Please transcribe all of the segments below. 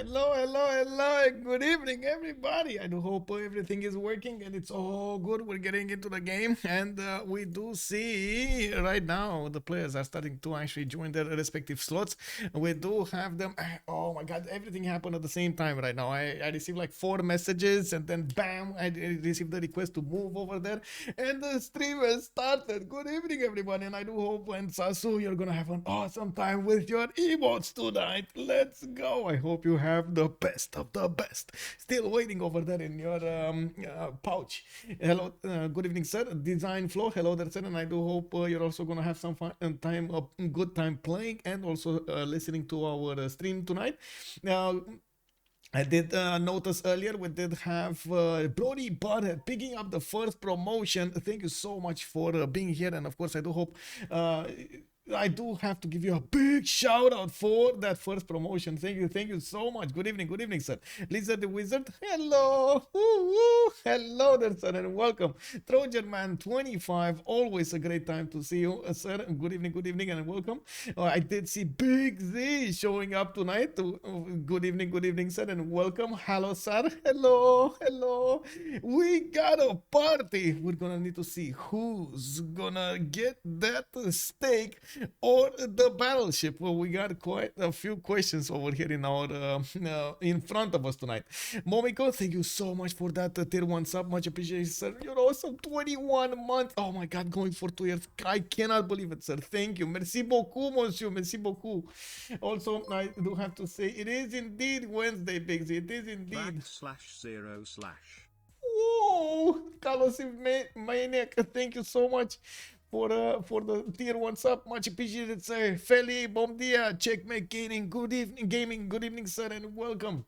Hello. Good evening, everybody. I do hope everything is working and it's all good. We're getting into the game, and we do see right now the players are starting to actually join their respective slots. We do have them. Oh my god, everything happened at the same time right now. I received like four messages, and then bam, I received the request to move over there, and the stream has started. Good evening, everyone, and I do hope, and Sasu, you're gonna have an awesome time with your emotes tonight. Let's go. I hope you have the best of the best. Still waiting over there in your pouch. Hello, good evening, sir. Design Flow. Hello there, sir. And I do hope you're also gonna have some fun time, good time playing, and also listening to our stream tonight. Now. I did notice earlier we did have Brody Butthead picking up the first promotion. Thank you so much for being here, and of course I do hope uh, I do have to give you a big shout out for that first promotion. Thank you so much. Good evening, sir. Lizard the Wizard, hello, hello there, sir, and welcome. Trojan Man 25, always a great time to see you, sir. Good evening, and welcome. I did see Big Z showing up tonight. Good evening, sir, and welcome. Hello, sir. Hello. We got a party. We're gonna need to see who's gonna get that steak or the battleship. Well, we got quite a few questions over here in our in front of us tonight. Momiko, thank you so much for that tier 1 sub. Much appreciated, sir. You're awesome. 21 months. Oh my god, going for 2 years. I cannot believe it, sir. Thank you. Merci beaucoup, monsieur. Merci beaucoup. Also, I do have to say it is indeed Wednesday, Biggsy. It is indeed. /0/ Whoa, Carlos Maniac, thank you so much for the tier 1 sub. Much appreciated, sir. Feli, bom dia, checkmate gaming, good evening, sir, and welcome.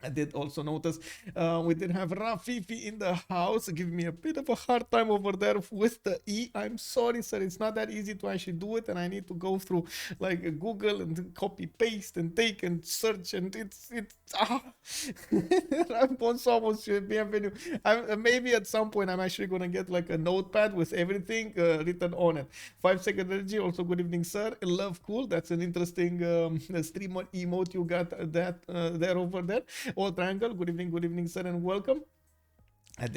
I did also notice we did have Rafifi in the house, giving me a bit of a hard time over there with the E. I'm sorry, sir. It's not that easy to actually do it, and I need to go through like Google and copy paste and take and search, and it's Bonsoir, monsieur. Bienvenue. Maybe at some point I'm actually gonna get like a notepad with everything written on it. 5 second energy. Also, good evening, sir. Love cool. That's an interesting streamer emote you got that there over there. All triangle. Good evening, sir, and welcome. I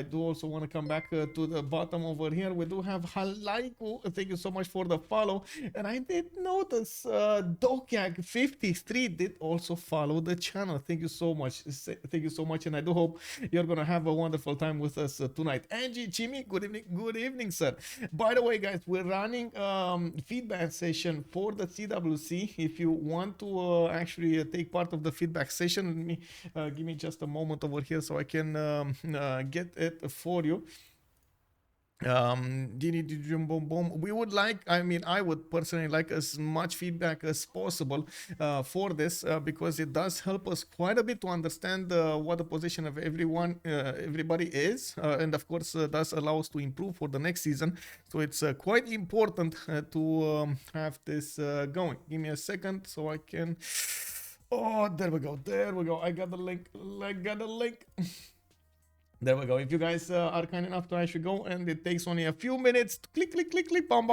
do also want to come back to the bottom over here. We do have Halaiku. Thank you so much for the follow. And I did notice Dokyak53 did also follow the channel. Thank you so much. Thank you so much. And I do hope you're going to have a wonderful time with us tonight. Angie, Jimmy, good evening, sir. By the way, guys, we're running feedback session for the CWC. If you want to actually take part of the feedback session, give me just a moment over here so I can get it for you. We would like, I would personally like as much feedback as possible for this because it does help us quite a bit to understand what the position of everybody is, and of course does allow us to improve for the next season. So it's quite important to have this going. Give me a second so I can. Oh, there we go. I got the link. There we go. If you guys are kind enough to actually go, and it takes only a few minutes to click, bam,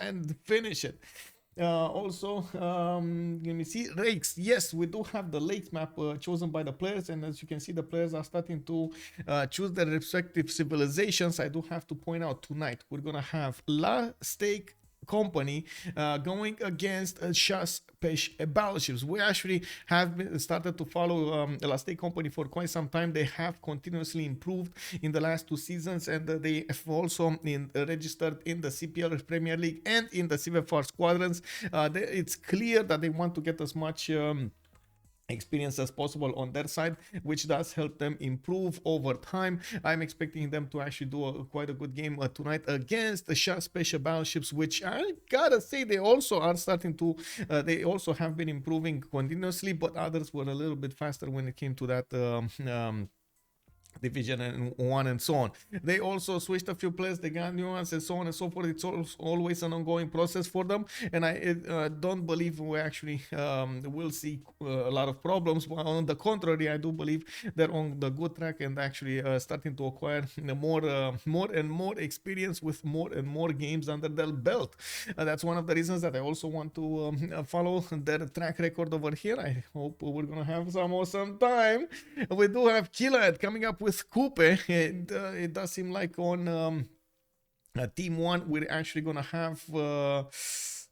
and finish it. Also, let me see, lakes. Yes, we do have the lakes map chosen by the players, and as you can see, the players are starting to choose their respective civilizations. I do have to point out tonight we're gonna have La Steak Company going against Chasse, Peche Battleships. We actually have started to follow La Steak Company for quite some time. They have continuously improved in the last 2 seasons, and they have also registered in the CPL Premier League and in the CivFR Squadrons. It's clear that they want to get as much experience as possible on their side, which does help them improve over time. I'm expecting them to actually do quite a good game tonight against the Chasse Peche Battleships, which I gotta say they also are starting to they also have been improving continuously, but others were a little bit faster when it came to that Division and 1 and so on. They also switched a few players, they got new ones and so on and so forth. It's always an ongoing process for them, and I don't believe we actually will see a lot of problems. On the contrary, I do believe they're on the good track and actually starting to acquire more and more experience with more and more games under their belt. That's one of the reasons that I also want to follow their track record over here. I hope we're gonna have some awesome time. We do have Killayad coming up with Coupe. It does seem like on Team 1 we're actually gonna have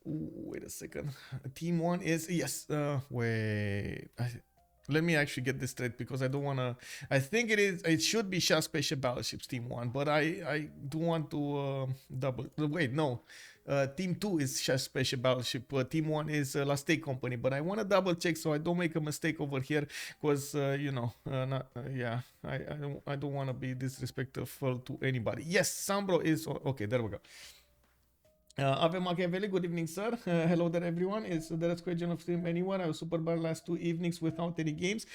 wait a second. Team 1 is yes let me actually get this straight because I don't want to. I think it should be Chasse, Peche, Battleships Team 1, but I do want to double. Wait, no. Team 2 is Chasse, Peche, Battleship. Team 1 is La Steak Company, but I want to double check so I don't make a mistake over here because yeah, I don't want to be disrespectful to anybody. Yes, SunBro is okay. There we go. Ave Machiavelli, good evening, sir. Hello there, everyone. Is there a schedule of stream anywhere? I was super bad last 2 evenings without any games.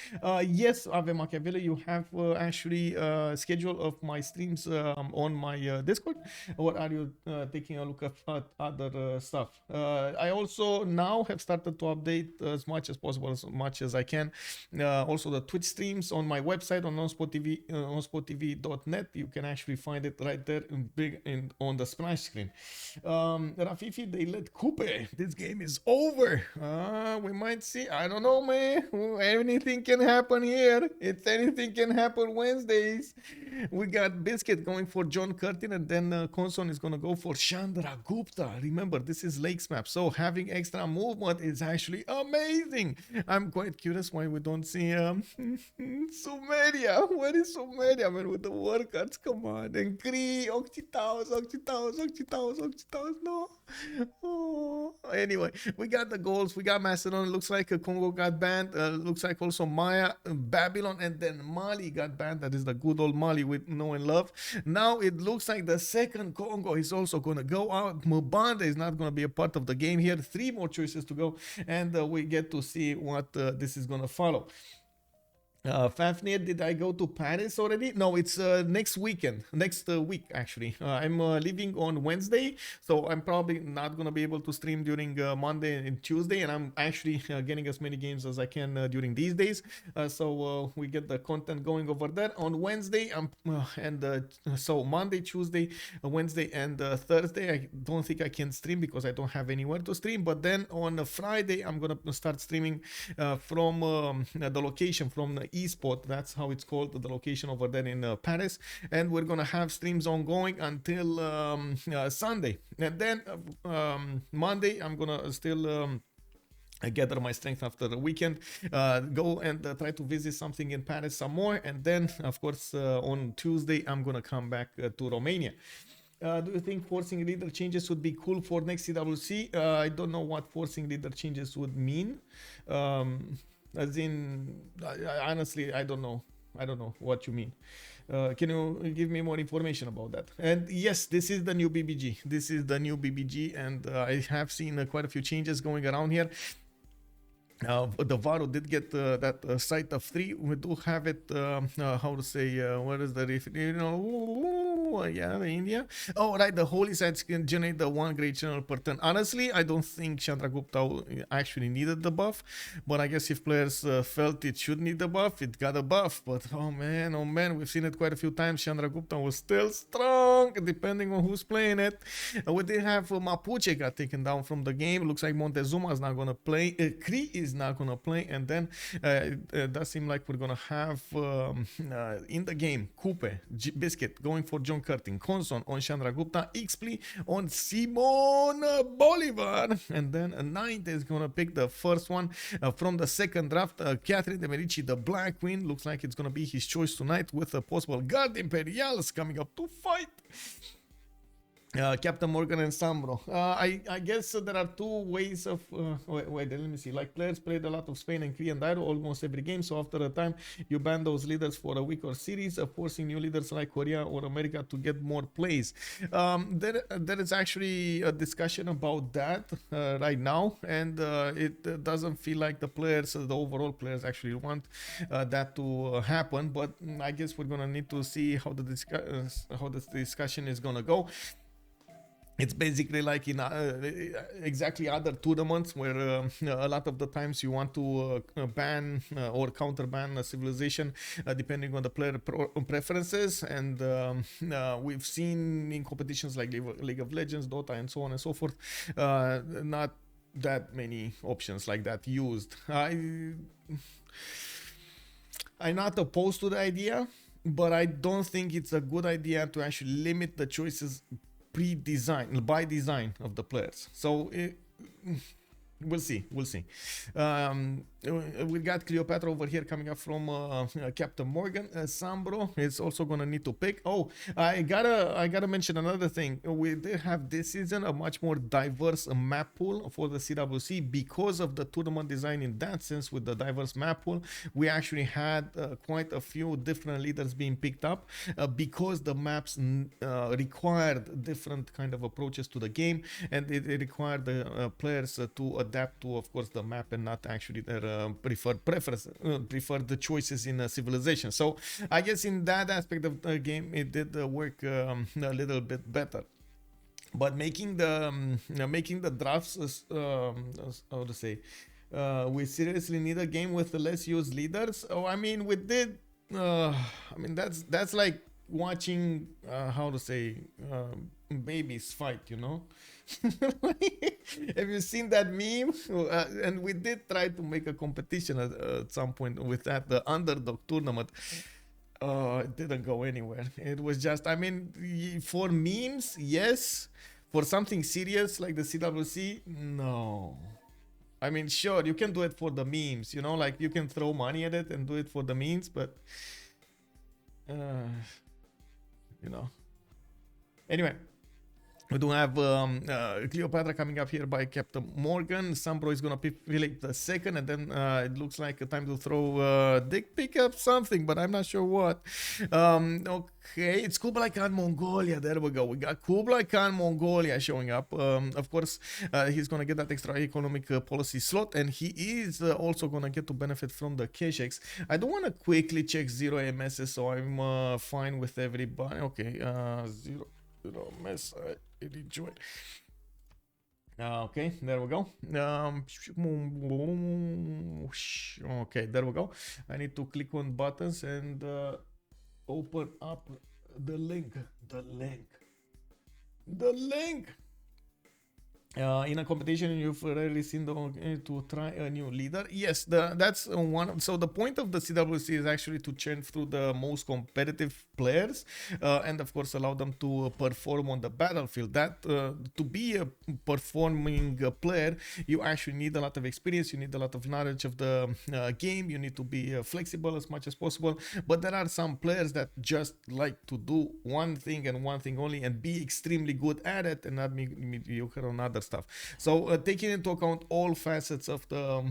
Yes, Ave Machiavelli, you have actually schedule of my streams on my Discord. Or are you taking a look at other stuff? I also now have started to update as much as possible, as much as I can. Also, the Twitch streams on my website on OnSpotTV, OnSpotTV.net. You can actually find it right there on the splash screen. Rafifi, they let Coupe. This game is over. We might see. I don't know, man. Anything can happen here. Anything can happen Wednesdays. We got Biscuit going for John Curtin, and then Konson is going to go for Chandragupta. Remember, this is Lakes map, so having extra movement is actually amazing. I'm quite curious why we don't see Sumeria. Where is Sumeria, man, with the workouts? Come on. And Cree, Octitaus. No. Oh. Anyway, we got the goals. We got Macedon. Looks like Congo got banned. Looks like also Maya, Babylon, and then Mali got banned. That is the good old Mali we know and love. Now it looks like the second Congo is also going to go out. Mubanda is not going to be a part of the game here. 3 more choices to go, and we get to see what this is going to follow. Fafnir, did I go to Paris already? No, it's next week actually. I'm leaving on Wednesday, so I'm probably not gonna be able to stream during Monday and Tuesday, and I'm actually getting as many games as I can during these days, so we get the content going over there. On Wednesday, so Monday, Tuesday, Wednesday, and Thursday I don't think I can stream because I don't have anywhere to stream, but then on Friday I'm gonna start streaming from the location, from the eSport, that's how it's called, the location over there in Paris, and we're gonna have streams ongoing until Sunday, and then Monday I'm gonna still gather my strength after the weekend, go and try to visit something in Paris some more, and then of course on Tuesday I'm gonna come back to Romania. Do you think forcing leader changes would be cool for next CWC? I don't know what forcing leader changes would mean. As in, honestly, I don't know what you mean. Can you give me more information about that? And yes, this is the new BBG. And I have seen quite a few changes going around here. The Varo did get that site of 3. We do have it, how to say, what is the yeah, India. Oh, right, the holy sites can generate the 1 great channel per turn. Honestly, I don't think Chandragupta actually needed the buff, but I guess if players felt it should need the buff, it got a buff. But oh man, we've seen it quite a few times. Chandragupta was still strong, depending on who's playing it. We did have Mapuche got taken down from the game. Looks like Montezuma is not gonna play. Cree is not gonna play, and then it does seem like we're gonna have in the game Coupe, Biscuit going for John Curtin, Konson on Chandragupta, Xpli on Simon Bolivar, and then Nainte is gonna pick the first one from the second draft. Catherine de Medici, the Black Queen, looks like it's gonna be his choice tonight, with a possible Guard Imperials coming up to fight. Captain Morgan and SunBro. I guess there are two ways of wait, let me see. Like players played a lot of Spain and Korean Dairo almost every game, so after a time you ban those leaders for a week or series, forcing new leaders like Korea or America to get more plays. There is actually a discussion about that right now, and it doesn't feel like the players, the overall players, actually want that to happen. But I guess we're gonna need to see how how this discussion is gonna go. It's basically like in exactly other tournaments where a lot of the times you want to ban or counter ban a civilization depending on the player preferences, and we've seen in competitions like League of Legends, Dota, and so on and so forth, not that many options like that used. I'm not opposed to the idea, but I don't think it's a good idea to actually limit the choices by design of the players. So we'll see. We got Cleopatra over here coming up from Captain Morgan. SunBro is also gonna need to pick. Oh, I gotta mention another thing. We did have this season a much more diverse map pool for the CWC because of the tournament design. In that sense, with the diverse map pool, we actually had quite a few different leaders being picked up because the maps required different kind of approaches to the game, and it required the players to adapt to, of course, the map and not actually their preferred choices in a civilization. So I guess in that aspect of the game it did work a little bit better. But making the drafts, how to say, we seriously need a game with less used leaders. Oh, I mean, we did. I mean, that's like watching how to say babies fight, you know. Have you seen that meme? And we did try to make a competition at some point with that, the underdog tournament. It didn't go anywhere. It was just, I mean, for memes, yes. For something serious like the CWC, no. I mean, sure, you can do it for the memes, you know, like you can throw money at it and do it for the memes, but you know. Anyway, we do have Cleopatra coming up here by Captain Morgan. SunBro is gonna pick the second, and then it looks like a time to throw dick pick up something, but I'm not sure what. Okay, it's Kublai Khan Mongolia. There we go. We got Kublai Khan Mongolia showing up. Of course, he's gonna get that extra economic policy slot, and he is also gonna get to benefit from the Keshex. I don't want to quickly check 0 MSs, so I'm fine with everybody. Okay, 0 MS. I enjoy it. Okay, there we go. Okay, there we go. I need to click on buttons and open up the link. The link. In a competition, you've rarely seen to try a new leader. Yes, that's one. So the point of the CWC is actually to churn through the most competitive players, and of course allow them to perform on the battlefield. That to be a performing player, you actually need a lot of experience. You need a lot of knowledge of the game. You need to be flexible as much as possible. But there are some players that just like to do one thing and one thing only, and be extremely good at it, and not mediocre on other stuff. So taking into account all facets of the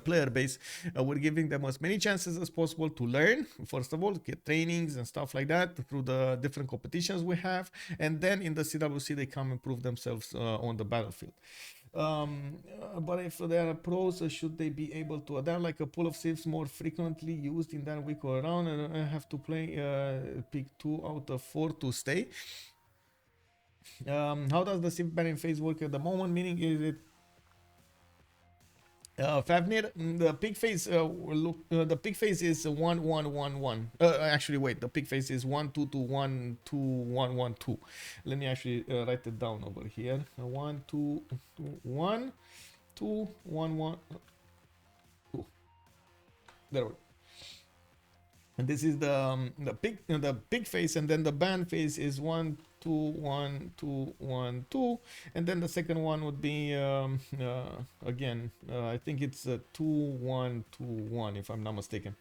player base, we're giving them as many chances as possible to learn, first of all, get trainings and stuff like that through the different competitions we have, and then in the CWC they come and prove themselves on the battlefield. But if they are pros, should they be able to adapt like a pool of civs more frequently used in that week or around, and have to play pick 2 out of 4 to stay? How does the civ banning phase work at the moment? Meaning, is it Favnir? The peak phase the peak phase is 1-1-1-1. Actually, wait, the peak phase is 1-2-2-1-2-1-1-2. Let me actually write it down over here. 1-2-1-2-1-1-2. There we go. And this is the big phase, and then the ban phase is 1-2-1-2-1-2, and then the second one would be again I think it's 2-1-2-1 if I'm not mistaken.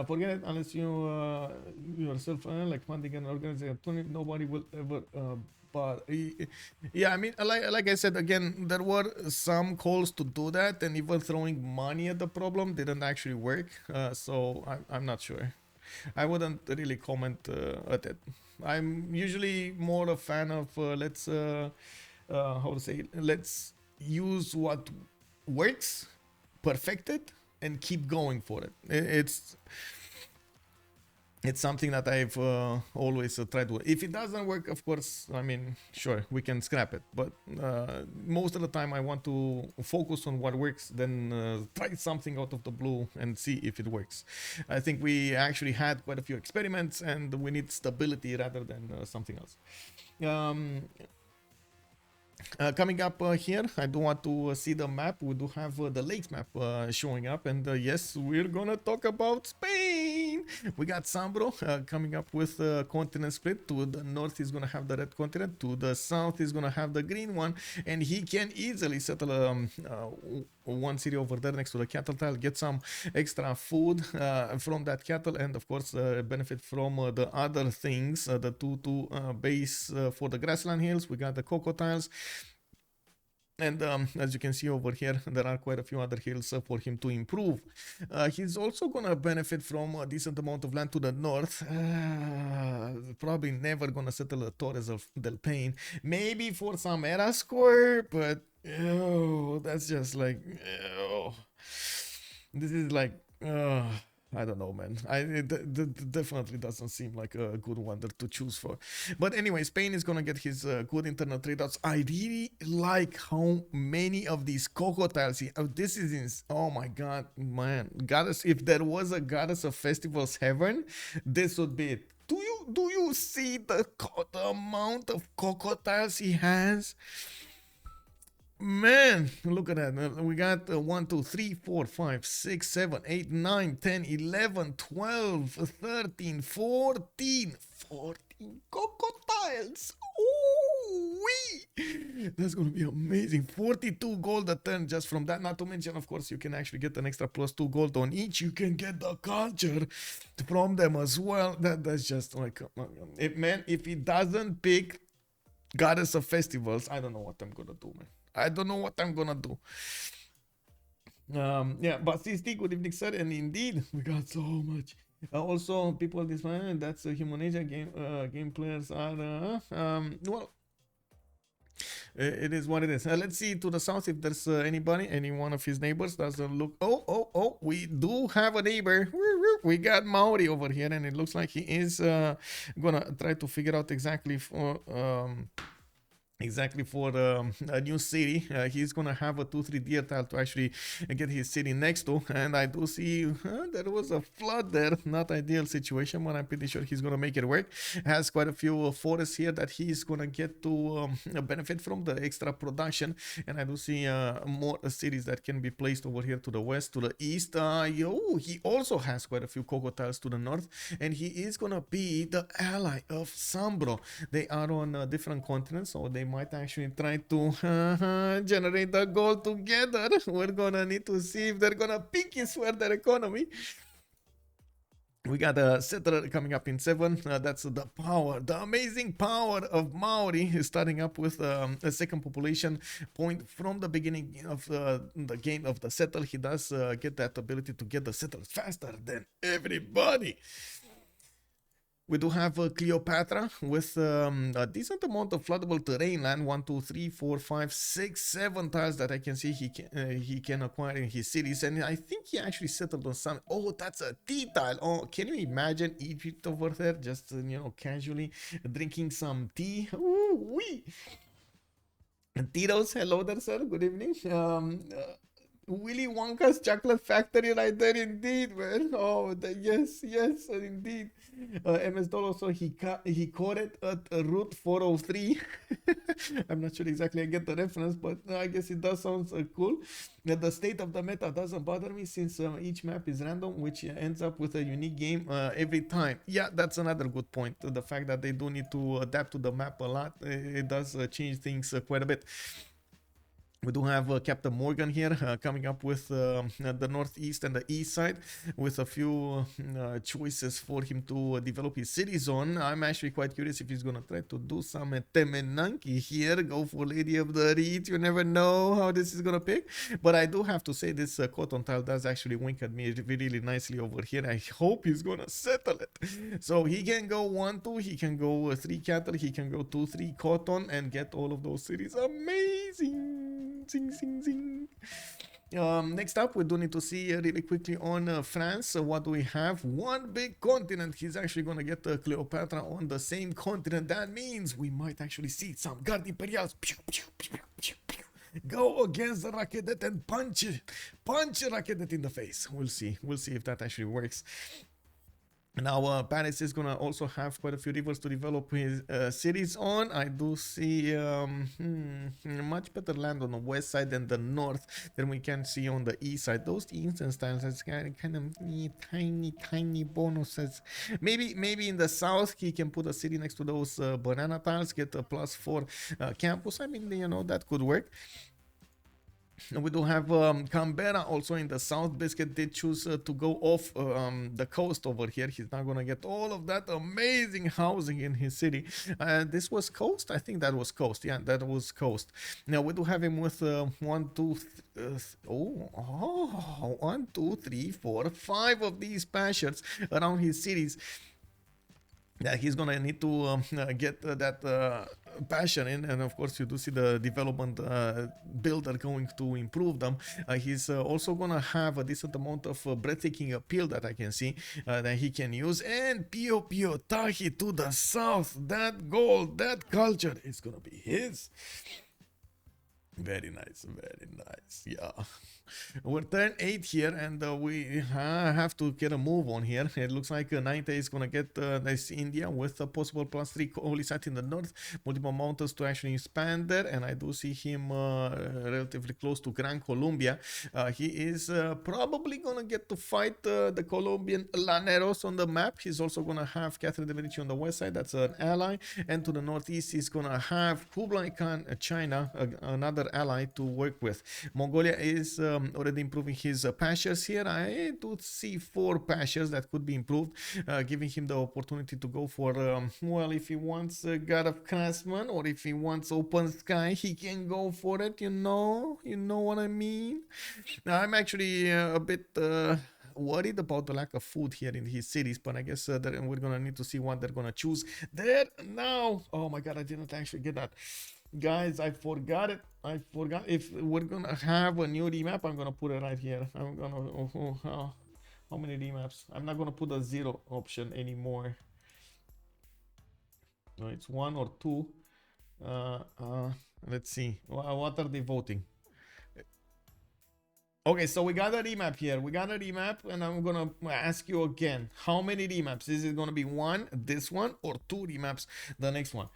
Forget it unless you yourself like funding an organization. Nobody will ever. But yeah, I mean, like I said again, there were some calls to do that, and even throwing money at the problem didn't actually work. So I'm not sure. I wouldn't really comment at it. I'm usually more a fan of let's how to say it? Let's use what works, perfect it, and keep going for it. It's something that I've always tried to. If it doesn't work, of course, I mean, sure, we can scrap it. But most of the time, I want to focus on what works, then try something out of the blue and see if it works. I think we actually had quite a few experiments, and we need stability rather than something else. Coming up here, I do want to see the map. We do have the lakes map showing up, and yes, we're gonna talk about Spain. We got SunBro coming up with continent split. To the north, he's gonna have the red continent. To the south, he's gonna have the green one, and he can easily settle one city over there next to the cattle tile, get some extra food from that cattle, and of course benefit from the other things, the two base for the grassland hills. We got the cocoa tiles. And as you can see over here, there are quite a few other hills for him to improve. He's also gonna benefit from a decent amount of land to the north. Probably never gonna settle the Torres del Paine. Maybe for some era score, but that's just like, this is like, I don't know, man. It definitely doesn't seem like a good one to choose for. But anyway, Spain is gonna get his good internal trade outs. I really like how many of these cocoa tiles. This is oh my god, man! Goddess, if there was a goddess of festivals heaven, this would be it. Do you see the amount of cocoa tiles he has? Man, look at that. We got 1, 2, 3, 4, 5, 6, 7, 8, 9, 10, 11, 12, 13, 14 cocoa tiles. Ooh, wee. That's gonna be amazing. 42 gold a turn just from that. Not to mention, of course, you can actually get an extra +2 gold on each. You can get the culture from them as well. That's just like, man, if he doesn't pick Goddess of Festivals, I don't know what I'm gonna do, man. I don't know what I'm gonna do. Yeah, but CST, good evening, sir. And indeed, we got so much. Also, people this one, that's Human Asia game players are well, it is what it is. Let's see to the south if there's any one of his neighbors doesn't look. Oh, we do have a neighbor. We got Maori over here, and it looks like he is gonna try to figure out exactly for a new city. He's gonna have a 2-3 deer tile to actually get his city next to, and I do see there was a flood there. Not ideal situation, but I'm pretty sure he's gonna make it work. Has quite a few forests here that he's gonna get to benefit from the extra production, and I do see more cities that can be placed over here to the west, to the east. He also has quite a few cocoa tiles to the north, and he is gonna be the ally of SunBro. They are on different continents, so they might actually try to generate the gold together. We're gonna need to see if they're gonna pinky swear their economy. We got a settler coming up in 7. That's the power, the amazing power of Maori, starting up with a second population point from the beginning of the game of the settle. He does get that ability to get the settlers faster than everybody. We do have Cleopatra with a decent amount of floodable terrain land. 1, 2, 3, 4, 5, 6, 7 tiles that I can see he can acquire in his cities, and I think he actually settled on some. Oh, that's a tea tile. Oh, can you imagine Egypt over there, just casually drinking some tea? Ooh wee. Titos, hello there, sir. Good evening. Willy Wonka's chocolate factory right there, indeed, man. Oh, yes, indeed. MS Dolo, so he caught it at route 403. I'm not sure exactly I get the reference, but I guess it does sound cool. The state of the meta doesn't bother me since each map is random, which ends up with a unique game every time. Yeah, that's another good point. The fact that they do need to adapt to the map a lot, it does change things quite a bit. We do have Captain Morgane here coming up with the northeast and the east side with a few choices for him to develop his city zone. I'm actually quite curious if he's going to try to do some Temenanki here, go for Lady of the Reed. You never know how this is going to pick. But I do have to say this cotton tile does actually wink at me really nicely over here. I hope he's going to settle it. So he can go 1-2, he can go 3 cattle, he can go 2-3 cotton and get all of those cities. Amazing! Zing, zing, zing. Next up, we do need to see really quickly on France. What do we have? One big continent. He's actually going to get Cleopatra on the same continent. That means we might actually see some Guard Imperials go against the Rakedet and punch Rakedet in the face. We'll see if that actually works. Now, Paris is going to also have quite a few rivers to develop his cities on. I do see much better land on the west side than the north than we can see on the east side. Those instance tiles has kind of tiny bonuses. Maybe in the south he can put a city next to those banana tiles, get a +4 campus. I mean, you know, that could work. We do have Canberra also in the south. Biscuit did choose to go off the coast over here. He's not going to get all of that amazing housing in his city. This was coast? I think that was coast. Yeah, that was coast. Now we do have him with 1, 2, 3, 4, 5 of these pastures around his cities. Yeah, he's gonna need to get that passion in, and of course you do see the development builder going to improve them. He's also gonna have a decent amount of breathtaking appeal that I can see that he can use, and Pio Pio Tahi to the south. That gold, that culture is gonna be his. Very nice, yeah. We're turn 8 here, and we have to get a move on here. It looks like Nainte is gonna get this India with a possible +3 holy site in the north, multiple mountains to actually expand there, and I do see him relatively close to Gran Colombia. He is probably gonna get to fight the Colombian Llaneros on the map. He's also gonna have Catherine de Medici on the west side, that's an ally, and to the northeast he's gonna have Kublai Khan, China, another ally to work with. Mongolia is already improving his pastures here. I do see 4 pastures that could be improved, giving him the opportunity to go for, well, if he wants God of Craftsman or if he wants Open Sky, he can go for it, you know what I mean? Now, I'm actually a bit worried about the lack of food here in his cities, but I guess we're gonna need to see what they're gonna choose there now. Oh my god, I didn't actually get that. Guys, I forgot it. If we're gonna have a new remap, I'm gonna put it right here. I'm gonna how many remaps? I'm not gonna put a 0 option anymore. No, it's 1 or 2. Let's see. What are they voting? Okay, so we got a remap here. We got a remap, and I'm gonna ask you again. How many remaps? Is it gonna be 1, this one, or 2 remaps, the next one?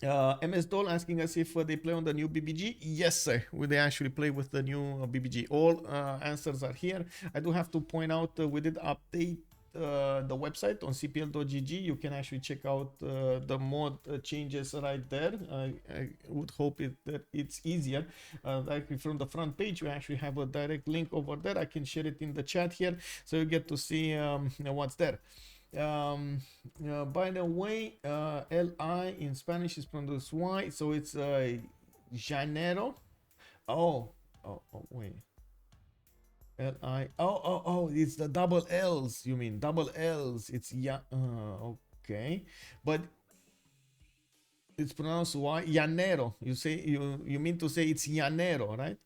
MS Doll asking us if they play on the new BBG. Yes, sir. They actually play with the new BBG. All answers are here. I do have to point out we did update the website on cpl.gg. You can actually check out the mod changes right there. I would hope that it's easier. Like from the front page, we actually have a direct link over there. I can share it in the chat here, so you get to see what's there. By the way, Li in Spanish is pronounced Y, so it's Janeiro. Wait. Li. It's the double L's. You mean double L's? It's okay, but it's pronounced Y. Janeiro. You mean to say it's Janeiro, right?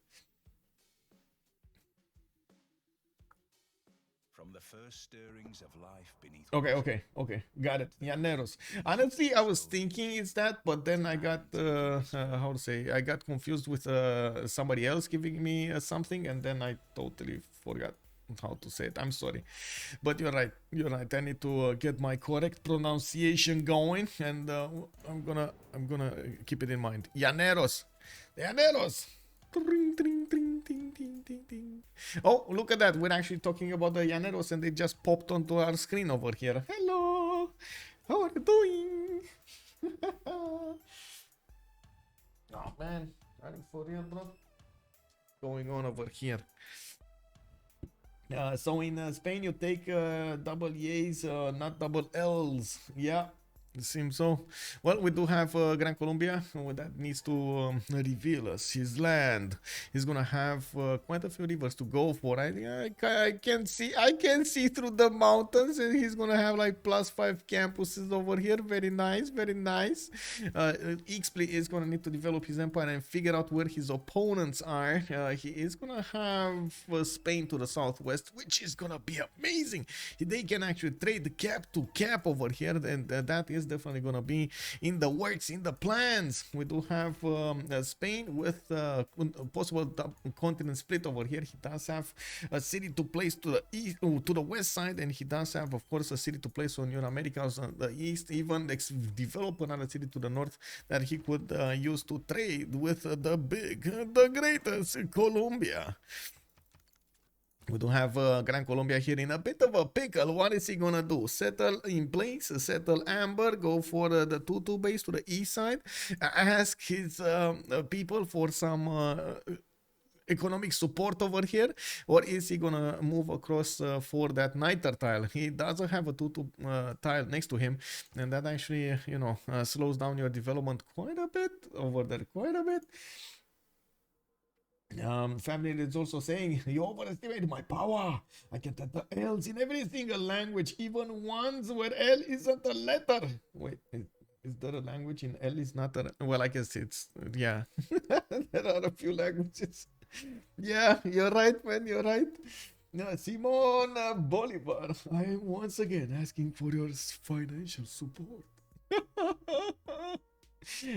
The first stirrings of life beneath. Okay, got it. Llaneros. Honestly, I was thinking it's that, but then I got how to say, I got confused with somebody else giving me something, and then I totally forgot how to say it. I'm sorry, but you're right. I need to get my correct pronunciation going, and I'm gonna keep it in mind. Llaneros. Oh, look at that. We're actually talking about the Llaneros, and they just popped onto our screen over here. Hello, how are you doing? Oh man, Are you for real, bro? Going on over here? So in Spain, you take double A's, not double L's. Yeah, it seems so. Well, we do have Gran Colombia that needs to reveal us his land. He's gonna have quite a few rivers to go for. I can see through the mountains, and he's gonna have like +5 campuses over here. Very nice, very nice. Xpli is gonna need to develop his empire and figure out where his opponents are. He is gonna have Spain to the southwest, which is gonna be amazing. They can actually trade cap to cap over here, and that is definitely gonna be in the works, in the plans. We do have Spain with possible continent split over here. He does have a city to place to the east, to the west side, and he does have, of course, a city to place on New Americas on the east. Even develop another city to the north that he could use to trade with the greatest Colombia. We do have Gran Colombia here in a bit of a pickle. What is he gonna do? Settle in place, settle Amber, go for the 2-2 base to the east side, ask his people for some economic support over here, or is he gonna move across for that Nainte tile? He doesn't have a 2-2 tile next to him, and that actually, you know, slows down your development quite a bit over there, quite a bit. Family is also saying, you overestimate my power. I can type the L's in every single language, even ones where L isn't a letter. Wait, is there a language in L is not a... Well, I guess it's... Yeah. There are a few languages. Yeah, you're right, man, you're right. Simon Bolivar, I am once again asking for your financial support.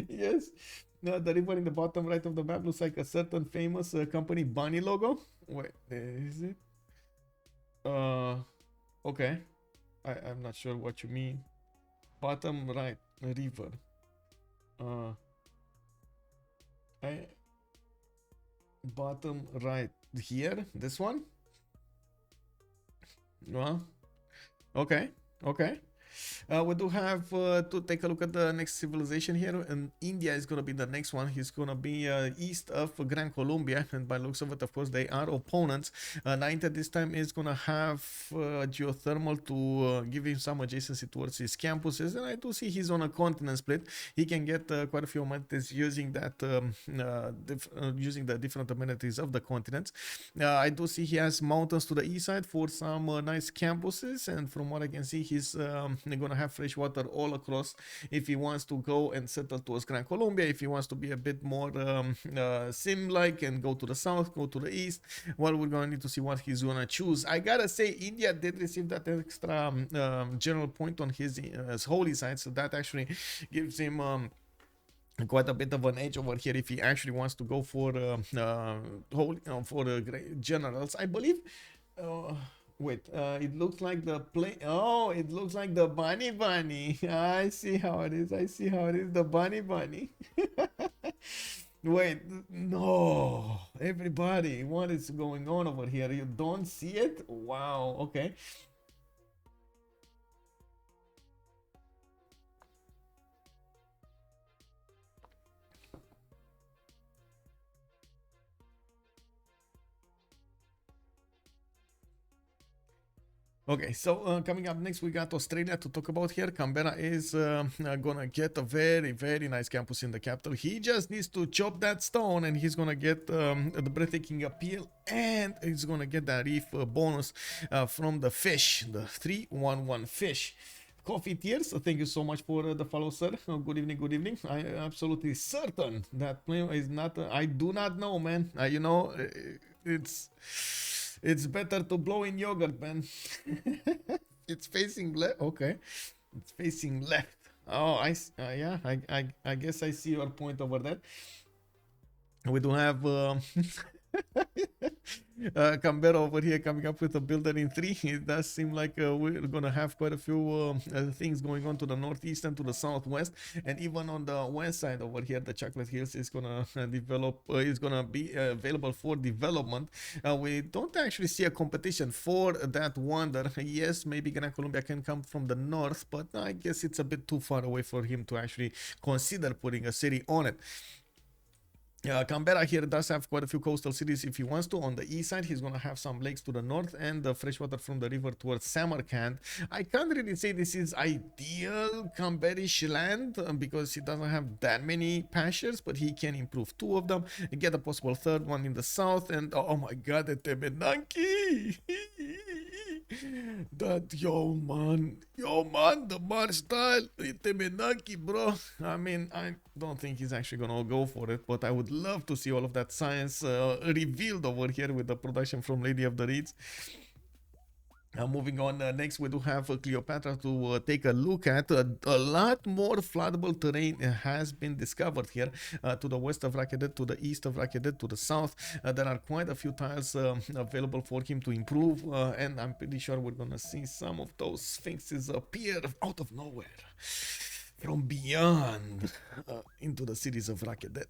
Yes. No, the river in the bottom right of the map looks like a certain famous company bunny logo. Wait, is it? Okay. I'm not sure what you mean. Bottom right, river. Bottom right here, this one? Well, okay, okay. We do have to take a look at the next civilization here, and India is gonna be the next one. He's gonna be east of Gran Colombia, and by looks of it, of course, they are opponents. Nainte this time is gonna have geothermal to give him some adjacency towards his campuses, and I do see he's on a continent split. He can get quite a few amenities using that, using the different amenities of the continents. I do see he has mountains to the east side for some nice campuses, and from what I can see, he's gonna have fresh water all across if he wants to go and settle towards Gran Colombia. If he wants to be a bit more sim-like and go to the south, go to the east, well, we're gonna need to see what he's gonna choose. I gotta say, India did receive that extra general point on his holy side, so that actually gives him quite a bit of an edge over here if he actually wants to go for generals, I believe. Wait, it looks like the play. Oh, it looks like the bunny. I see how it is. I see how it is. The bunny. Wait, no. Everybody, what is going on over here? You don't see it? Wow, okay. Okay, so coming up next, we got Australia to talk about here. Canberra is gonna get a very, very nice campus in the capital. He just needs to chop that stone, and he's gonna get the breathtaking appeal, and he's gonna get that reef bonus from the fish, the 311 fish. Coffee Tears, thank you so much for the follow, sir. Good evening, good evening. I am absolutely certain that plane is not. I do not know, man. You know, it's better to blow in yogurt, man. It's facing left. Okay, it's facing left. Oh, yeah. I guess I see your point over that. We do have Canberra over here coming up with a builder in 3. It does seem like we're gonna have quite a few things going on to the northeast and to the southwest, and even on the west side over here, the Chocolate Hills is gonna develop. Is gonna be available for development. We don't actually see a competition for that wonder. Yes, maybe Gran Colombia can come from the north, but I guess it's a bit too far away for him to actually consider putting a city on it. Canberra here does have quite a few coastal cities if he wants to. On the east side, he's going to have some lakes to the north and the freshwater from the river towards Samarkand. I can't really say this is ideal Canberrish land because he doesn't have that many pastures, but he can improve 2 of them and get a possible 3rd one in the south. And oh my god, the Temenanki! That yo man, the bar style, Temenanki, bro. I mean, I don't think he's actually gonna go for it, but I would love to see all of that science revealed over here with the production from Lady of the Reeds. Moving on, next we do have Cleopatra to take a look at. A lot more floodable terrain has been discovered here to the west of Rakedet, to the east of Rakedet, to the south. There are quite a few tiles available for him to improve, and I'm pretty sure we're gonna see some of those sphinxes appear out of nowhere from beyond into the cities of Rakedet.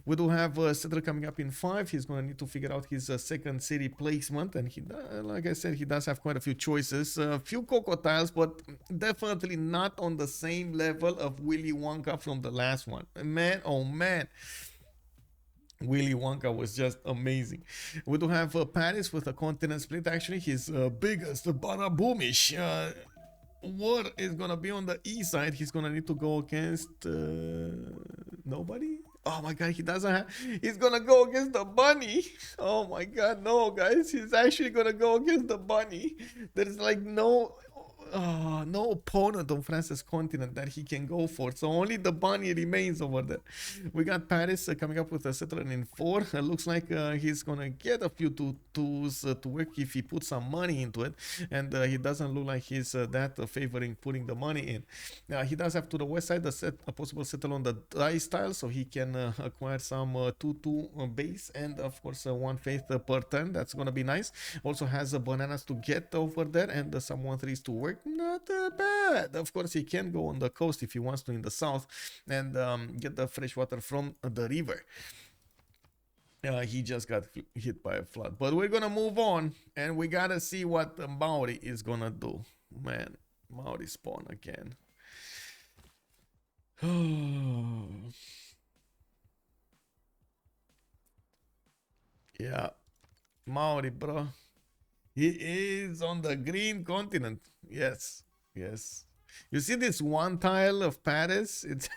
We do have a settler coming up in 5. He's going to need to figure out his second city placement, and he, like I said, he does have quite a few choices. A few Coco tiles, but definitely not on the same level of Willy Wonka from the last one. Man, oh man. Willy Wonka was just amazing. We do have Paris with a continent split. Actually, his biggest Baraboomish war is gonna be on the east side. He's gonna need to go against nobody. Oh my god, he doesn't have. He's gonna go against the bunny. Oh my god, no, guys. He's actually gonna go against the bunny. There's like no opponent on France's continent that he can go for, so only the bunny remains over there. We got Paris coming up with a settler in 4. Looks like he's gonna get a few tools to work if he puts some money into it, and he doesn't look like he's that favoring putting the money in. He does have to the west side a possible settle on the dice tile, so he can acquire some 2-2 base and of course 1 faith per turn. That's gonna be nice. Also has bananas to get over there and some 1-3s to work. Not bad. Of course, he can go on the coast if he wants to in the south and get the fresh water from the river. He just got hit by a flood. But we're gonna move on and we gotta see what the Maori is gonna do. Man, Maori spawn again. Yeah, Maori, bro. He is on the green continent. Yes, yes. You see this one tile of Paris? It's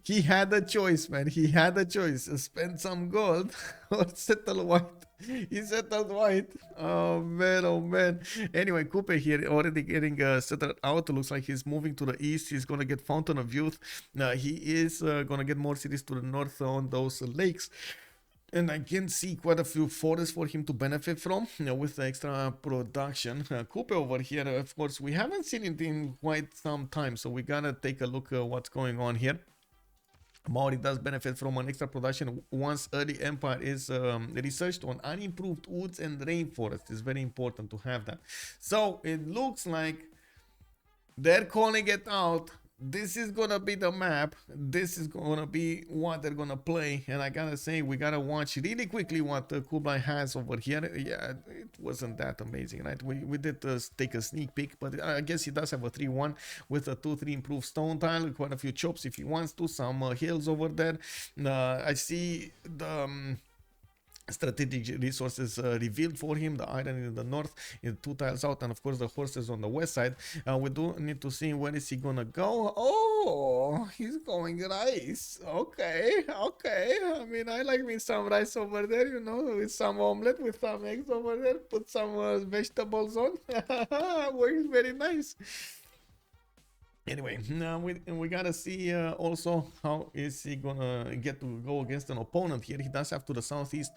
he had a choice, man. He had a choice. Spend some gold or settle white. He settled white. Oh man, oh man. Anyway, Coupe here already getting settled out. Looks like he's moving to the east. He's gonna get Fountain of Youth. He is gonna get more cities to the north on those lakes. And I can see quite a few forests for him to benefit from, with the extra production. Coupe over here, of course, we haven't seen it in quite some time, so we gotta take a look at what's going on here. Maori does benefit from an extra production once early empire is researched on unimproved woods and rainforest. It's very important to have that. So it looks like they're calling it out. This is gonna be the map. This is gonna be what they're gonna play, and I gotta say, we gotta watch really quickly what Kublai has over here. Yeah, it wasn't that amazing, right? We did take a sneak peek, but I guess he does have a 3-1 with a 2-3 improved stone tile, quite a few chops if he wants to, some hills over there. I see the strategic resources revealed for him, the iron in the north, in 2 tiles out, and of course the horses on the west side. We do need to see where is he gonna go. Oh, he's going rice. Okay, I mean, I like me some rice over there, you know, with some omelette, with some eggs over there, put some vegetables on. Works very nice. Anyway, now we gotta see also how is he gonna get to go against an opponent here. He does have to the southeast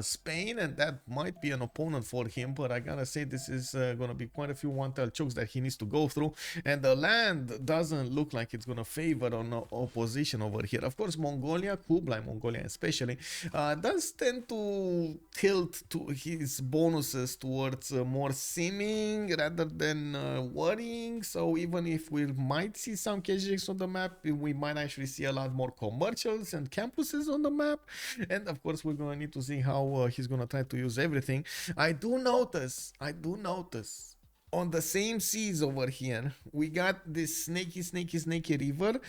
Spain, and that might be an opponent for him, but I gotta say this is gonna be quite a few one-tile chokes that he needs to go through, and the land doesn't look like it's gonna favor on opposition over here. Of course, Mongolia, Kublai Mongolia especially, does tend to tilt to his bonuses towards more seeming rather than worrying. So even if we might see some KGX on the map, we might actually see a lot more commercials and campuses on the map, and of course we're gonna need to see how he's gonna try to use everything. I do notice, I do notice, on the same seas over here, we got this snaky river.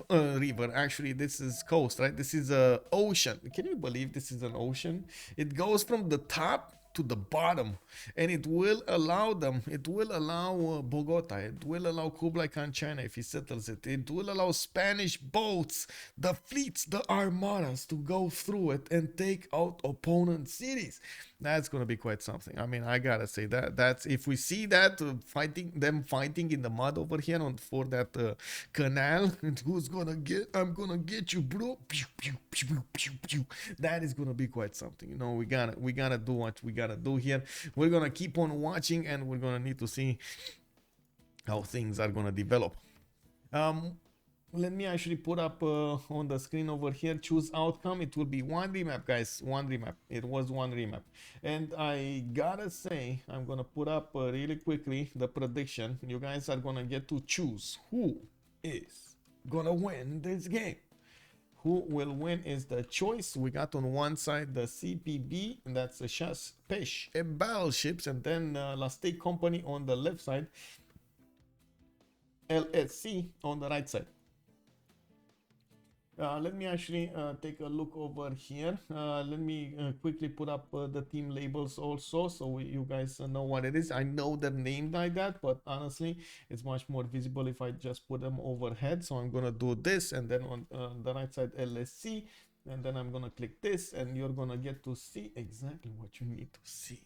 River, actually, this is coast, right? This is a ocean. Can you believe this is an ocean? It goes from the top to the bottom, and it will allow them, it will allow Bogota, it will allow Kublai Khan China, if he settles it, it will allow Spanish boats, the fleets, the armadas, to go through it and take out opponent cities. That's gonna be quite something. I mean, I gotta say that's, if we see that fighting in the mud over here for that canal, and who's gonna get, I'm gonna get you, bro. Pew, pew, pew, pew, pew. That is gonna be quite something. You know, we gotta do what we gotta do here. We're gonna keep on watching, and we're gonna need to see how things are gonna develop. Let me actually put up on the screen over here, choose outcome. It will be one remap, guys, one remap. It was one remap. And I gotta say, I'm gonna put up really quickly the prediction. You guys are gonna get to choose who is gonna win this game. Who will win is the choice. We got on one side the CPB, and that's the Chasse, Peche, and Battleships, and then La State Company on the left side, LSC on the right side. Let me actually take a look over here. Let me quickly put up the team labels also, so you guys know what it is. I know they're named like that, but honestly, it's much more visible if I just put them overhead. So I'm gonna do this, and then on the right side, LSC, and then I'm gonna click this, and you're gonna get to see exactly what you need to see.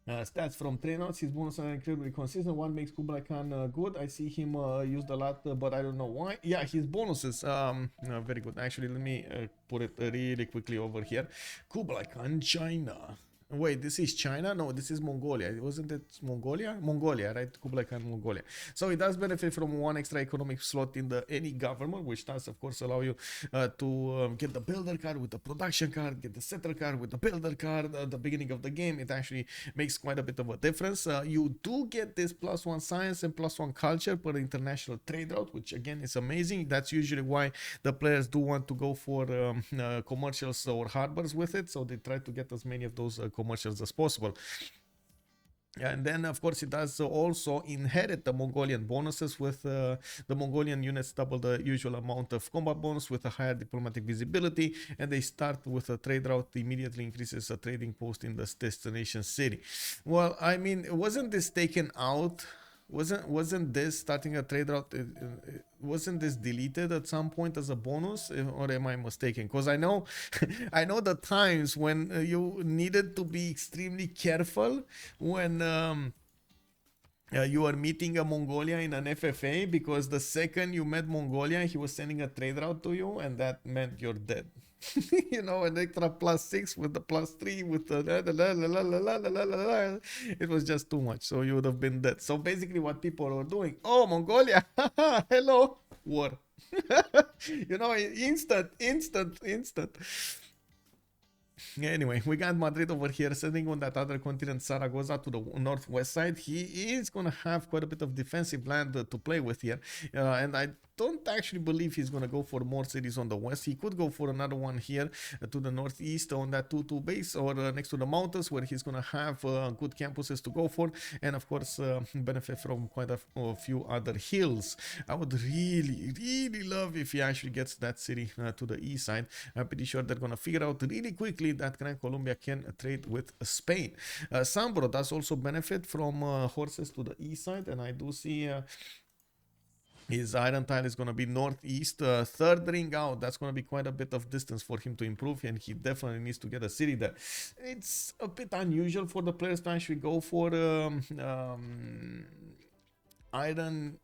Stats from trainouts. His bonus are incredibly consistent. One makes Kublai Khan good. I see him used a lot, but I don't know why. Yeah, his bonuses very good. Actually, let me put it really quickly over here. Kublai Khan China. Wait, this is China? No, this is Mongolia. Wasn't it Mongolia? Mongolia, right? Kublai Khan, Mongolia. So it does benefit from one extra economic slot in the any government, which does, of course, allow you to get the builder card with the production card, get the settler card with the builder card at the beginning of the game. It actually makes quite a bit of a difference. You do get this +1 science and +1 culture per international trade route, which again is amazing. That's usually why the players do want to go for commercials or harbors with it. So they try to get as many of those commercials as possible. And then, of course, it does also inherit the Mongolian bonuses with the Mongolian units double the usual amount of combat bonus with a higher diplomatic visibility, and they start with a trade route immediately increases a trading post in the destination city. Well, I mean, wasn't this taken out? Wasn't this starting a trade route? Wasn't this deleted at some point as a bonus, or am I mistaken? Because I know, I know the times when you needed to be extremely careful when you are meeting a Mongolia in an FFA, because the second you met Mongolia, he was sending a trade route to you, and that meant you're dead. You know, an extra +6 with the +3 with the it was just too much, so you would have been dead. So basically what people were doing, oh, Mongolia, hello, war. You know, instant. Anyway, we got Madrid over here sitting on that other continent, Zaragoza, to the northwest side. He is going to have quite a bit of defensive land to play with here. And I don't actually believe he's going to go for more cities on the west. He could go for another one here to the northeast on that 2-2 base, or next to the mountains, where he's going to have good campuses to go for. And of course, benefit from quite a few other hills. I would really love if he actually gets that city to the east side. I'm pretty sure they're going to figure out really quickly that Gran Colombia can trade with Spain. SunBro does also benefit from horses to the east side, and I do see his iron tile is going to be northeast, third ring out. That's going to be quite a bit of distance for him to improve, and he definitely needs to get a city there. It's a bit unusual for the players to actually go for iron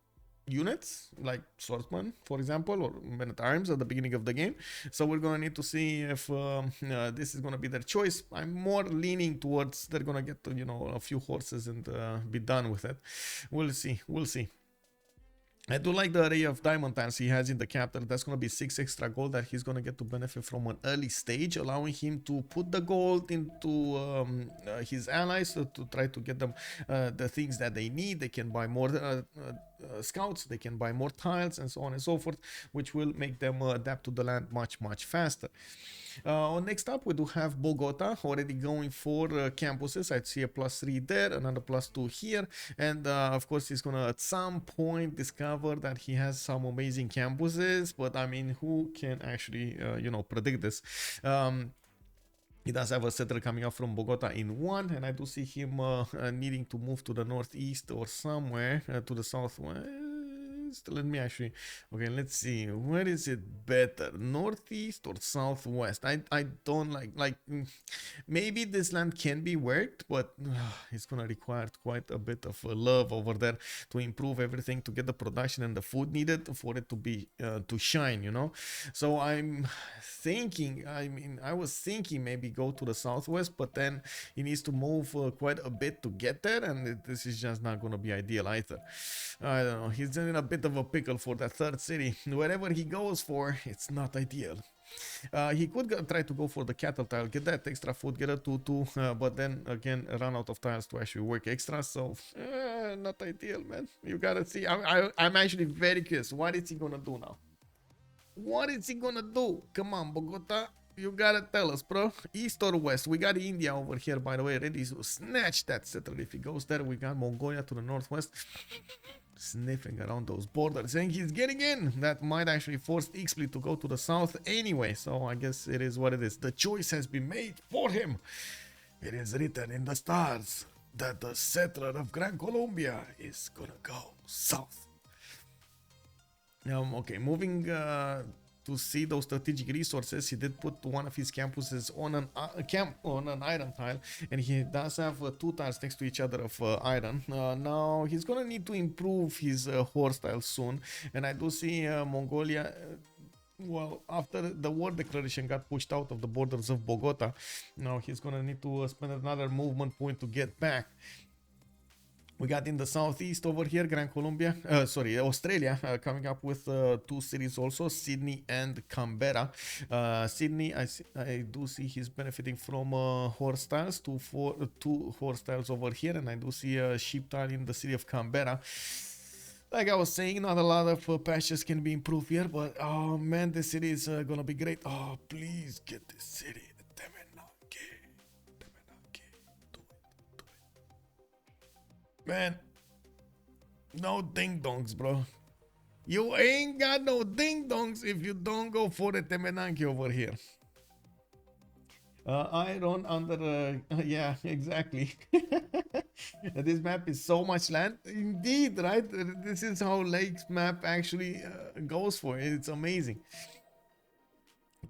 units like swordsman, for example, or men at arms at the beginning of the game. So we're gonna need to see if this is gonna be their choice. I'm more leaning towards they're gonna get, you know, a few horses and be done with it. We'll see. I do like the array of diamond tiles he has in the capital. That's going to be 6 extra gold that he's going to get to benefit from an early stage, allowing him to put the gold into his allies to try to get them the things that they need. They can buy more scouts, they can buy more tiles and so on and so forth, which will make them adapt to the land much faster. Next up, we do have Bogota already going for campuses. I'd see a +3 there, another +2 here, and of course he's gonna at some point discover that he has some amazing campuses, but I mean, who can actually predict this? He does have a settler coming up from Bogota in 1, and I do see him needing to move to the northeast or somewhere to the southwest. Let me actually, okay, let's see, where is it better, northeast or southwest? I don't maybe this land can be worked, but it's gonna require quite a bit of love over there to improve everything, to get the production and the food needed for it to be to shine, you know. So I'm thinking, I was thinking maybe go to the southwest, but then he needs to move quite a bit to get there, and this is just not gonna be ideal either. I don't know, he's in a bit of a pickle for that third city. Wherever he goes for, it's not ideal. He could try to go for the cattle tile, get that extra food, get a 2-2, but then again run out of tiles to actually work extra, so not ideal, man. You gotta see. I'm actually very curious. What is he gonna do now? What is he gonna do? Come on, Bogota. You gotta tell us, bro. East or west? We got India over here, by the way, ready to snatch that settler if he goes there. We got Mongolia to the northwest, sniffing around those borders, and he's getting in. That might actually force Xpli to go to the south anyway, so I guess it is what it is. The choice has been made for him. It is written in the stars that the settler of Gran Colombia is gonna go south. Okay, moving to see those strategic resources, he did put one of his campuses on an iron tile, and he does have 2 tiles next to each other of iron. Now he's gonna need to improve his horse tile soon, and I do see Mongolia. Well, after the war declaration got pushed out of the borders of Bogota, now he's gonna need to spend another movement point to get back. We got in the southeast over here, Australia, coming up with 2 cities also, Sydney and Canberra. Sydney, I do see he's benefiting from horse tiles, 2 horse tiles over here, and I do see a sheep tile in the city of Canberra. Like I was saying, not a lot of patches can be improved here, but oh man, this city is gonna be great. Oh, please get this city. Man, no ding dongs, bro. You ain't got no ding dongs if you don't go for the Temenanki over here. Iron under, yeah, exactly. This map is so much land. Indeed, right? This is how Lake's map actually goes for it. It's amazing.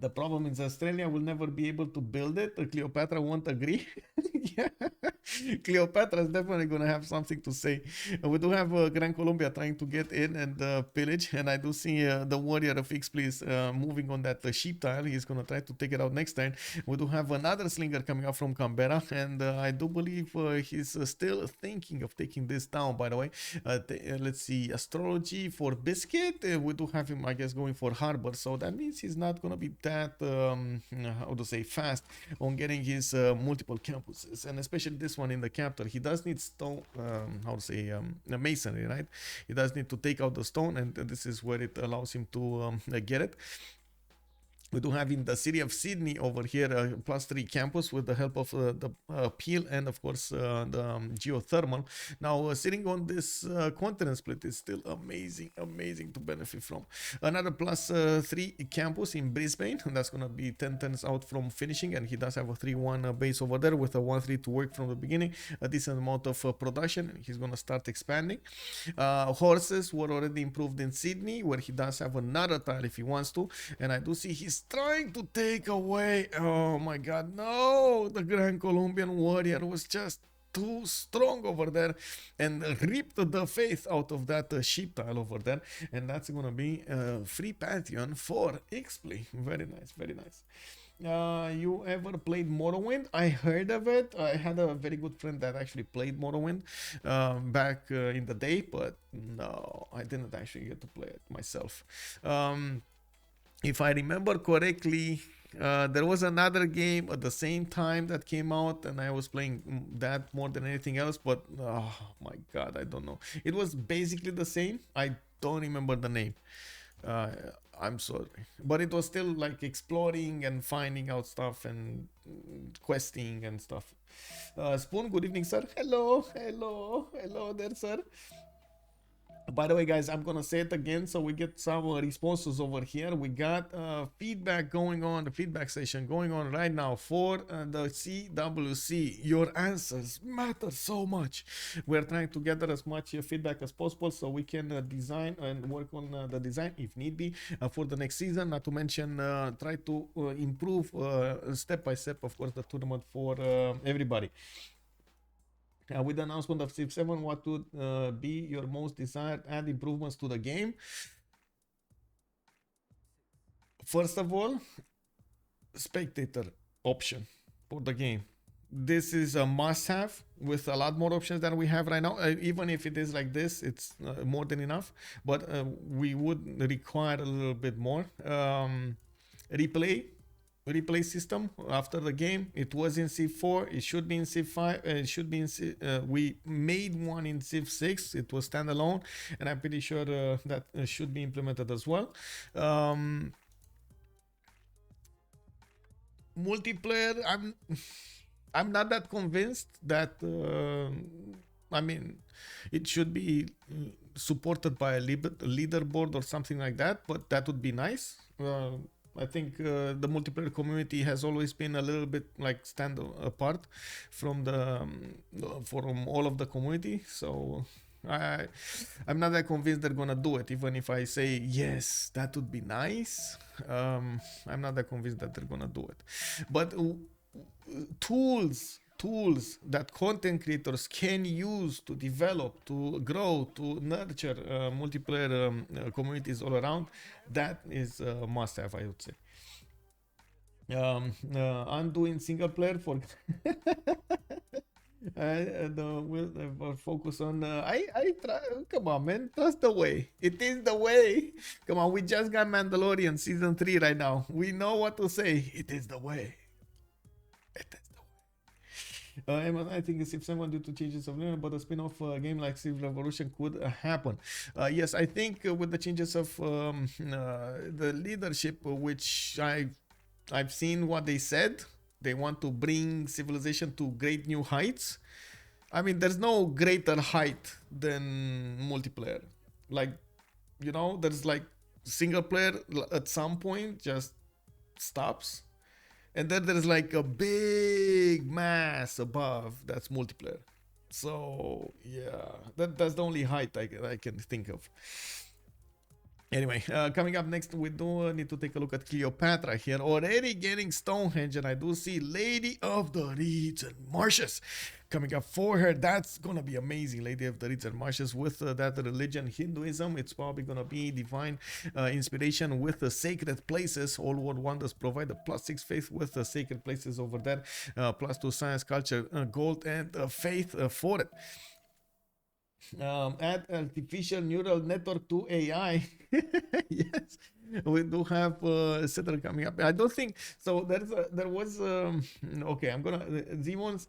The problem is Australia will never be able to build it. Cleopatra won't agree. Yeah. Cleopatra is definitely going to have something to say. We do have Gran Colombia trying to get in and pillage, and I do see the warrior of Xpli is moving on that sheep tile. He's going to try to take it out next turn. We do have another slinger coming up from Canberra, and I do believe he's still thinking of taking this down, by the way. Let's see, astrology for Biscuit. We do have him, I guess, going for harbor, so that means he's not going to be that, how to say, fast on getting his multiple campuses, and especially this one in the capital. He does need stone, how to say, masonry, right? He does need to take out the stone, and this is where it allows him to get it. We do have in the city of Sydney over here +3 campus with the help of the peel and of course the geothermal. Now sitting on this continent split is still amazing to benefit from. Another +3 campus in Brisbane, and that's gonna be 10 turns out from finishing, and he does have a 3-1 base over there with a 1-3 to work from the beginning, a decent amount of production, and he's gonna start expanding. Horses were already improved in Sydney, where he does have another tile if he wants to, and I do see he's trying to take away, oh my god, no, the Gran Colombian warrior was just too strong over there and ripped the faith out of that sheep tile over there, and that's gonna be a free pantheon for Xpli. Very nice, very nice. You ever played Morrowind? I heard of it. I had a very good friend that actually played Morrowind back in the day, but no, I didn't actually get to play it myself. If I remember correctly, There was another game at the same time that came out, and I was playing that more than anything else. But oh my god, I don't know. It was basically the same. I don't remember the name. Uh, I'm sorry, but it was still like exploring and finding out stuff and questing and stuff. Spoon, good evening, sir. Hello, hello, hello there, sir. By the way, guys, I'm gonna say it again so we get some responses over here. We got feedback going on, the feedback session going on right now for the CWC. Your answers matter so much. We're trying to gather as much feedback as possible so we can design and work on the design if need be for the next season. Not to mention try to improve step by step, of course, the tournament for everybody. With the announcement of CivFR, what would be your most desired add improvements to the game? First of all, spectator option for the game. This is a must-have with a lot more options than we have right now. Even if it is like this, it's more than enough. But we would require a little bit more. Replay system after the game. It was in Civ 4. It should be in Civ 5. It should be in we made one in Civ 6. It was standalone, and I'm pretty sure that should be implemented as well. Multiplayer, I'm not that convinced that I mean, it should be supported by a leaderboard or something like that, but that would be nice. I think the multiplayer community has always been a little bit like stand apart from from all of the community. So I'm not that convinced they're gonna do it. Even if I say yes, that would be nice. I'm not that convinced that they're gonna do it. But tools that content creators can use to develop, to grow, to nurture multiplayer communities all around, that is a must-have, I would say. Undoing single player for we'll focus on I try. Come on, man, that's the way. It is the way. Come on, we just got Mandalorian season 3 right now. We know what to say. It is the way. It is. I think Civ 7 due to changes of learning, but a spin-off game like Civ Revolution could happen. Yes, I think with the changes of the leadership, which I've seen what they said. They want to bring civilization to great new heights. I mean, there's no greater height than multiplayer. Like, you know, there's like single player at some point just stops. And then there's like a big mass above that's multiplayer. So yeah, that's the only height I can think of. Anyway, coming up next, we do need to take a look at Cleopatra here. Already getting Stonehenge, and I do see Lady of the Reeds and Marshes coming up for her. That's gonna be amazing. Lady of the Reeds and Marshes with that religion, Hinduism. It's probably gonna be divine inspiration with the sacred places. All World Wonders provide a +6 faith with the sacred places over there, +2 science, culture, gold, and faith for it. Add artificial neural network to AI. Yes, we do have settler coming up. I don't think so. There was okay. I'm gonna Zemon's.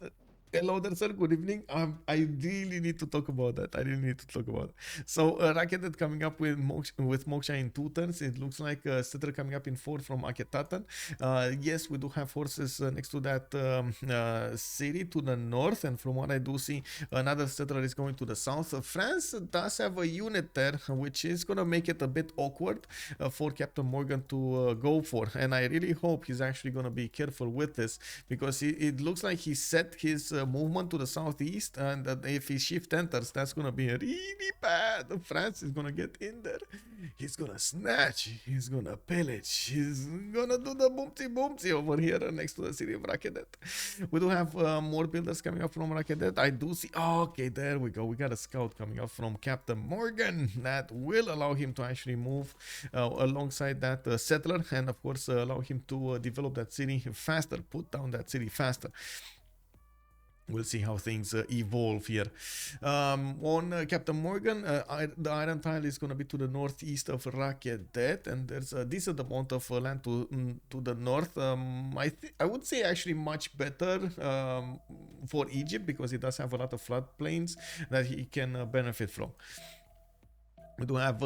Hello there, sir. Good evening. I really need to talk about that. I really need to talk about it. So, Raketet coming up with Moksha in 2 turns. It looks like Settler coming up in 4 from Aketatan. Yes, we do have forces next to that city to the north. And from what I do see, another Settler is going to the south. France does have a unit there, which is going to make it a bit awkward for Captain Morgan to go for. And I really hope he's actually going to be careful with this, because it looks like he set his movement to the southeast, and if he shift enters, that's gonna be really bad. France is gonna get in there. He's gonna snatch. He's gonna pillage. He's gonna do the boomsy over here next to the city of Rakedet. We do have more builders coming up from Rakedet. I do see. Oh, okay, there we go. We got a scout coming up from Captain Morgan that will allow him to actually move alongside that settler, and of course allow him to develop that city faster, put down that city faster. we'll see how things evolve here. On Captain Morgan, the iron tile is going to be to the northeast of Rakedet, and there's a decent amount of land to the north. I would say actually much better for Egypt, because it does have a lot of floodplains that he can benefit from. We do have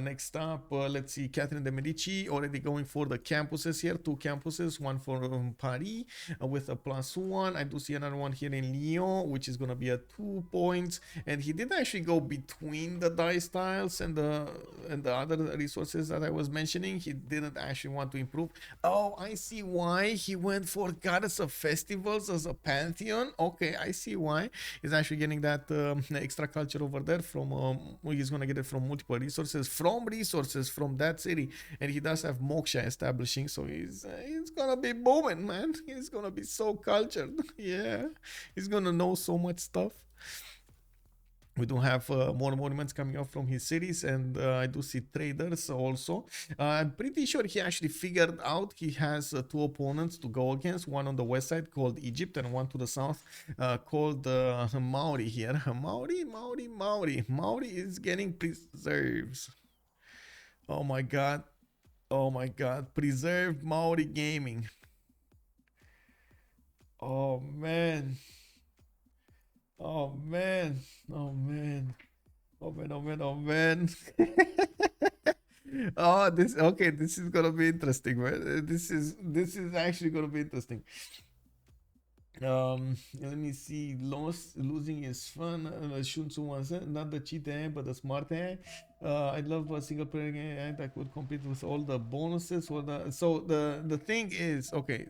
next up, let's see, Catherine de Medici already going for the campuses here. 2 campuses, one for Paris with a +1. I do see another one here in Lyon, which is going to be at 2 points. And he did actually go between the dice tiles and the other resources that I was mentioning. He didn't actually want to improve. Oh, I see why he went for Goddess of Festivals as a pantheon. Okay, I see why. He's actually getting that extra culture over there from, he's going to get it from multiple resources from that city, and he does have Moksha establishing, so he's gonna be booming, man. He's gonna be so cultured. Yeah, he's gonna know so much stuff. We do have more monuments coming up from his cities, and I do see traders also. I'm pretty sure he actually figured out he has 2 opponents to go against, one on the west side called Egypt and one to the south called Maori here. Maori is getting preserves. Oh my god. Preserved Maori gaming. Oh man. Oh man. Oh, this okay. This is gonna be interesting, man. This is actually gonna be interesting. Let me see. Losing is fun. Shunsu wants it. Not the cheat AI, but the smart AI. I love a single player game that could compete with all the bonuses. So the thing is, okay.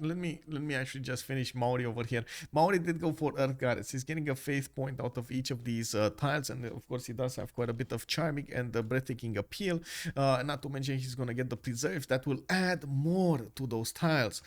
Let me actually just finish Maori over here. Maori did go for Earth Goddess. He's getting a faith point out of each of these tiles, and of course he does have quite a bit of charming and breathtaking appeal. Not to mention he's gonna get the preserves that will add more to those tiles.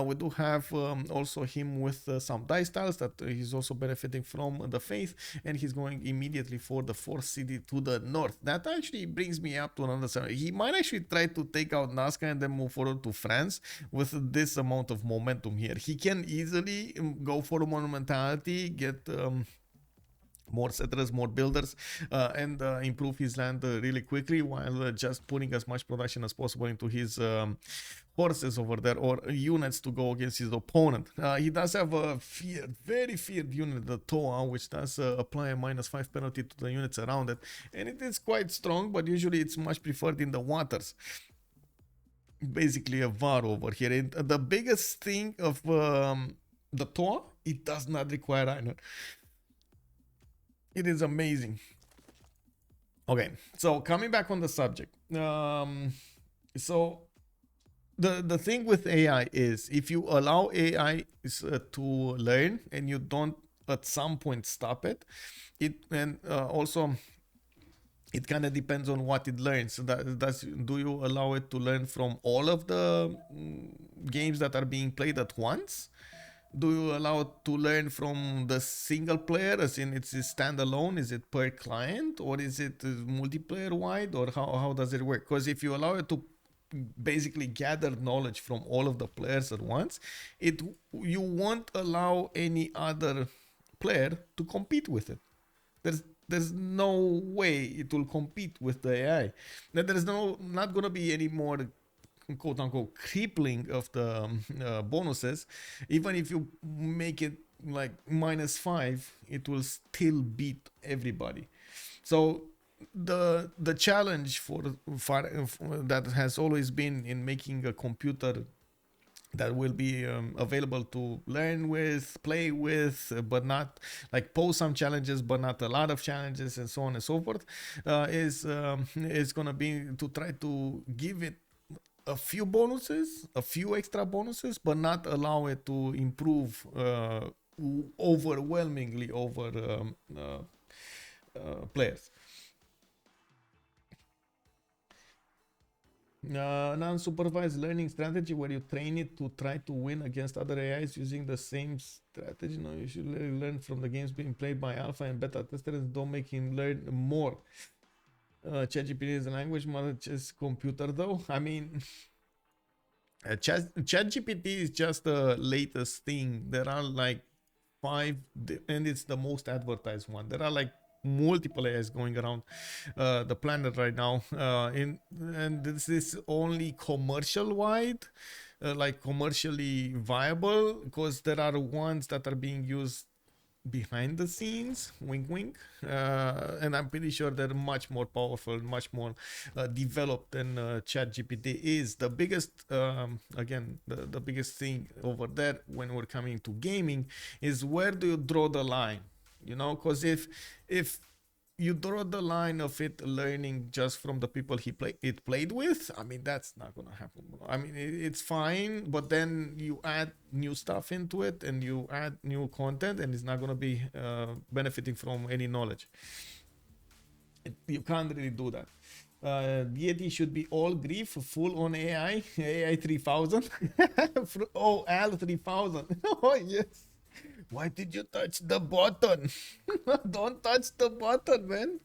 We do have also him with some dice tiles that he's also benefiting from the faith, and he's going immediately for the 4th city to the north. That actually brings me up to another scenario. He might actually try to take out Nazca and then move forward to France with this amount of momentum here. He can easily go for a monumentality, get more settlers, more builders, and improve his land really quickly, while just putting as much production as possible into his horses over there, or units to go against his opponent. He does have a very feared unit, the Toa, which does apply a -5 penalty to the units around it, and it is quite strong, but usually it's much preferred in the waters. Basically a VAR over here. And the biggest thing of the Toa, it does not require iron. It is amazing. Okay, so coming back on the subject. So the thing with AI is, if you allow AI to learn and you don't at some point stop it, also it kind of depends on what it learns. So do you allow it to learn from all of the games that are being played at once? Do you allow it to learn from the single player, as in it's standalone? Is it per client, or is it multiplayer wide, or how does it work? Because if you allow it to basically gather knowledge from all of the players at once, you won't allow any other player to compete with it. There's no way it will compete with the AI. There's not gonna be any more quote unquote crippling of the bonuses. Even if you make it like -5, it will still beat everybody. So the challenge that has always been in making a computer that will be available to learn with, play with, but not like pose some challenges, but not a lot of challenges, and so on and so forth, is going to be to try to give it a few extra bonuses, but not allow it to improve overwhelmingly over players. Non-supervised learning strategy, where you train it to try to win against other AIs using the same strategy. No, you should learn from the games being played by alpha and beta testers. Don't make him learn more. ChatGPT is a language model, just computer though. I mean, ChatGPT is just the latest thing. There are like 5, and it's the most advertised one. There are like multiple AIs going around the planet right now, and this is only commercial wide, like commercially viable, because there are ones that are being used behind the scenes, wink wink, and I'm pretty sure they're much more powerful, much more developed than chat gpt is. The biggest again, the biggest thing over there when we're coming to gaming is, where do you draw the line? You know, because if you draw the line of it learning just from the people it played with, I mean, that's not gonna happen. I mean, it's fine, but then you add new stuff into it and you add new content, and it's not gonna be benefiting from any knowledge. You can't really do that. Deity should be all grief, full on AI 3000. Oh, Al 3000. Oh yes. Why did you touch the button? Don't touch the button, man.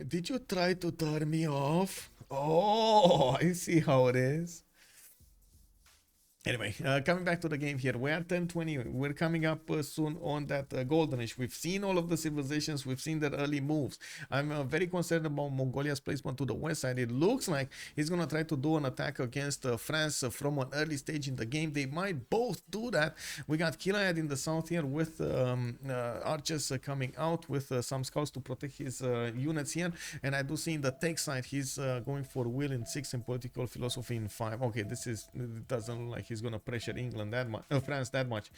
Did you try to turn me off? Oh, I see how it is. Anyway, coming back to the game here, we're at 1020. We're coming up soon on that golden age. We've seen all of the civilizations. We've seen their early moves. I'm very concerned about Mongolia's placement to the west side. It looks like he's going to try to do an attack against France from an early stage in the game. They might both do that. We got Killayad in the south here with archers coming out with some scouts to protect his units here. And I do see in the tech side, he's going for will in 6 and political philosophy in 5. Okay, it doesn't look like he's gonna pressure England that much, France that much.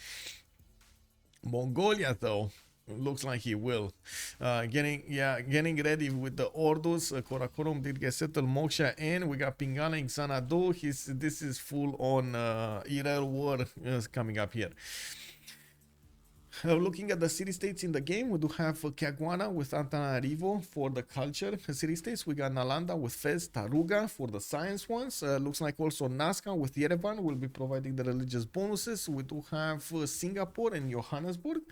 Mongolia though, looks like he will. Getting ready with the orders. Karakorum did get settled. Moksha in. We got Pingala in Xanadu. This is full on Irel war coming up here. Looking at the city-states in the game, we do have Caguana with Antananarivo for the culture city-states. We got Nalanda with Fez, Taruga for the science ones. Looks like also Nazca with Yerevan will be providing the religious bonuses. We do have Singapore and Johannesburg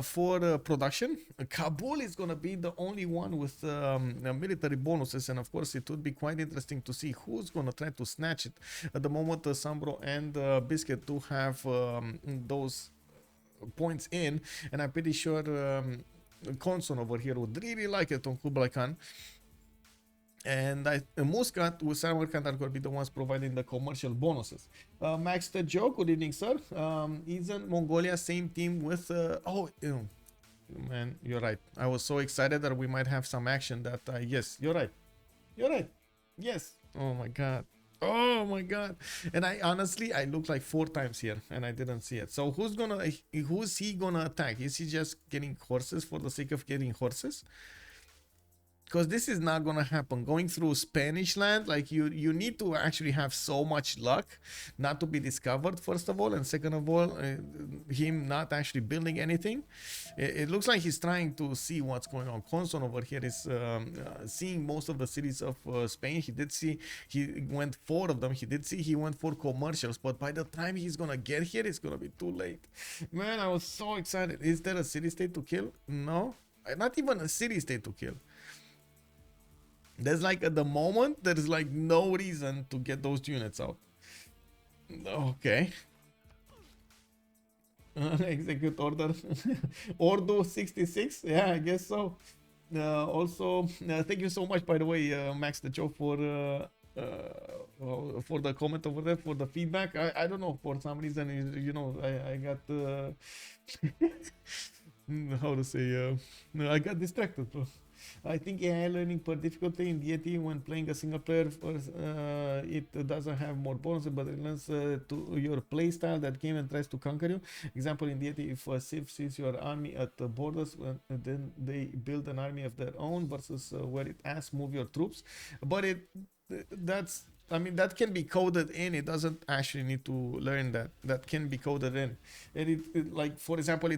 for production. Kabul is going to be the only one with military bonuses, and of course it would be quite interesting to see who's going to try to snatch it. At the moment, SunBro and Biscuit do have those points in, and I'm pretty sure Konson over here would really like it on Kublai Khan. And Muscat with Samarkand are going to be the ones providing the commercial bonuses. Max the Joe, good evening, sir. Isn't Mongolia same team with man, you're right. I was so excited that we might have some action that yes, you're right. Yes. Oh my god. And I honestly, I looked like 4 times here and I didn't see it. So who's he gonna attack? Is he just getting horses for the sake of getting horses? Because this is not gonna happen. Going through Spanish land, like you need to actually have so much luck not to be discovered, first of all, and second of all, him not actually building anything. It looks like he's trying to see what's going on. Konson over here is seeing most of the cities of Spain. He went 4 of them. He went for commercials, but by the time he's gonna get here, it's gonna be too late. Man, I was so excited. Is there a city-state to kill? No, not even a city-state to kill. There's like, at the moment, there's like no reason to get those units out. Okay. Execute order. Ordo 66? Yeah, I guess so. Also, thank you so much, by the way, Max the Joe, for the comment over there, for the feedback. I don't know, for some reason, you know, I got how to say, I got distracted, bro. I think AI learning per difficulty in deity when playing a single player, it doesn't have more bonuses, but it learns to your playstyle that game and tries to conquer you. Example, in deity, if a Civ sees your army at the borders, then they build an army of their own, versus where it asks move your troops. But that can be coded in. It doesn't actually need to learn that. That can be coded in. And it like, for example, you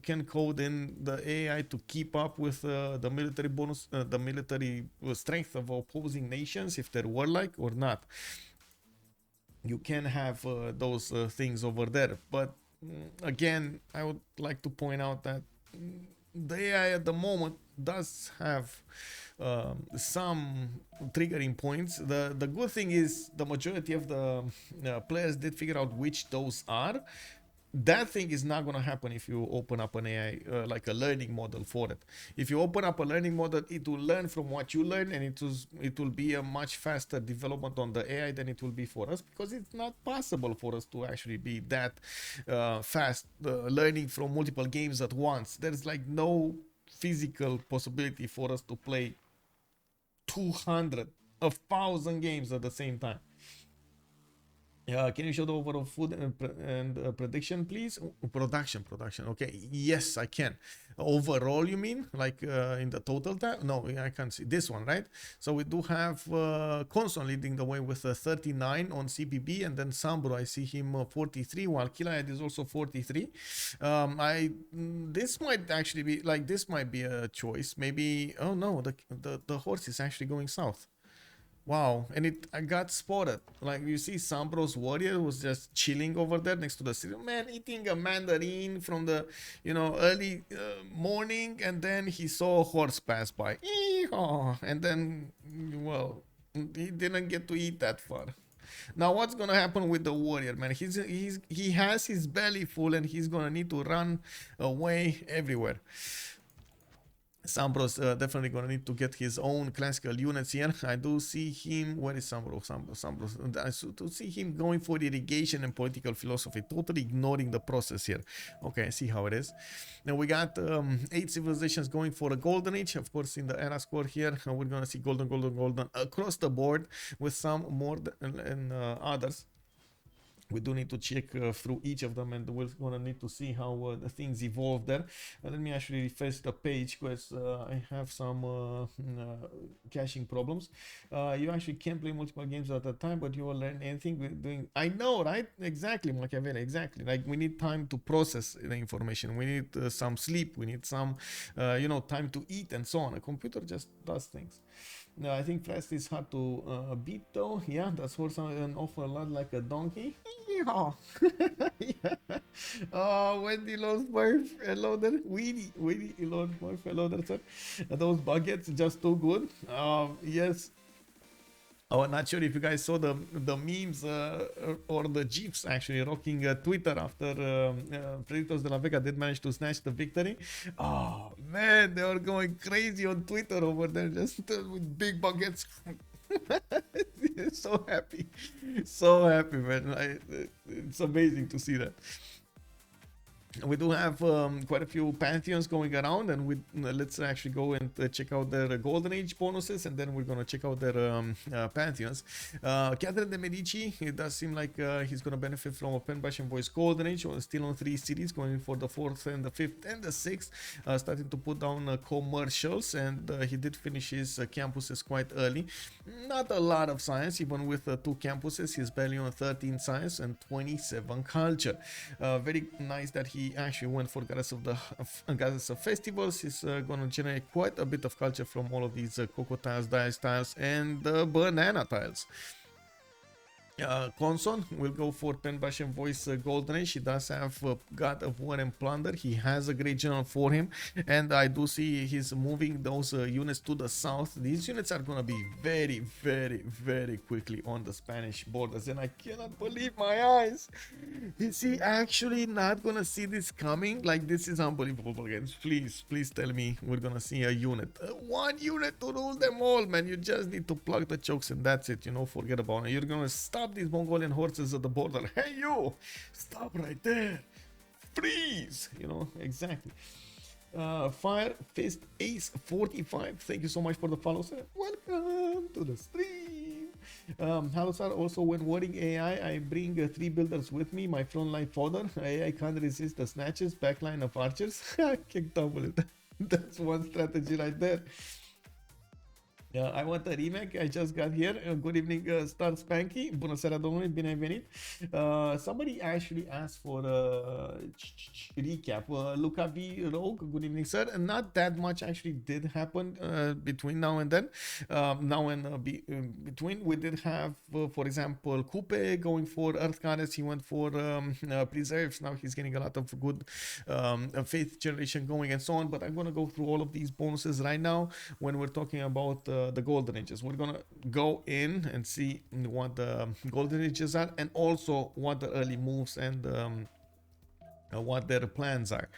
can code in the AI to keep up with the military bonus, the military strength of opposing nations, if they're warlike or not. You can have those things over there. But again, I would like to point out that the AI at the moment does have some triggering points. The good thing is the majority of the players did figure out which those are, that thing is not going to happen if you open up an AI, like a learning model for it. If you open up a learning model, it will learn from what you learn, and it will be a much faster development on the AI than it will be for us, because it's not possible for us to actually be that fast learning from multiple games at once. There's like no physical possibility for us to play 200, 1,000 games at the same time. Can you show the overall food and prediction, please? Production. Okay, yes, I can. Overall, you mean like in the total time? No, I can't see this one, right? So we do have Konson leading the way with 39 on CPB, and then SunBro, I see him 43, while Killayad is also 43. This might actually be like, this might be a choice. Maybe. Oh no, the horse is actually going south. Wow, and I got spotted. Like, you see, SunBro's warrior was just chilling over there next to the city. Man, eating a mandarin from the, early morning, and then he saw a horse pass by. Eehaw! And then, well, he didn't get to eat that far. Now, what's gonna happen with the warrior, man? He has his belly full, and he's gonna need to run away everywhere. SunBro's definitely gonna need to get his own classical units here. I do see him. Where is SunBro? I do see him going for irrigation and political philosophy, totally ignoring the process here. Okay, I see how it is. Now we got 8 civilizations going for a golden age. Of course, in the era score here, we're gonna see golden across the board, with some more than others. We do need to check through each of them, and we're gonna need to see how the things evolve there. Let me actually refresh the page, because I have some caching problems. You actually can't play multiple games at a time, but you will learn anything with doing. I know, right? Exactly, Machiavelli. Exactly. Like, we need time to process the information. We need some sleep. We need some, time to eat and so on. A computer just does things. No, I think fast is hard to beat, though. Yeah, that's horse an awful lot like a donkey. Yeah. Oh, Wendy loves Murph. Hello there. Weedy loves Murph. Hello there, sir. Those buckets just too good. Yes. Oh, I'm not sure if you guys saw the memes or the GIFs actually rocking Twitter after Predators de la Vega did manage to snatch the victory. Oh man, they were going crazy on Twitter over there, just with big buckets. So happy, man. It's amazing to see that. We do have quite a few pantheons going around, and let's actually go and check out their golden age bonuses, and then we're gonna check out their pantheons. Catherine de Medici, it does seem like he's gonna benefit from a pen bash and voice golden age, still on 3 cities, going for the 4th and the 5th and the 6th, starting to put down commercials, and he did finish his campuses quite early. Not a lot of science, even with 2 campuses. He's barely on 13 science and 27 culture. Very nice that he actually went for goddess of festivals. He's gonna generate quite a bit of culture from all of these cocoa tiles, dice tiles, and banana tiles. Konson will go for pen bash and voice golden age. He does have God of War and Plunder. He has a great general for him, and I do see he's moving those units to the south. These units are gonna be very, very, very quickly on the Spanish borders, and I cannot believe my eyes. Is he actually not gonna see this coming? Like, this is unbelievable, guys. Please tell me we're gonna see a unit, one unit to rule them all, man. You just need to plug the chokes, and that's it. Forget about it. You're gonna stop these Mongolian horses at the border. Hey, you, stop right there, freeze. Exactly. Fire Fist Ace 45, thank you so much for the follow, sir. Welcome to the stream. Hello, sir. Also, when wording AI, I bring 3 builders with me. My frontline fodder. AI can't resist the snatches. Backline of archers. Can't double it. That's one strategy right there. I want a remake. I just got here. Good evening, Star Spanky. Bună seara, domnule. Bine ai venit. Somebody actually asked for a recap. Luca V. Rogue. Good evening, sir. Not that much actually did happen between now and then. Between, we did have, for example, Coupe going for Earth Goddess. He went for Preserves. Now he's getting a lot of good faith generation going and so on. But I'm going to go through all of these bonuses right now when we're talking about the golden ages. We're gonna go in and see what the golden ages are, and also what the early moves and what their plans are.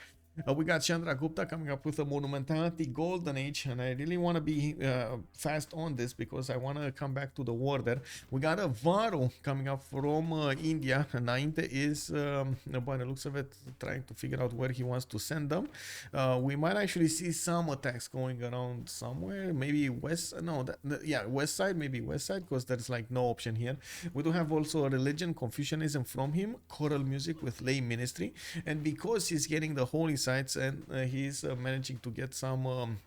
We got Chandragupta coming up with a Monumentality Golden Age, and I really want to be fast on this because I want to come back to the war there. We got a Varo coming up from India. Nainte is, by the looks of it, trying to figure out where he wants to send them. We might actually see some attacks going around somewhere, maybe west, no, yeah, west side, maybe west side, because there's like no option here. We do have also a religion, Confucianism from him, choral music with lay ministry, and because he's getting the holy sites and he's managing to get some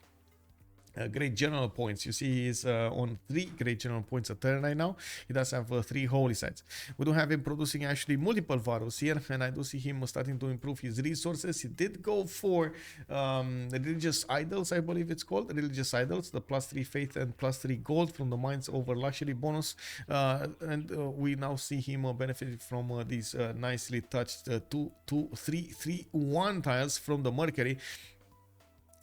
great general points. You see he's on 3 great general points a turn right now. He does have 3 holy sites. We do have him producing actually multiple Varos here, and I do see him starting to improve his resources. He did go for religious idols, I believe it's called, religious idols, the +3 faith and +3 gold from the mines over luxury bonus, and we now see him benefiting from these nicely touched 2, 2, 3, 3, 1 tiles from the Mercury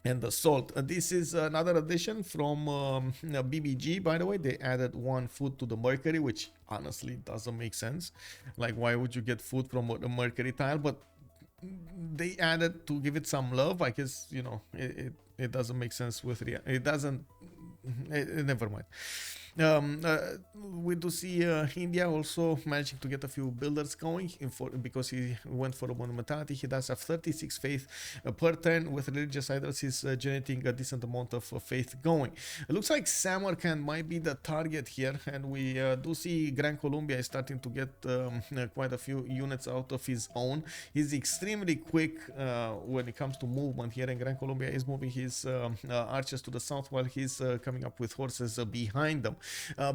and the salt. This is another addition from BBG, by the way. They added 1 food to the Mercury, which honestly doesn't make sense. Like, why would you get food from a Mercury tile? But they added to give it some love. I guess, you know, it doesn't make sense with it doesn't. Never mind. We do see India also managing to get a few builders going because he went for a monumentality. He does have 36 faith per turn. With religious idols, he's generating a decent amount of faith going. It looks like Samarkand might be the target here, and we do see Gran Colombia is starting to get quite a few units out of his own. He's extremely quick when it comes to movement here, and Gran Colombia is moving his archers to the south while he's coming up with horses behind them.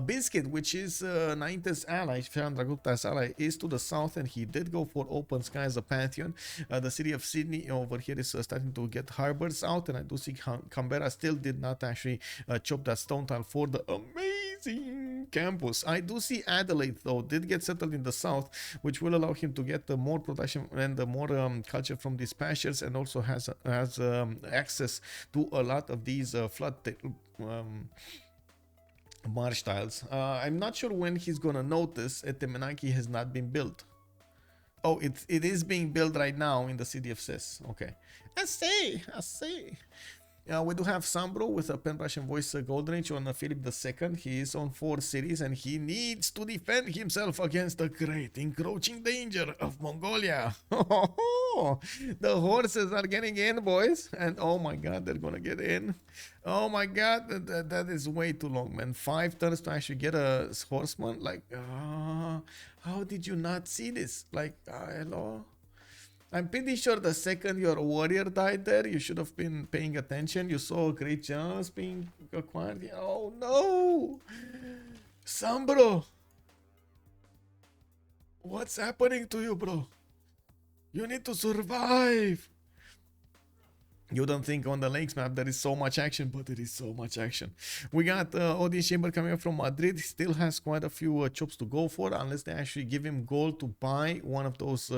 Biscuit, which is Nainte's ally, Chandragupta's ally, is to the south, and he did go for open sky as a pantheon. The city of Sydney over here is starting to get harbors out, and I do see Canberra still did not actually chop that stone tile for the amazing campus. I do see Adelaide, though, did get settled in the south, which will allow him to get more production and more culture from these pastures, and also has access to a lot of these flood marsh tiles. I'm not sure when he's gonna notice Etemenanki has not been built. Oh, it is being built right now in the city of Sis. Okay, I see. We do have SunBro with a Pen Russian voice golden age on Philip II. He is on 4 cities and he needs to defend himself against the great encroaching danger of Mongolia. The horses are getting in, boys, and oh my god, they're gonna get in. Oh my god, that is way too long, man. 5 turns to actually get a horseman. Like, how did you not see this? Like, hello. I'm pretty sure the second your warrior died there, you should have been paying attention. You saw great generals being acquired. Oh no! SunBro! What's happening to you, bro? You need to survive! You don't think on the links map there is so much action, but there is so much action. We got Audience Chamber coming up from Madrid. He still has quite a few chops to go for, unless they actually give him gold to buy one of those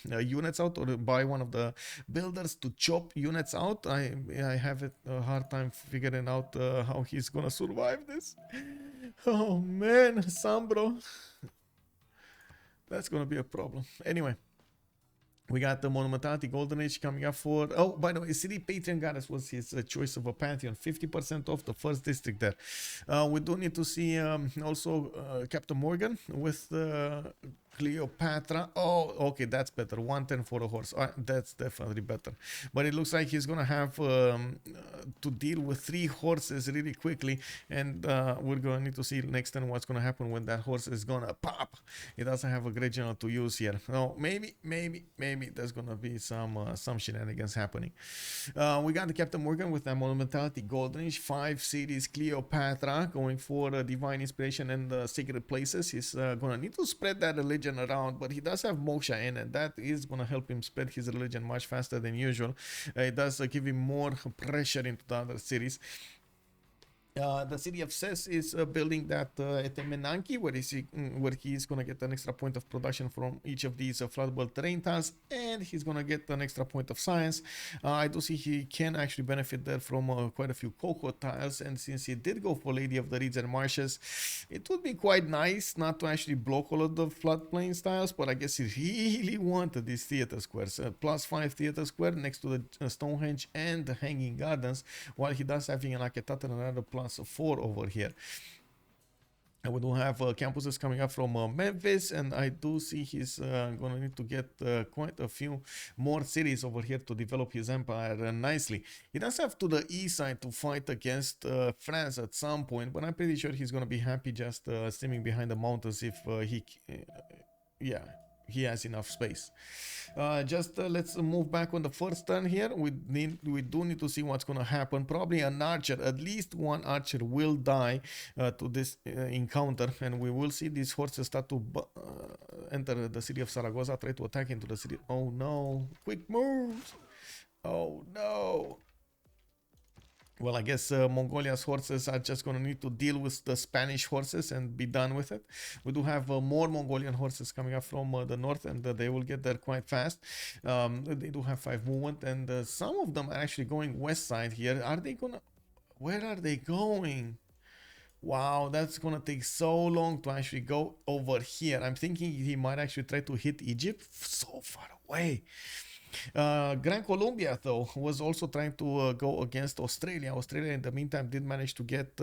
units out, or buy one of the builders to chop units out. I have a hard time figuring out how he's gonna survive this. Oh man, SunBro. That's gonna be a problem. Anyway. We got the Monumentality Golden Age coming up for... Oh, by the way, City Patron Goddess was his choice of a pantheon. 50% off the first district there. We do need to see also Captain Morgane with Cleopatra. Oh, okay, that's better. 110 for a horse. That's definitely better. But it looks like he's gonna have to deal with 3 horses really quickly, and we're gonna need to see next turn what's gonna happen when that horse is gonna pop. He doesn't have a great general to use here. No, maybe there's gonna be some shenanigans happening. We got the Captain Morgane with that Monumentality Golden Age, 5 cities, Cleopatra, going for divine inspiration and sacred places. He's gonna need to spread that religion around, but he does have moksha in, and that is going to help him spread his religion much faster than usual. It does give him more pressure into the other cities. The city of Chasse is building that at Menanki, where he's gonna get an extra point of production from each of these floodable terrain tiles, and he's gonna get an extra point of science. I do see he can actually benefit there from quite a few cocoa tiles, and since he did go for Lady of the Reeds and Marshes, it would be quite nice not to actually block all of the floodplain tiles, but I guess he really wanted these theater squares. +5 theater square next to the Stonehenge and the Hanging Gardens, while he does have in Aketat and another +4 over here. And we do have campuses coming up from Memphis, and I do see he's gonna need to get quite a few more cities over here to develop his empire nicely. He does have to the east side to fight against France at some point, but I'm pretty sure he's gonna be happy just steaming behind the mountains if he has enough space. Let's move back on the first turn here. We do need to see what's gonna happen. Probably an archer, at least one archer will die to this encounter, and we will see these horses start to enter the city of Zaragoza, try to attack into the city. Oh no, quick moves. Oh no. Well, I guess Mongolia's horses are just going to need to deal with the Spanish horses and be done with it. We do have more Mongolian horses coming up from the north, and they will get there quite fast. They do have 5 movement, and some of them are actually going west side here. Are they going to... Where are they going? Wow, that's going to take so long to actually go over here. I'm thinking he might actually try to hit Egypt. So far away. Gran Colombia, though, was also trying to go against Australia. Australia, in the meantime, did manage to get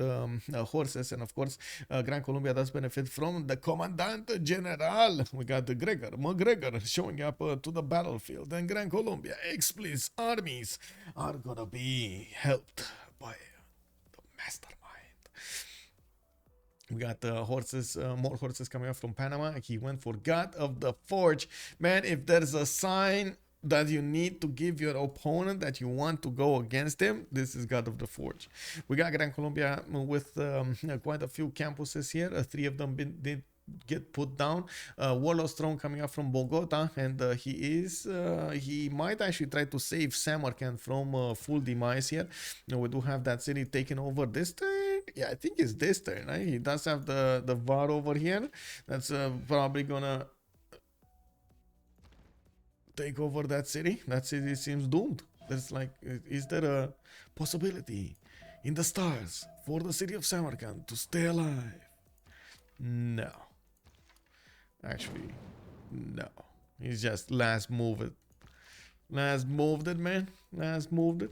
horses, and of course, Gran Colombia does benefit from the Commandant General. We got the McGregor showing up to the battlefield, and Gran Colombia, Xpli's armies are gonna be helped by the mastermind. We got horses, more horses coming up from Panama. He went for God of the Forge. Man, if there's a sign that you need to give your opponent that you want to go against him, this is God of the Forge. We got Gran Colombia with quite a few campuses here. 3 of them did get put down. Warlord's Throne coming up from Bogota, and he might actually try to save Samarkand from full demise here. We do have that city taken over this turn. Yeah, I think it's this turn, right? He does have the VAR over here. That's probably gonna take over that city. That city seems doomed. There's like, is there a possibility in the stars for the city of Samarkand to stay alive? No. Actually, no. He's just last moved it. Last moved it, man. Last moved it.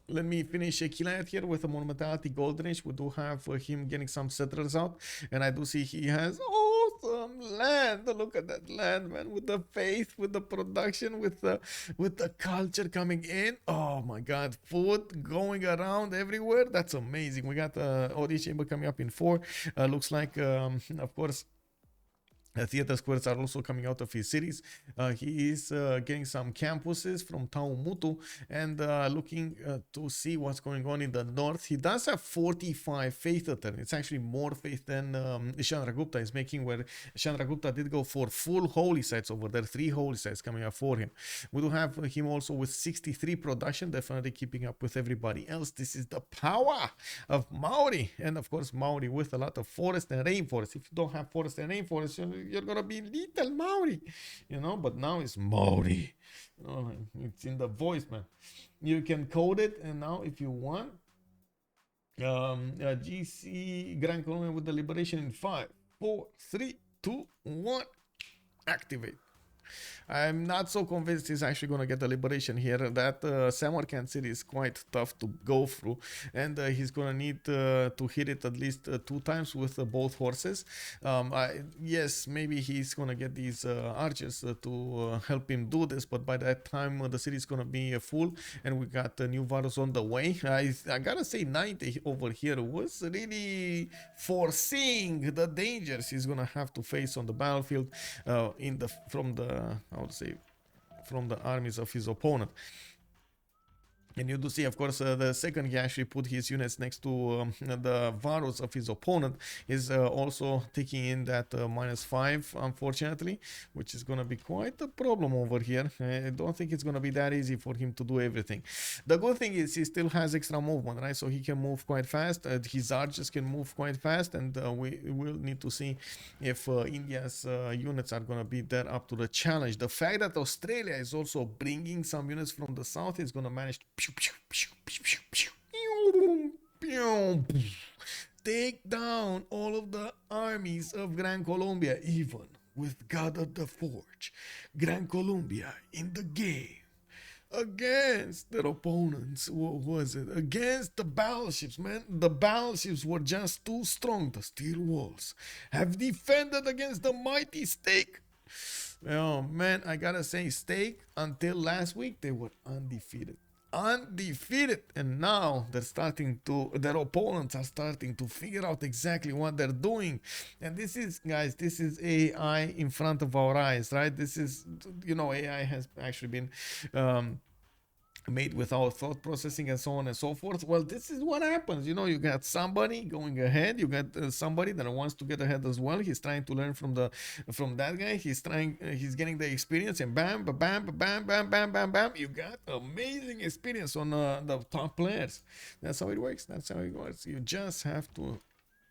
Let me finish Killayad here with a Monumentality Golden Age. We do have him getting some settlers out, and I do see he has awesome land. Look at that land, man, with the faith, with the production, with the culture coming in. Oh my god, food going around everywhere. That's amazing. We got Odi Chamber coming up in 4. Looks like of course theater squares are also coming out of his cities. He is getting some campuses from Taumutu and looking to see what's going on in the north. He does have 45 faith a turn. It's actually more faith than Chandragupta is making, where Chandragupta did go for full holy sites over there. 3 holy sites coming up for him. We do have him also with 63 production, definitely keeping up with everybody else. This is the power of Maori, and of course Maori with a lot of forest and rainforest. If you don't have forest and rainforest, you're gonna be little Maori, you know, but now it's Maori, you know, it's in the voice, man. You can code it, and now if you want, GC Gran Colombia with the liberation in 5, 4, 3, 2, 1, activate. I'm not so convinced he's actually going to get the liberation here. That Samarkand city is quite tough to go through, and he's going to need to hit it at least 2 times with both horses. Yes, maybe he's going to get these archers to help him do this, but by that time the city is going to be full, and we got new Varus on the way. I gotta say, Nainte over here was really foreseeing the dangers he's going to have to face on the battlefield from the armies of his opponent. And you do see, of course, the second he actually put his units next to the Varus of his opponent is also taking in that -5, unfortunately, which is going to be quite a problem over here. I don't think it's going to be that easy for him to do everything. The good thing is he still has extra movement, right? So he can move quite fast. His archers can move quite fast, and we will need to see if India's units are going to be there up to the challenge. The fact that Australia is also bringing some units from the south is going to manage to take down all of the armies of Gran Colombia, even with God of the Forge. Gran Colombia in the game against their opponents. What was it? Against the battleships, man. The battleships were just too strong. The steel walls have defended against the mighty Stake. Oh man, I gotta say, Stake until last week they were undefeated, and now their opponents are starting to figure out exactly what they're doing. And this is, guys, this is AI in front of our eyes, right? This is, AI has actually been made without thought processing and so on and so forth. Well, this is what happens. You got somebody going ahead, you got somebody that wants to get ahead as well. He's trying to learn from that guy. He's getting the experience, and bam, bam, bam, bam, bam, bam, bam, you got amazing experience on the top players. That's how it works. You just have to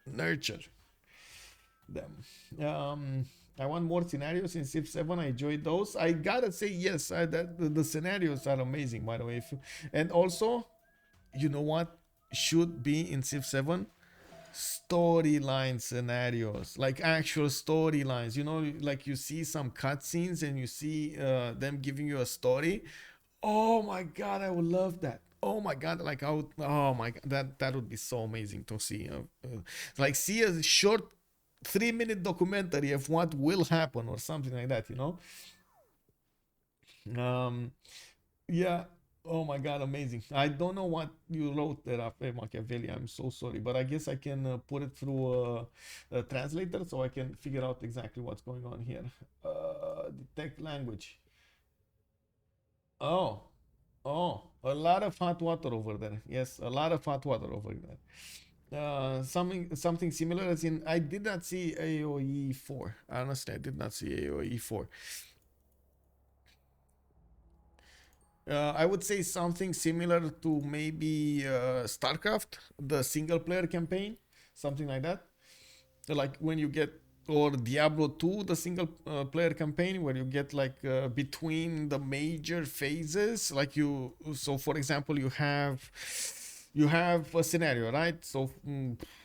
nurture them. I want more scenarios in Civ 7. I enjoyed those. I gotta say, yes, the scenarios are amazing, by the way. And also, you know what should be in Civ 7? Storyline scenarios, like actual storylines. Like you see some cutscenes and you see them giving you a story. Oh my god, I would love that. Oh my god, like oh my god, that would be so amazing to see. Like see a short 3-minute documentary of what will happen or something like that, yeah. Oh my god, amazing. I don't know what you wrote there after Machiavelli. I'm so sorry, but I guess I can put it through a translator so I can figure out exactly what's going on here. Detect language. Oh, a lot of hot water over there. Yes, a lot of hot water over there. Something similar, as in I did not see AOE 4. Honestly, I did not see AOE 4. I would say something similar to maybe StarCraft, the single player campaign, something like that. Like when you get, or Diablo 2, the single player campaign, where you get like between the major phases, like so for example, you have a scenario, right? So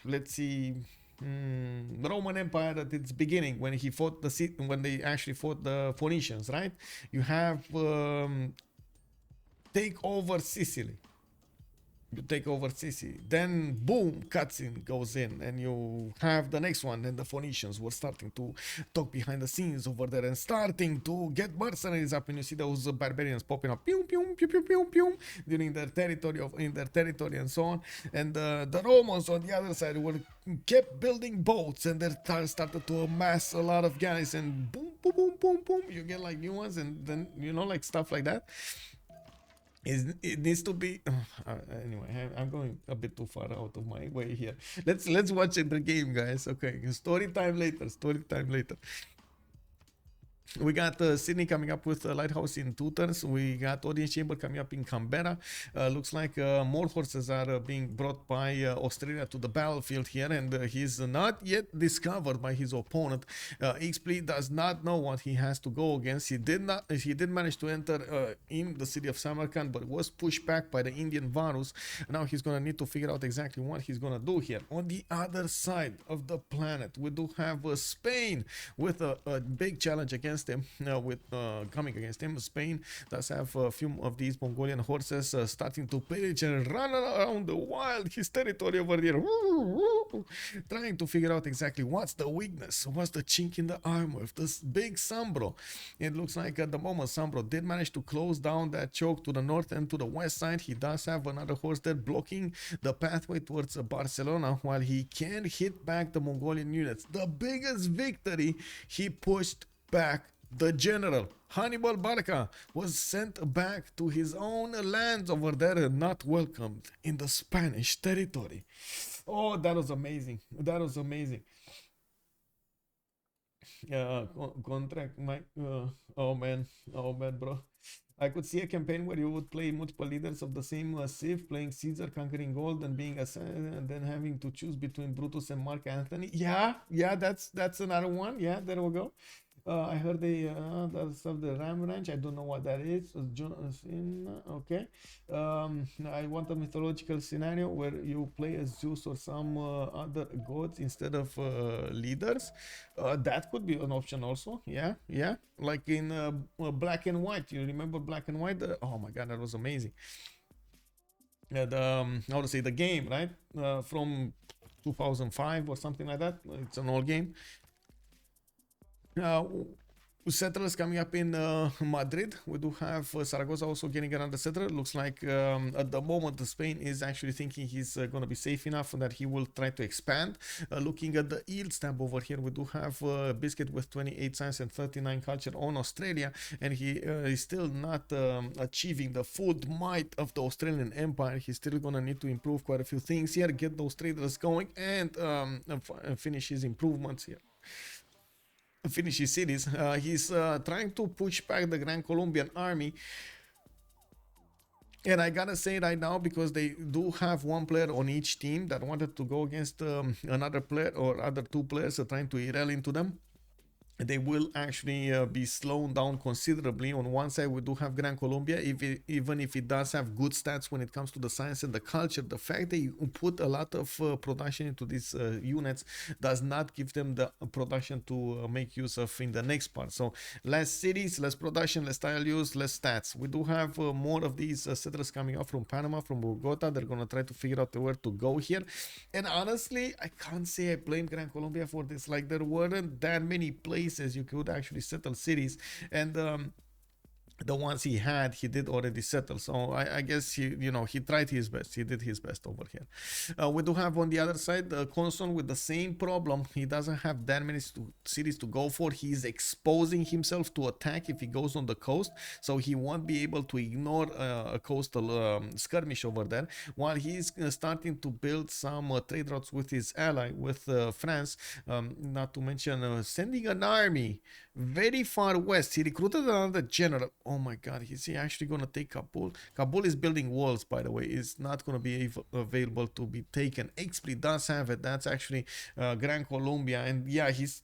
let's see, the Roman Empire at its beginning, when they actually fought the Phoenicians, right? You have take over Sicily. You take over Sicily, then boom, cutscene goes in, and you have the next one. And the Phoenicians were starting to talk behind the scenes over there and starting to get mercenaries up, and you see those barbarians popping up, pew pew pew pew pew pew, during their territory and so on. And the Romans on the other side kept building boats, and they started to amass a lot of guys, and boom boom boom boom boom, you get like new ones, and then like stuff like that. It needs to be anyway. I'm going a bit too far out of my way here. Let's watch the game, guys. Okay, story time later. We got Sydney coming up with a lighthouse in 2 turns. We got audience chamber coming up in Canberra. Looks like more horses are being brought by Australia to the battlefield here, and he's not yet discovered by his opponent. Xpli does not know what he has to go against. He did manage to enter in the city of Samarkand, but was pushed back by the Indian Varus. Now he's gonna need to figure out exactly what he's gonna do here. On the other side of the planet, we do have Spain with a big challenge against him. Coming against him. Spain does have a few of these Mongolian horses starting to pillage and run around the wild his territory over there, trying to figure out exactly what's the weakness, what's the chink in the armor of this big SunBro. It looks like at the moment SunBro did manage to close down that choke to the north and to the west side. He does have another horse there blocking the pathway towards Barcelona, while he can hit back the Mongolian units. The biggest victory, he pushed back The general Hannibal Barca was sent back to his own lands over there and not welcomed in the Spanish territory. Oh, that was amazing. That was amazing. Contract my oh man, bro. I could see a campaign where you would play multiple leaders of the same Civ, playing Caesar, conquering gold, and being a and then having to choose between Brutus and Mark Antony. Yeah, yeah, that's another one. Yeah, there we go. I heard that's of the Ram Ranch. I don't know what that is. Okay. I want a mythological scenario where you play as Zeus or some other gods instead of leaders. That could be an option also. Yeah, yeah. Like in Black and White. You remember Black and White? Oh my God, that was amazing. How to say, the game, right? From 2005 or something like that. It's an old game. Settlers coming up in Madrid. We do have Zaragoza also getting another settler. Looks like at the moment Spain is actually thinking he's going to be safe enough that he will try to expand. Looking at the yield stamp over here, we do have Biscuit with 28 science and 39 culture on Australia, and he is still not achieving the full might of the Australian Empire. He's still going to need to improve quite a few things here, get those traders going, and finish his improvements here. Finish his cities. He's trying to push back the Gran Colombian army. And I gotta say right now, because they do have one player on each team that wanted to go against another player or other two players trying to rally into them, they will actually be slowed down considerably. On one side, we do have Gran Colombia, even if it does have good stats when it comes to the science and the culture. The fact that you put a lot of production into these units does not give them the production to make use of in the next part. So less cities, less production, less tile use, less stats. We do have more of these settlers coming up from Panama, from Bogota. They're going to try to figure out where to go here. And honestly, I can't say I blame Gran Colombia for this. Like, there weren't that many places you could actually settle cities, and the ones he had, he did already settle. So I guess he tried his best. He did his best over here. We do have on the other side Konson with the same problem. He doesn't have that many cities to go for. He's exposing himself to attack if he goes on the coast, so he won't be able to ignore a coastal skirmish over there, while he's starting to build some trade routes with his ally, with France, not to mention sending an army very far west. He recruited another general. Oh my God, is he actually gonna take Kabul? Kabul is building walls, by the way. It's not gonna be available to be taken. Xpli does have it. That's actually Gran Colombia, and yeah, is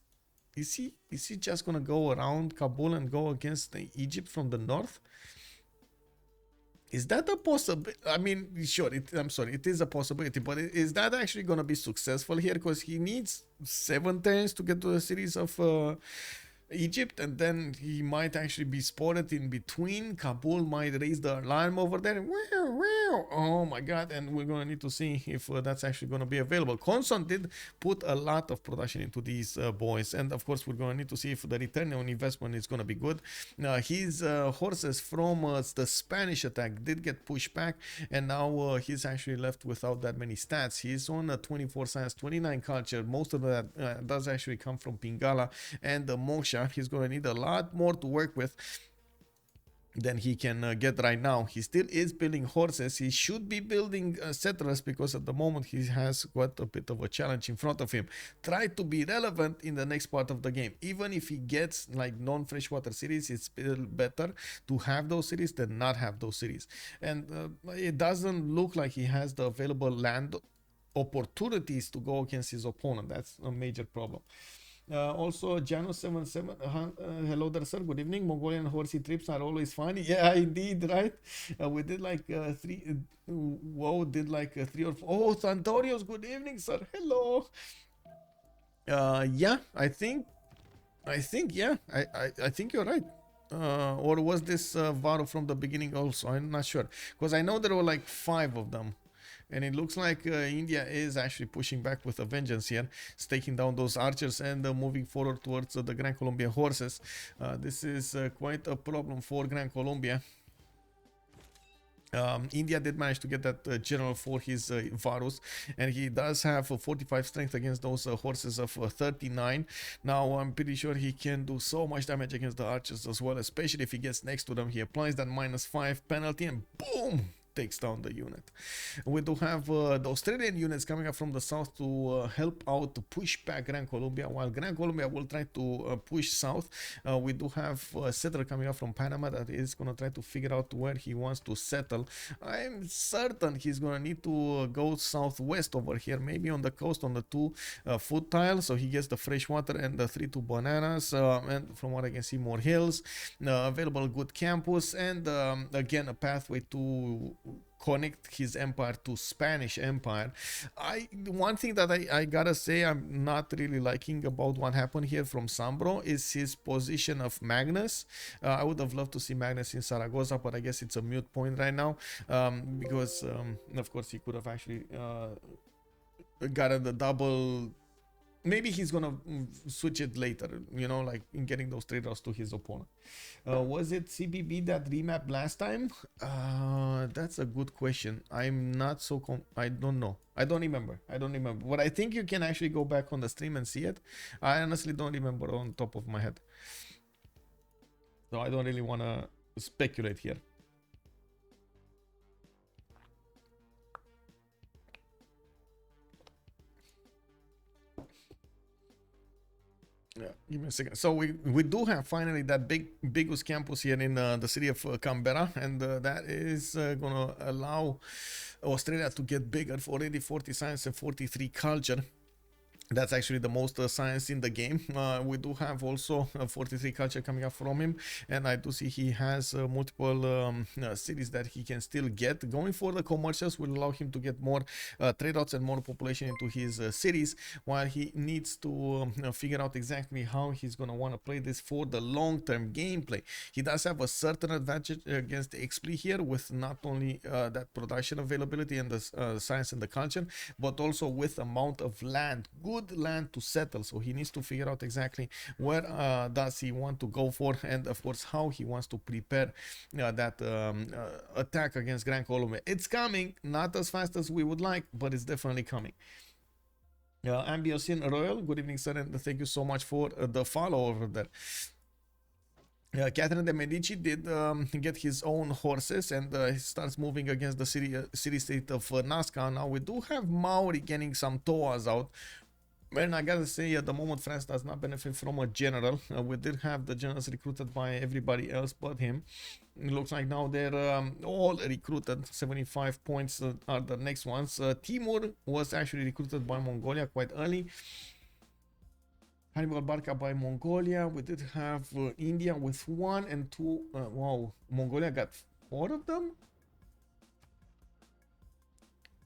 he just gonna go around Kabul and go against Egypt from the north? Is that a possibility? I mean, sure, I'm sorry, it is a possibility, but is that actually going to be successful here? Because he needs 7 turns to get to the cities of Egypt, and then he might actually be spotted in between. Kabul might raise the alarm over there. Oh my God, and we're going to need to see if that's actually going to be available. Konson did put a lot of production into these boys, and of course we're going to need to see if the return on investment is going to be good. His horses from the Spanish attack did get pushed back, and now he's actually left without that many stats. He's on 24 science, 29 culture. Most of that does actually come from Pingala and Moksha. He's going to need a lot more to work with than he can get right now. He still is building horses. He should be building settlers, because at the moment he has quite a bit of a challenge in front of him. Try to be relevant in the next part of the game. Even if he gets like non-freshwater cities, it's still better to have those cities than not have those cities. And it doesn't look like he has the available land opportunities to go against his opponent. That's a major problem. Also, Jano77, hello there, sir. Good evening. Mongolian horsey trips are always fun. Yeah, indeed, right? We did like 3. Whoa, did like 3 or 4. Oh, Santorios, good evening, sir. Hello. Yeah, I think, yeah, I think you're right. Or was this Varo from the beginning also? I'm not sure, because I know there were like 5 of them. And it looks like India is actually pushing back with a vengeance here. It's taking down those archers and moving forward towards the Gran Colombia horses. This is quite a problem for Gran Colombia. India did manage to get that general for his Varus, and he does have 45 strength against those horses of 39. Now I'm pretty sure he can do so much damage against the archers as well, especially if he gets next to them. He applies that -5 penalty and boom, takes down the unit. We do have the Australian units coming up from the south to help out to push back Gran Colombia, while Gran Colombia will try to push south. We do have a settler coming up from Panama that is going to try to figure out where he wants to settle. I'm certain he's going to need to go southwest over here, maybe on the coast on the 2 foot tile, so he gets the fresh water and the 3-2 bananas, and from what I can see, more hills, available good campus, and again a pathway to connect his empire to Spanish Empire. One thing that I gotta say I'm not really liking about what happened here from SunBro is his position of Magnus. I would have loved to see Magnus in Zaragoza, but I guess it's a mute point right now, because of course he could have actually gotten the double. Maybe he's gonna switch it later, you know, like in getting those trade routes to his opponent. Was it CBB that remapped last time? That's a good question. I'm not so I don't know. I don't remember. But I think you can actually go back on the stream and see it. I honestly don't remember on top of my head, so I don't really want to speculate here. Yeah, give me a second. So we do have finally that biggest campus here in the city of Canberra, and that is gonna allow Australia to get bigger. For already 40 science and 43 culture. That's actually the most science in the game. We do have also 43 culture coming up from him, and I do see he has multiple cities that he can still get. Going for the commercials will allow him to get more trade routes and more population into his cities, while he needs to figure out exactly how he's going to want to play this for the long-term gameplay. He does have a certain advantage against Xpli here, with not only that production availability and the science and the culture, but also with amount of land, good land to settle. So he needs to figure out exactly where does he want to go for, and of course how he wants to prepare that attack against Gran Colombia. It's coming, not as fast as we would like, but it's definitely coming. Ambiosin Royal, good evening sir, and thank you so much for the follow over there. Catherine de Medici did get his own horses, and he starts moving against the city-state of Nazca. Now we do have Maori getting some Toas out. And I gotta say, at the moment, France does not benefit from a general. We did have the generals recruited by everybody else but him. It looks like now they're all recruited. 75 points are the next ones. Timur was actually recruited by Mongolia quite early. Hannibal Barca by Mongolia. We did have India with 1 and 2. Wow, Mongolia got 4 of them?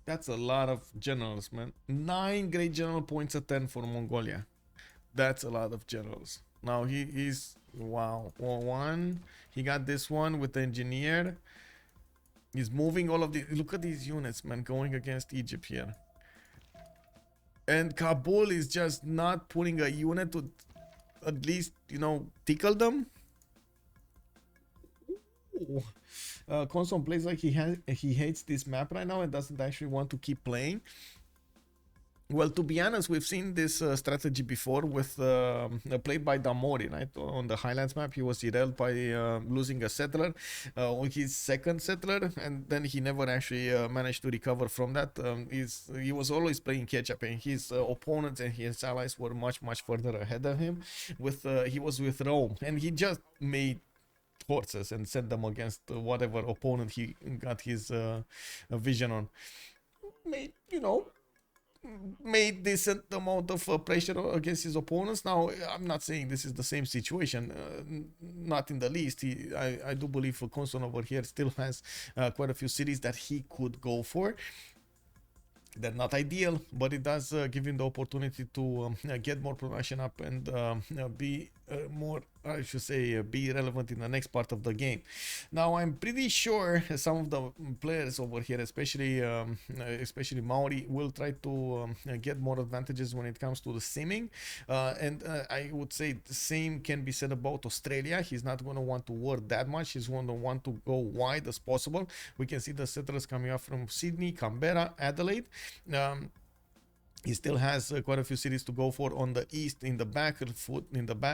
That's a lot of generals, man. 9 great general points at 10 for Mongolia. That's a lot of generals. Now he's wow. 1. He got this one with the engineer. He's moving all of the. Look at these units, man, going against Egypt here. And Kabul is just not putting a unit to at least, you know, tickle them. Konson plays like he hates this map right now and doesn't actually want to keep playing. Well, to be honest, we've seen this strategy before with played by Damori, right? On the Highlands map, he was derailed by losing a settler, on his second settler, and then he never actually managed to recover from that. He was always playing catch-up, and his opponents and his allies were much further ahead of him. He was with Rome, and he just made forces and sent them against whatever opponent he got his vision on. Made decent amount of pressure against his opponents. Now, I'm not saying this is the same situation, not in the least. I do believe Konson over here still has quite a few cities that he could go for. They're not ideal, but it does give him the opportunity to get more production up and be more, I should say, be relevant in the next part of the game. Now, I'm pretty sure some of the players over here, especially Maori, will try to get more advantages when it comes to the simming. And I would say the same can be said about Australia. He's not going to want to work that much. He's going to want to go wide as possible. We can see the settlers coming up from Sydney, Canberra, Adelaide. He still has quite a few cities to go for on the east, in the back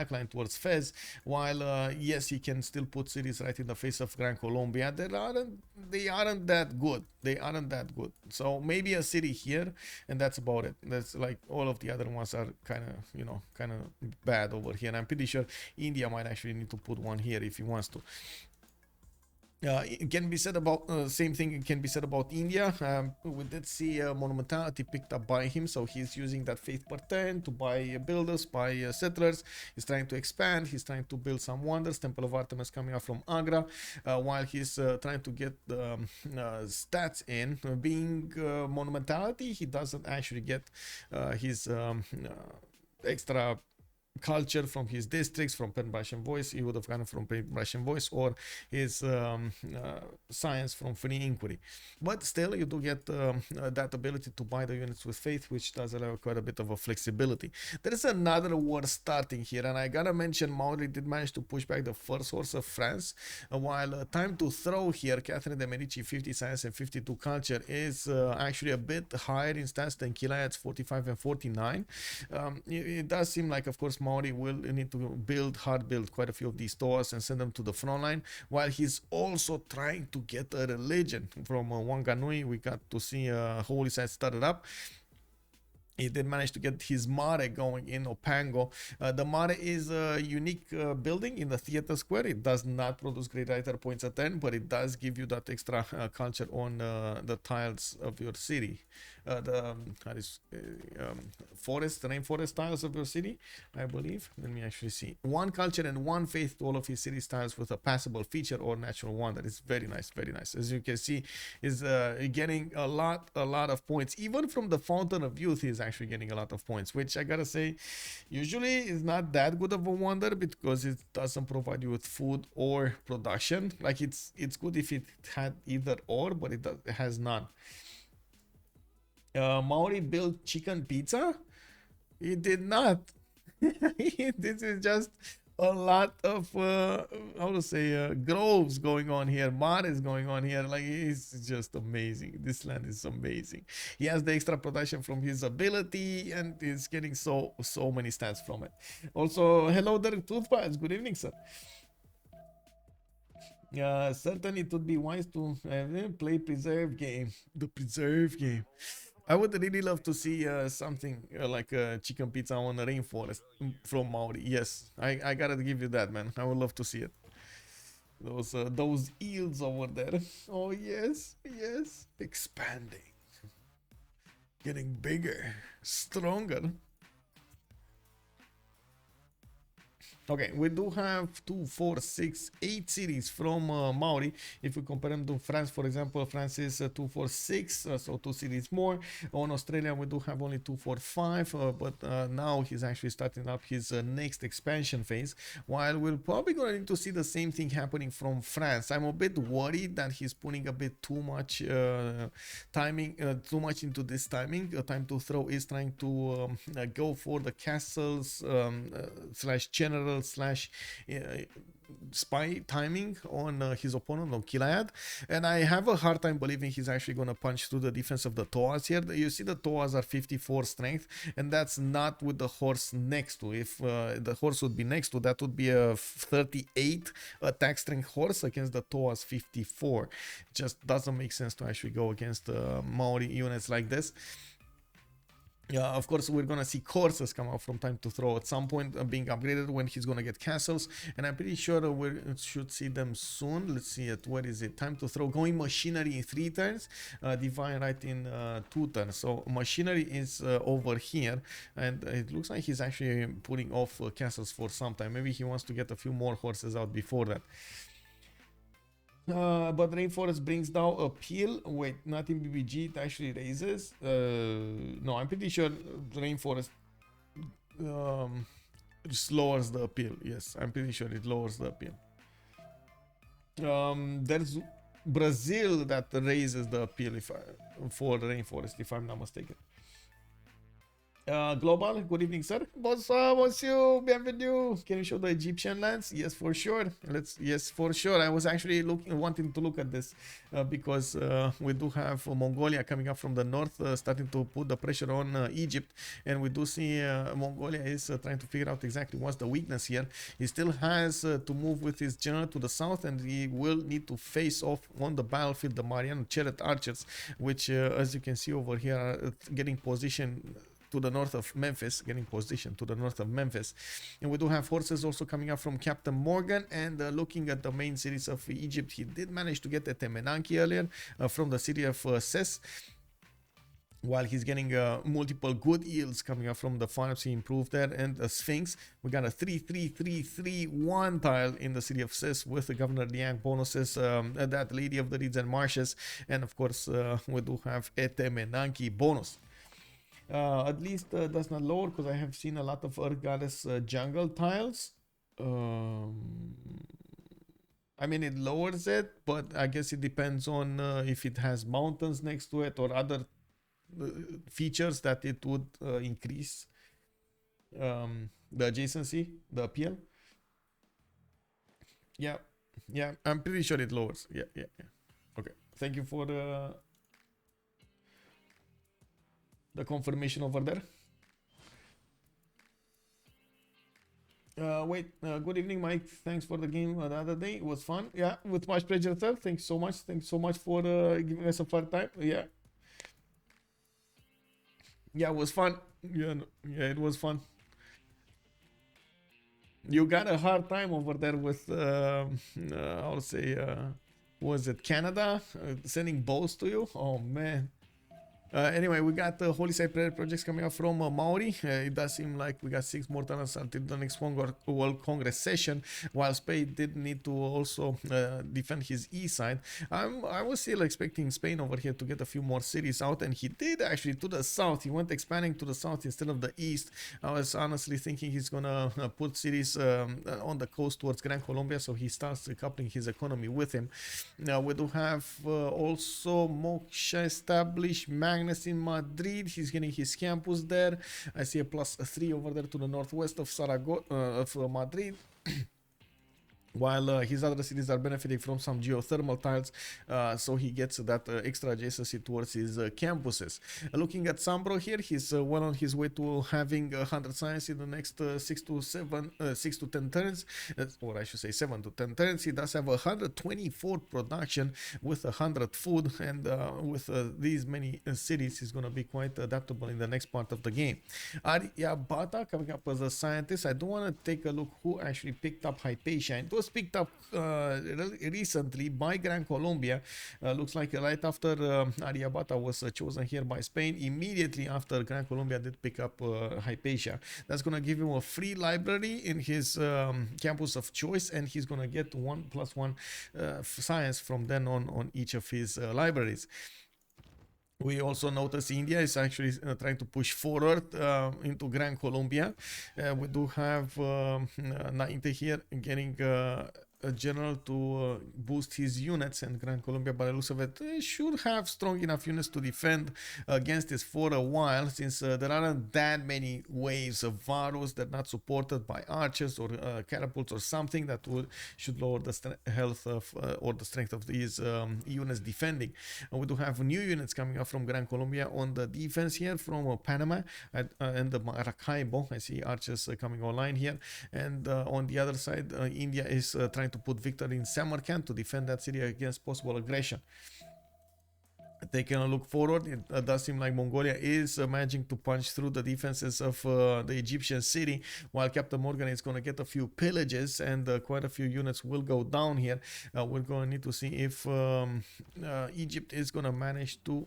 line towards Fez. While yes, he can still put cities right in the face of Gran Colombia. They aren't that good. They aren't that good. So maybe a city here, and that's about it. That's like all of the other ones are kind of bad over here. And I'm pretty sure India might actually need to put one here if he wants to. It can be said about same thing can be said about India. We did see monumentality picked up by him, so he's using that faith per turn to buy builders, buy settlers. He's trying to expand. He's trying to build some wonders. Temple of Artemis coming up from Agra, while he's trying to get the stats in. Being monumentality, he doesn't actually get his extra culture from his districts, from Pen Russian Voice. He would have gotten from Pen Russian Voice, or his science from Free Inquiry. But still, you do get that ability to buy the units with faith, which does allow quite a bit of a flexibility. There is another war starting here, and I gotta mention Maori did manage to push back the first horse of France, while time to throw here, Catherine de Medici 50 science and 52 culture is actually a bit higher in stats than Killayad's 45 and 49. It does seem like, of course, Maori will need to hard build quite a few of these stores and send them to the front line, while he's also trying to get a religion from Wanganui. We got to see a holy site started up. He did manage to get his Mare going in Opango. The Mare is a unique building in the theater square. It does not produce great writer points at 10, but it does give you that extra culture on the tiles of your city. The rainforest tiles of your city, I believe. Let me actually see. One culture and one faith to all of his city styles with a passable feature or natural wonder. It's very nice, very nice. As you can see, is getting a lot of points. Even from the Fountain of Youth, he's actually getting a lot of points, which I gotta say, usually is not that good of a wonder because it doesn't provide you with food or production. Like it's good if it had either or, but it has none. Maori built chicken pizza? He did not. This is just a lot of how to say groves going on here. Mar is going on here. Like, it's just amazing. This land is amazing. He has the extra production from his ability, and he's getting so many stats from it. Also, hello there, Toothpads. Good evening, sir. Certainly it would be wise to play preserve game. The preserve game. I would really love to see something like a chicken pizza on the rainforest from Maori. Yes, I gotta give you that, man. I would love to see it. Those eels over there. Oh yes, yes, expanding, getting bigger, stronger. Okay, we do have 2, 4, 6, 8 cities from Maori. If we compare them to France, for example, France is 2, 4, 6, so 2 cities more. On Australia, we do have only 2, 4, 5, but now he's actually starting up his next expansion phase. While we're probably going to need to see the same thing happening from France. I'm a bit worried that he's putting a bit too much timing, too much into this timing. Time to Throw is trying to go for the castles slash general slash spy timing on his opponent, on Killayad, and I have a hard time believing he's actually going to punch through the defense of the Toas here. You see the Toas are 54 strength, and that's not with the horse next to. If the horse would be next to, that would be a 38 attack strength horse against the Toas 54. It just doesn't make sense to actually go against Maori units like this. Yeah, of course, we're gonna see courses come out from Time to Throw at some point, being upgraded when he's gonna get castles, and I'm pretty sure we should see them soon. Let's see it. What is it? Time to Throw going machinery in 3 turns, divine right in 2 turns. So machinery is over here, and it looks like he's actually putting off castles for some time. Maybe he wants to get a few more horses out before that. But Rainforest brings down appeal. Wait, not in BBG, it actually raises. No, I'm pretty sure Rainforest just lowers the appeal. Yes, I'm pretty sure it lowers the appeal. There's Brazil that raises the appeal for the rainforest, if I'm not mistaken. Global, good evening, sir. Bonsoir, monsieur, bienvenue. Can you show the Egyptian lands? Yes, for sure. Yes, for sure. I was actually wanting to look at this because we do have Mongolia coming up from the north, starting to put the pressure on Egypt, and we do see Mongolia is trying to figure out exactly what's the weakness here. He still has to move with his general to the south, and he will need to face off on the battlefield the Mariano Chariot archers, which, as you can see over here, are getting position to the north of Memphis, getting position to the north of Memphis. And we do have forces also coming up from Captain Morgane, and looking at the main cities of Egypt, he did manage to get a Temenanki earlier from the city of Ses, while he's getting multiple good yields coming up from the farms he improved there. And the Sphinx, we got a 3-3-3-3-1 tile in the city of Sis with the Governor Liang bonuses, that Lady of the Reeds and Marshes, and of course we do have a Temenanki bonus. At least that's not lower, because I have seen a lot of Earth Goddess jungle tiles. I mean, it lowers it, but I guess it depends on if it has mountains next to it or other features that it would increase the adjacency, the appeal. Yeah, I'm pretty sure it lowers. Yeah. Okay, thank you for the confirmation over there. Good evening, Mike. Thanks for the game the other day. It was fun. Yeah, with much pleasure, sir. Thanks so much. Thanks so much for giving us a fun time. Yeah, it was fun. Yeah, it was fun. You got a hard time over there with, I'll say, was it Canada sending bows to you? Oh man. Anyway, we got the Holy Side Prayer projects coming up from Maori. It does seem like we got 6 more tunnels until the next World Congress session, while Spain did need to also defend his east side. I was still expecting Spain over here to get a few more cities out, and he did actually to the south. He went expanding to the south instead of the east. I was honestly thinking he's gonna put cities on the coast towards Gran Colombia, so he starts coupling his economy with him. Now we do have also Moksha established Magnus in Madrid. He's getting his campus there. I see a +3 over there to the northwest of Madrid. While his other cities are benefiting from some geothermal tiles, so he gets that extra adjacency towards his campuses. Looking at SunBro here, he's well on his way to having 100 science in the next 6 to 10 turns, or I should say 7 to 10 turns. He does have 124 production with 100 food, and with these many cities, he's going to be quite adaptable in the next part of the game. Aryabhata coming up as a scientist. I do want to take a look who actually picked up Hypatia. It was picked up recently by Gran Colombia. Looks like right after Aryabhata was chosen here by Spain, immediately after Gran Colombia did pick up Hypatia. That's going to give him a free library in his campus of choice, and he's going to get 1+1 science from then on each of his libraries. We also notice India is actually trying to push forward into Gran Colombia. We do have Nainte here getting a general to boost his units, and Gran Colombia, by the looks of it, should have strong enough units to defend against this for a while, since there aren't that many waves of Varus. They're not supported by archers or catapults or something that should lower the health of or the strength of these units defending. We do have new units coming up from Gran Colombia on the defense here from Panama and the Maracaibo. I see archers coming online here, and on the other side, India is trying to put victory in Samarkand to defend that city against possible aggression. Taking a look forward, it does seem like Mongolia is managing to punch through the defenses of the Egyptian city, while Captain Morgane is going to get a few pillages, and quite a few units will go down here. We're going to need to see if Egypt is going to manage to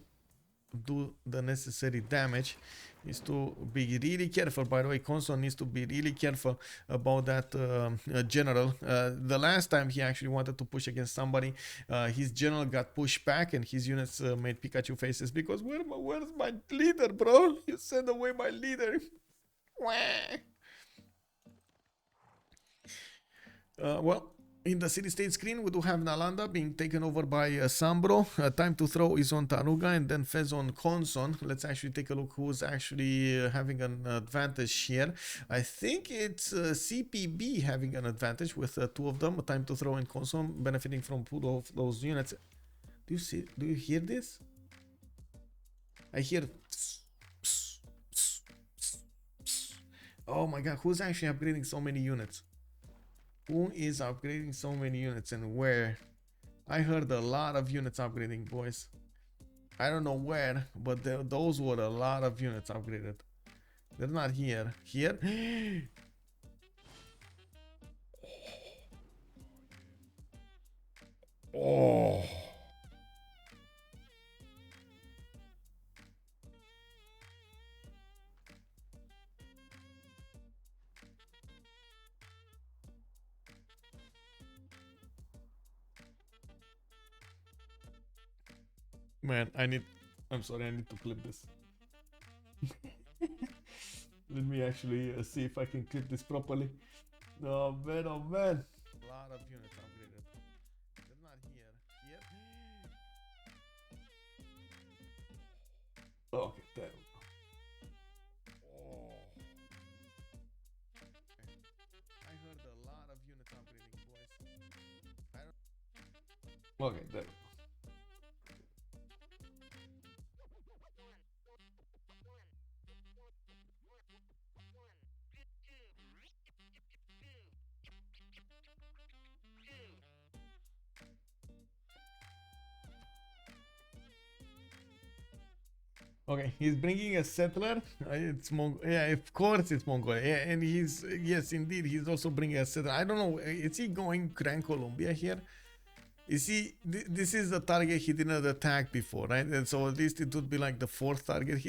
do the necessary damage. Needs to be really careful. By the way, Konson needs to be really careful about that general. The last time he actually wanted to push against somebody, his general got pushed back, and his units made Pikachu faces because where's my leader, bro? You sent away my leader. Well, in the city-state screen, we do have Nalanda being taken over by SunBro. TimeToThrow is on Taruga and then Fez on Konson. Let's actually take a look who's actually having an advantage here. I think it's CPB having an advantage with two of them, TimeToThrow and Konson, benefiting from two of those units. Do you see? Do you hear this? I hear. Oh my god, who's actually upgrading so many units? Who is upgrading so many units and where? I heard a lot of units upgrading, boys. I don't know where, but those were a lot of units upgraded. They're not here. Here? Oh. Man, I'm sorry, I need to clip this. Let me actually see if I can clip this properly. Oh man, oh man. A lot of units upgraded. They're not here. Here? Okay, there we go. Oh. I heard a lot of units upgrading, boys. Okay, there we go. Okay, he's bringing a settler. It's yeah, of course it's Mongolia. Yeah, and he's yes, indeed, he's also bringing a settler. I don't know, is he going Gran Colombia here? Is he? This is the target he didn't attack before, right? And so at least it would be like the fourth target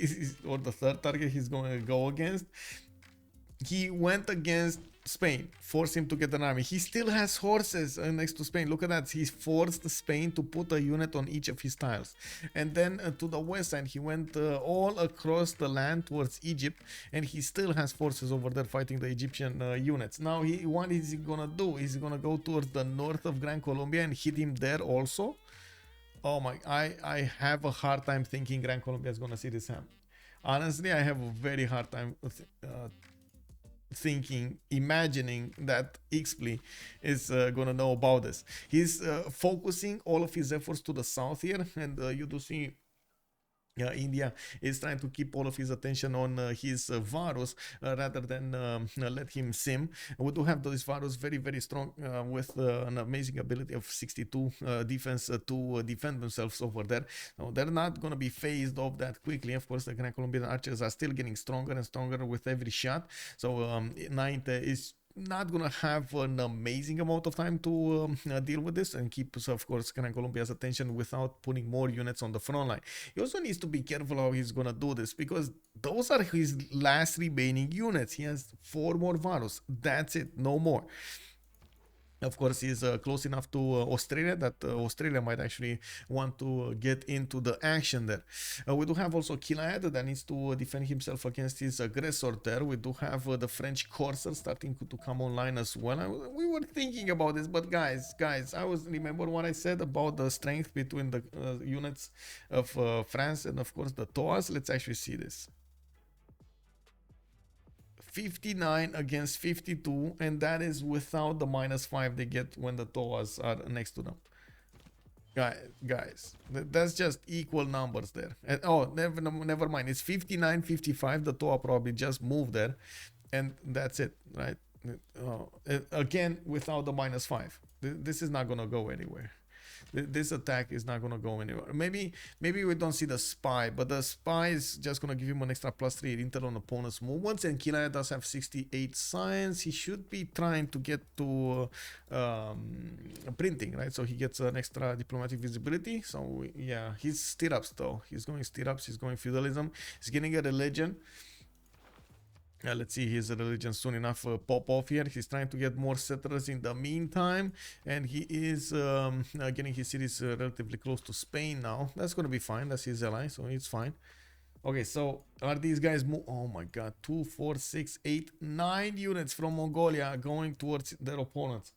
or the third target he's going to go against. He went against Spain, forced him to get an army. He still has horses next to Spain. Look at that. He forced Spain to put a unit on each of his tiles. And then to the west side, he went all across the land towards Egypt, and he still has forces over there fighting the Egyptian units. Now, what is he gonna do? Is he gonna go towards the north of Gran Colombia and hit him there also? Oh my, I have a hard time thinking Gran Colombia is gonna see this happen. Honestly, I have a very hard time imagining that Xpli is gonna know about this. He's focusing all of his efforts to the south here, and you do see India is trying to keep all of his attention on his Varus rather than let him sim. We do have those Varus very, very strong with an amazing ability of 62 defense to defend themselves over there. So they're not going to be phased off that quickly. Of course, the Gran Colombian archers are still getting stronger and stronger with every shot. So Nainte is not gonna have an amazing amount of time to deal with this and keep, of course, Gran Colombia's attention without putting more units on the front line. He also needs to be careful how he's gonna do this because those are his last remaining units. He has 4 more Varus. That's it, no more. Of course, he's close enough to Australia that Australia might actually want to get into the action there. We do have also Killayad that needs to defend himself against his aggressor there. We do have the French Corsair starting to come online as well. We were thinking about this, but guys, remember what I said about the strength between the units of France and of course the TOAs. Let's actually see this. 59 against 52, and that is without the -5 they get when the TOAs are next to them. Guys, that's just equal numbers there. And, oh, never mind. It's 59, 55. The TOA probably just moved there, and that's it, right? Again, without the -5. This is not gonna go anywhere. This attack is not gonna go anywhere. Maybe we don't see the spy, but the spy is just gonna give him an extra +3 intel on opponent's movements. And Killayad does have 68 science. He should be trying to get to printing, right? So he gets an extra diplomatic visibility. So yeah, he's stirrups though. He's going stirrups. He's going feudalism. He's getting a religion. Let's see his religion soon enough pop off here. He's trying to get more settlers in the meantime, and he is getting his cities relatively close to Spain now. That's gonna be fine. That's his ally, so it's fine. Okay, so are these guys oh my god, 2, 4, 6, 8, 9 units from Mongolia going towards their opponents.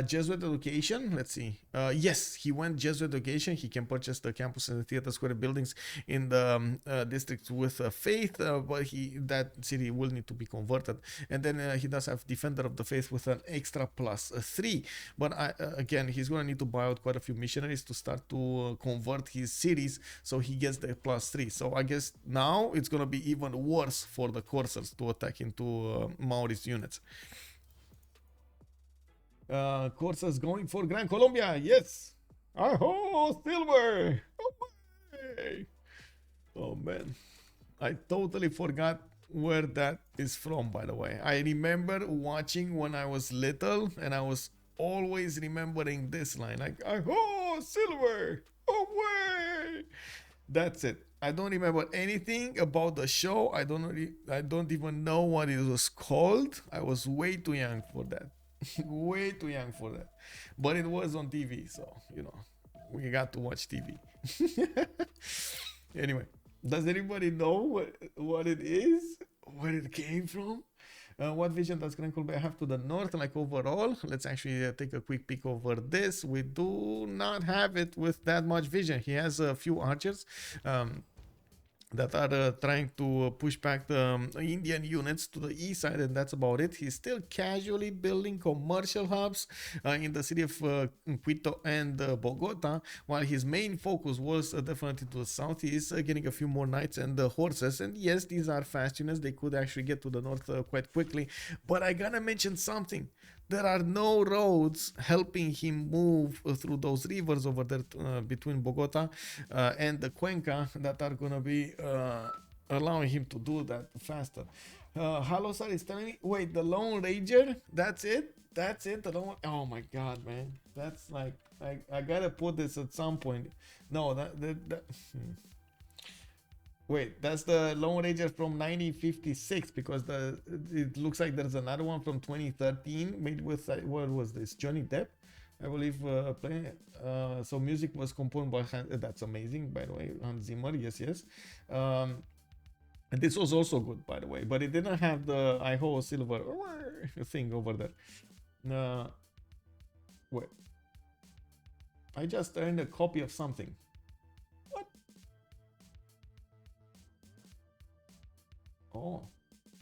Jesuit education. Let's see. Yes, he went Jesuit education. He can purchase the campus and the theater square buildings in the districts with faith, but that city will need to be converted. And then he does have defender of the faith with an extra plus 3. But again, he's gonna need to buy out quite a few missionaries to start to convert his cities, so he gets the plus 3. So I guess now it's gonna be even worse for the coursers to attack into Maori's units. Coursers going for Gran Colombia. Yes. Oh, silver. Oh man, I totally forgot where that is from, by the way. I remember watching when I was little, and I was always remembering this line, like, oh, silver. Away. That's it. I don't remember anything about the show. I don't even know what it was called. I was way too young for that. Way too young for that. But it was on TV, so we got to watch TV. Anyway, does anybody know what it is? Where it came from? What vision does Gran Colombia have to the north, like overall? Let's actually take a quick peek over this. We do not have it with that much vision. He has a few archers that are trying to push back the Indian units to the east side, and that's about it. He's still casually building commercial hubs in the city of Quito and Bogota, while his main focus was definitely to the south. He is getting a few more knights and horses, and yes, these are fast units. They could actually get to the north quite quickly, but I gotta mention something. There are no roads helping him move through those rivers over there between Bogota and the Cuenca that are going to be allowing him to do that faster. Halosar is telling me, wait, the Lone Ranger? That's it? That's it? Oh my god, man. That's like, I gotta put this at some point. No, Wait, that's the Lone Ranger from 1956, because it looks like there's another one from 2013 made with what was this, Johnny Depp, I believe, playing it. So music was composed by that's amazing, by the way, Hans Zimmer. Yes. And this was also good, by the way, but it didn't have the Iho silver thing over there. Wait, I just earned a copy of something. Oh,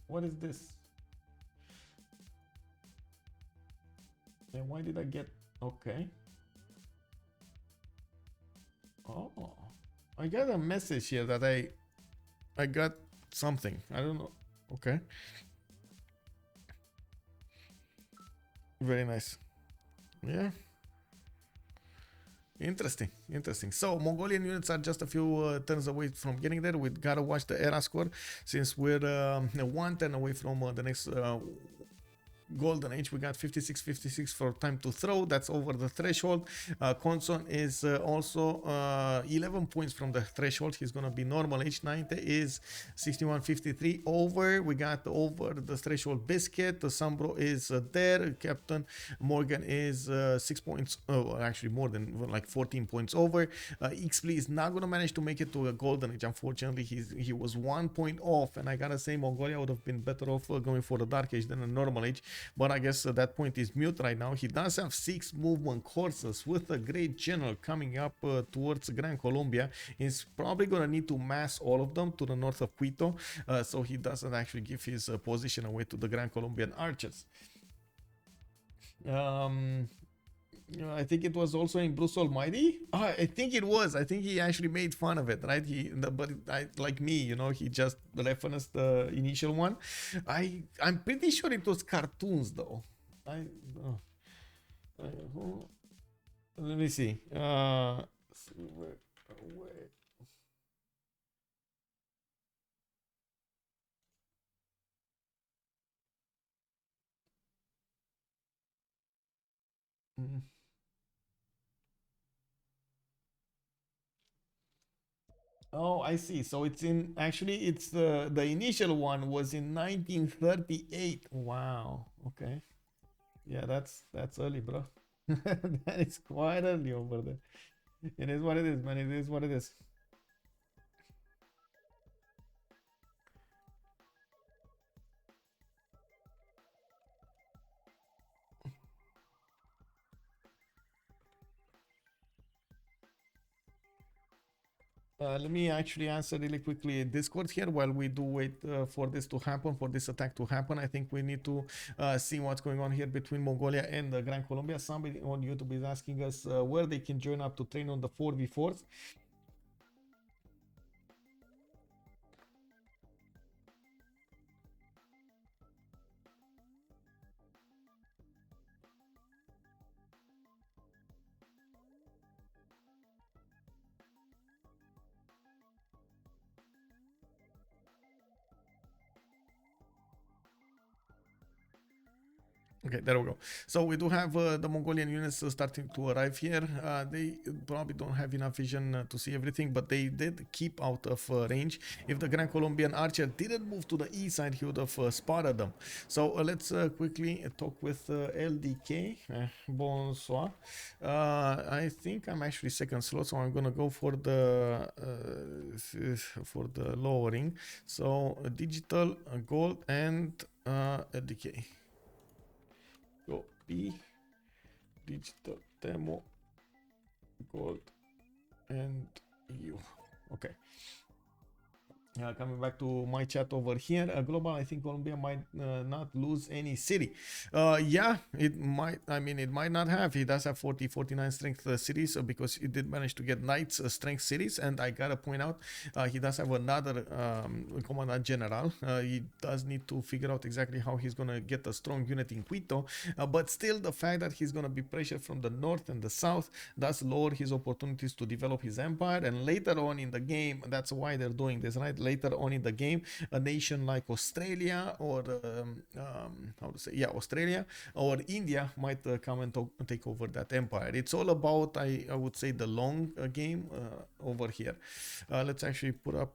what is this? And why did I get... Okay. Oh, I got a message here that I got something. I don't know. Okay. Very nice. Yeah. Interesting. So Mongolian units are just a few turns away from getting there. We gotta watch the era score, since we're 1 turn away from the next golden age. We got 56 for time to throw. That's over the threshold. Konson is also 11 points from the threshold. He's gonna be normal age. Nainte is 61.53 over. We got over the threshold Biscuit. The SunBro is there. Captain Morgane is 6 points, actually more than like 14 points over. Xpli is not gonna manage to make it to a golden age, unfortunately. He was 1 point off, and I gotta say Mongolia would have been better off going for the dark age than a normal age. But I guess that point is mute right now. He does have 6 movement courses with a great general coming up towards Gran Colombia. He's probably going to need to mass all of them to the north of Quito, so he doesn't actually give his position away to the Gran Colombian archers. I think it was also in Bruce Almighty. I think it was. I think he actually made fun of it, right? Like me, he just referenced the initial one. I'm pretty sure it was cartoons though. Let me see. Oh, I see. So it's the initial one was in 1938. Wow. Okay. Yeah, that's early, bro. That is quite early over there. It is what it is, man. It is what it is. Let me actually answer really quickly Discord here while we do wait for this to happen, for this attack to happen. I think we need to see what's going on here between Mongolia and Gran Colombia. Somebody on YouTube is asking us where they can join up to train on the 4v4s. Okay, there we go. So we do have the Mongolian units starting to arrive here. They probably don't have enough vision to see everything, but they did keep out of range. If the Grand Colombian archer didn't move to the east side, he would have spotted them. So let's quickly talk with LDK. Bonsoir. I think I'm actually second slot, so I'm gonna go for the lowering. So digital, gold, and LDK. Go B, digital demo, gold, and U. Okay. Coming back to my chat over here, global, I think Colombia might not lose any city. Yeah, it might. I mean, it might not have. He does have 40, 49 strength cities because he did manage to get knights strength cities. And I gotta point out, he does have another commandant general. He does need to figure out exactly how he's gonna get a strong unit in Quito. But still, the fact that he's gonna be pressured from the north and the south does lower his opportunities to develop his empire. And later on in the game, that's why they're doing this, right? Later on in the game, a nation like Australia or Australia or India might come and take over that empire. It's all about, I would say, the long game over here. Let's actually put up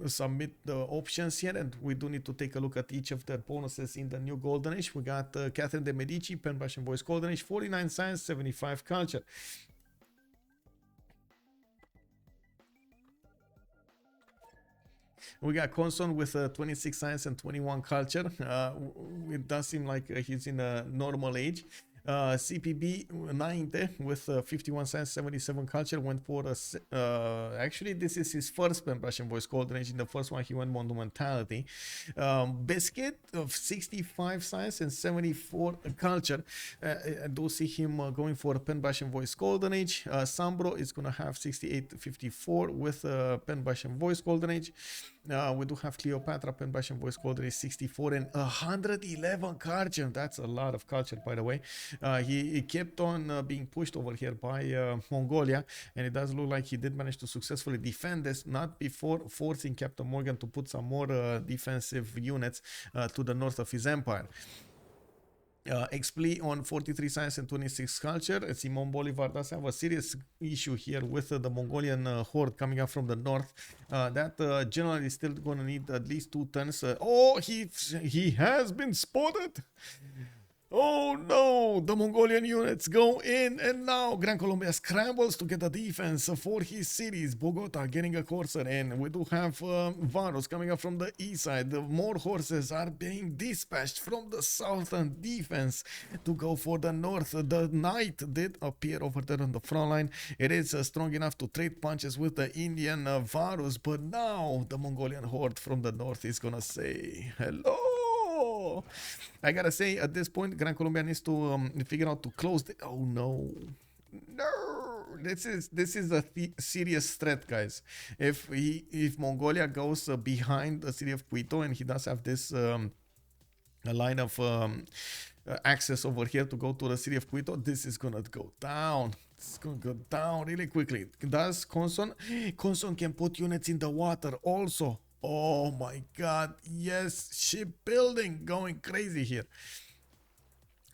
submit the options here, and we do need to take a look at each of their bonuses in the new Golden Age. We got Catherine de Medici, Pen Russian Voice Golden Age, 49 science, 75 culture. We got Konson with 26 science and 21 culture. It does seem like he's in a normal age. CPB Nainte with 51 science, 77 culture went for a actually this is his first Pen Russian Voice Golden Age. In the first one he went monumentality. Biscuit of 65 science and 74 culture. I do see him going for a Pen Russian Voice Golden Age. SunBro is gonna have 68-54 with Pen Russian Voice Golden Age. We do have Cleopatra, Pen Russian Voice Golden Age 64 and 111 culture. That's a lot of culture, by the way. He kept on being pushed over here by Mongolia, and it does look like he did manage to successfully defend this, not before forcing Captain Morgan to put some more defensive units to the north of his empire. Xpli on 43 science and 26 culture. Simon Bolivar does have a serious issue here with the Mongolian horde coming up from the north. That general is still going to need at least 2 turns. Oh, he has been spotted. Oh no, the Mongolian units go in, and now Gran Colombia scrambles to get a defense for his cities. Bogota getting a courser in. We do have Varus coming up from the east side. More horses are being dispatched from the southern defense to go for the north. The Knight did appear over there on the front line. It is strong enough to trade punches with the Indian Varus, but now the Mongolian horde from the north is gonna say hello. I gotta say, at this point, Gran Colombia needs to figure out to close the... Oh no. No! This is a serious threat, guys. If Mongolia goes behind the city of Quito, and he does have this a line of access over here to go to the city of Quito, this is gonna go down. It's gonna go down really quickly. Does Konson? Konson can put units in the water also. Oh my god, yes, shipbuilding going crazy here.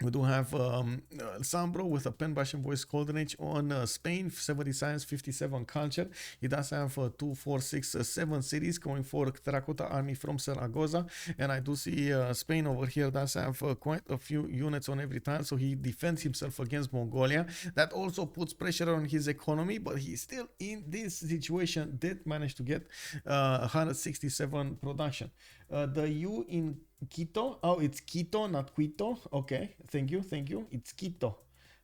We do have SunBro with a Pen Russian Voice Golden Age on Spain, 70 science, 57 culture. He does have 2, 4, 6, 7 cities going for Terracotta Army from Zaragoza. And I do see Spain over here does have quite a few units on every tile, so he defends himself against Mongolia. That also puts pressure on his economy, but he still, in this situation, did manage to get 167 production. The U in Quito. Oh, it's Quito, not Quito. Okay, thank you. It's Quito.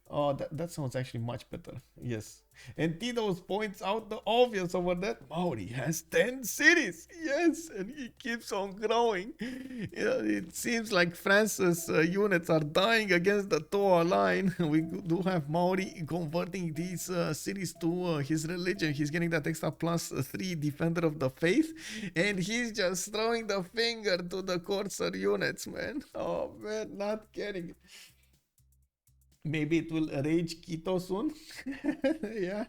Oh, that sounds actually much better. Yes. And Tito's points out the obvious over that Maori has 10 cities. Yes, and he keeps on growing. It seems like France's units are dying against the Toa line. We do have Maori converting these cities to his religion. He's getting that extra +3 Defender of the Faith. And he's just throwing the finger to the Corsair units, man. Oh, man, not getting it. Maybe it will rage Quito soon. Yeah.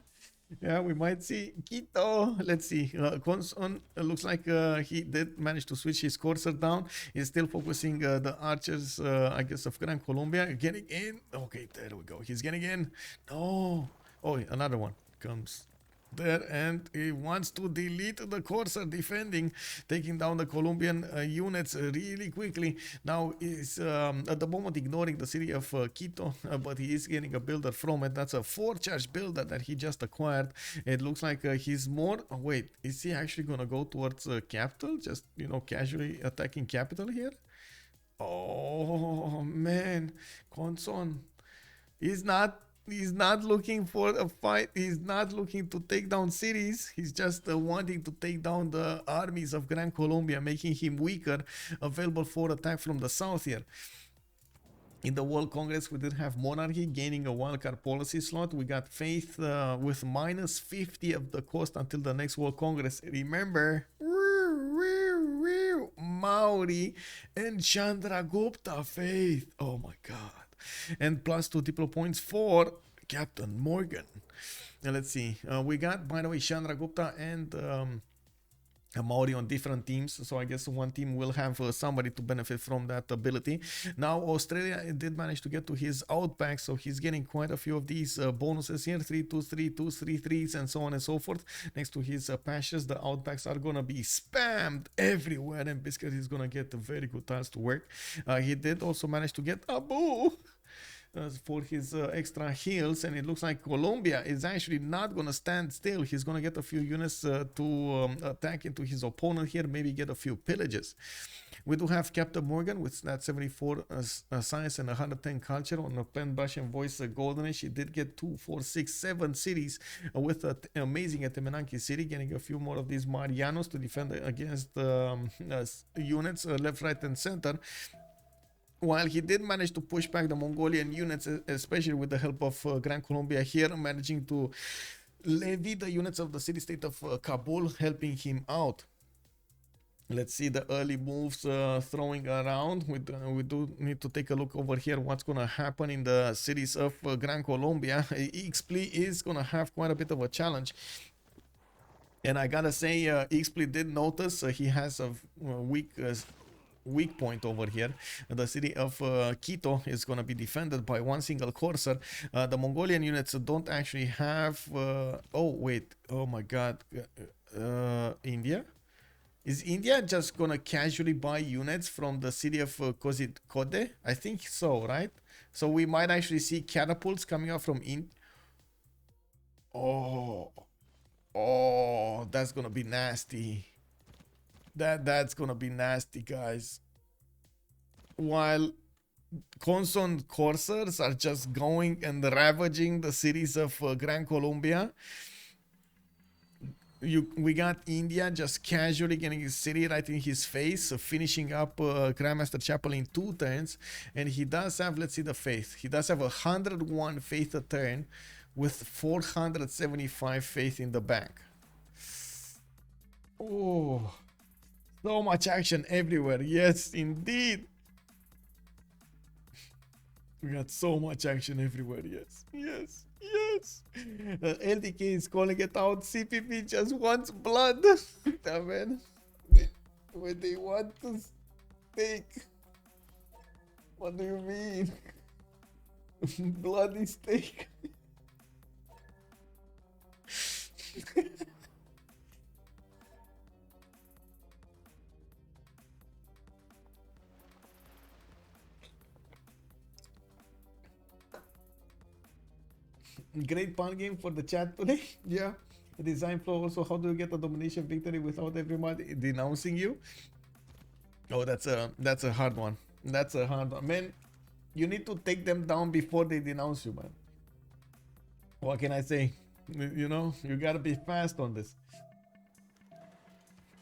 Yeah, we might see Quito. Let's see. Konson looks like he did manage to switch his Corsair down. He's still focusing the archers, I guess, of Gran Colombia. Getting in. Okay, there we go. He's getting in. No. Oh, another one comes there, and he wants to delete the Corsair defending, taking down the Colombian units really quickly. Now he's at the moment ignoring the city of Quito, but he is getting a builder from it. That's a 4-charge builder that he just acquired. It looks like he's more... Oh, wait, is he actually gonna go towards capital? Just, casually attacking capital here? Oh, man. Konson. He's not looking for a fight. He's not looking to take down cities. He's just wanting to take down the armies of Gran Colombia, making him weaker, available for attack from the south here. In the World Congress, we did have Monarchy gaining a wildcard policy slot. We got Faith with -50 of the cost until the next World Congress. Remember, Maori and Chandragupta Faith. Oh my god. And +2 diplo points for Captain Morgane. Now let's see. We got, by the way, Chandragupta and Maori on different teams, so I guess one team will have somebody to benefit from that ability. Now Australia did manage to get to his outback, so he's getting quite a few of these bonuses here, 3-2s, 3-2s, 3-3s, and so on and so forth. Next to his Peches, the outbacks are gonna be spammed everywhere, and Biscuit is gonna get very good tiles to work. He did also manage to get Abu for his extra heals, and it looks like Colombia is actually not gonna stand still. He's gonna get a few units to attack into his opponent here, maybe get a few pillages. We do have Captain Morgane with that 74 science and 110 culture on a pen brush and voice golden age. He did get 2, 4, 6, 7 cities with an amazing Temenanki city, getting a few more of these Marianos to defend against units left, right, and center. While he did manage to push back the Mongolian units, especially with the help of Gran Colombia here, managing to levy the units of the city-state of Kabul, helping him out. Let's see the early moves throwing around. We do need to take a look over here what's going to happen in the cities of Gran Colombia. Xpli is going to have quite a bit of a challenge. And I gotta say, Xpli did notice he has a weak point over here. The city of Quito is going to be defended by one single Corsair. The Mongolian units don't actually have... oh, wait. Oh, my God. India? Is India just going to casually buy units from the city of Kozhikode? I think so, right? So we might actually see catapults coming out from India. Oh, that's going to be nasty. That's gonna be nasty, guys. While Konson Corsairs are just going and ravaging the cities of Gran Colombia, we got India just casually getting his city right in his face, finishing up Grandmaster Chapel in 2 turns. And he does have, let's see the faith. He does have 101 faith a turn with 475 faith in the bank. Oh. So much action everywhere. Yes, indeed. We got so much action everywhere. Yes, yes, yes. LDK is calling it out. CPP just wants blood. Man, when they want to steak. What do you mean? Bloody steak. Great pun game for the chat today. Yeah. Design flow also. How do you get a domination victory without everybody denouncing you? Oh, that's a hard one. That's a hard one. Man, you need to take them down before they denounce you, man. What can I say? You know, you gotta be fast on this.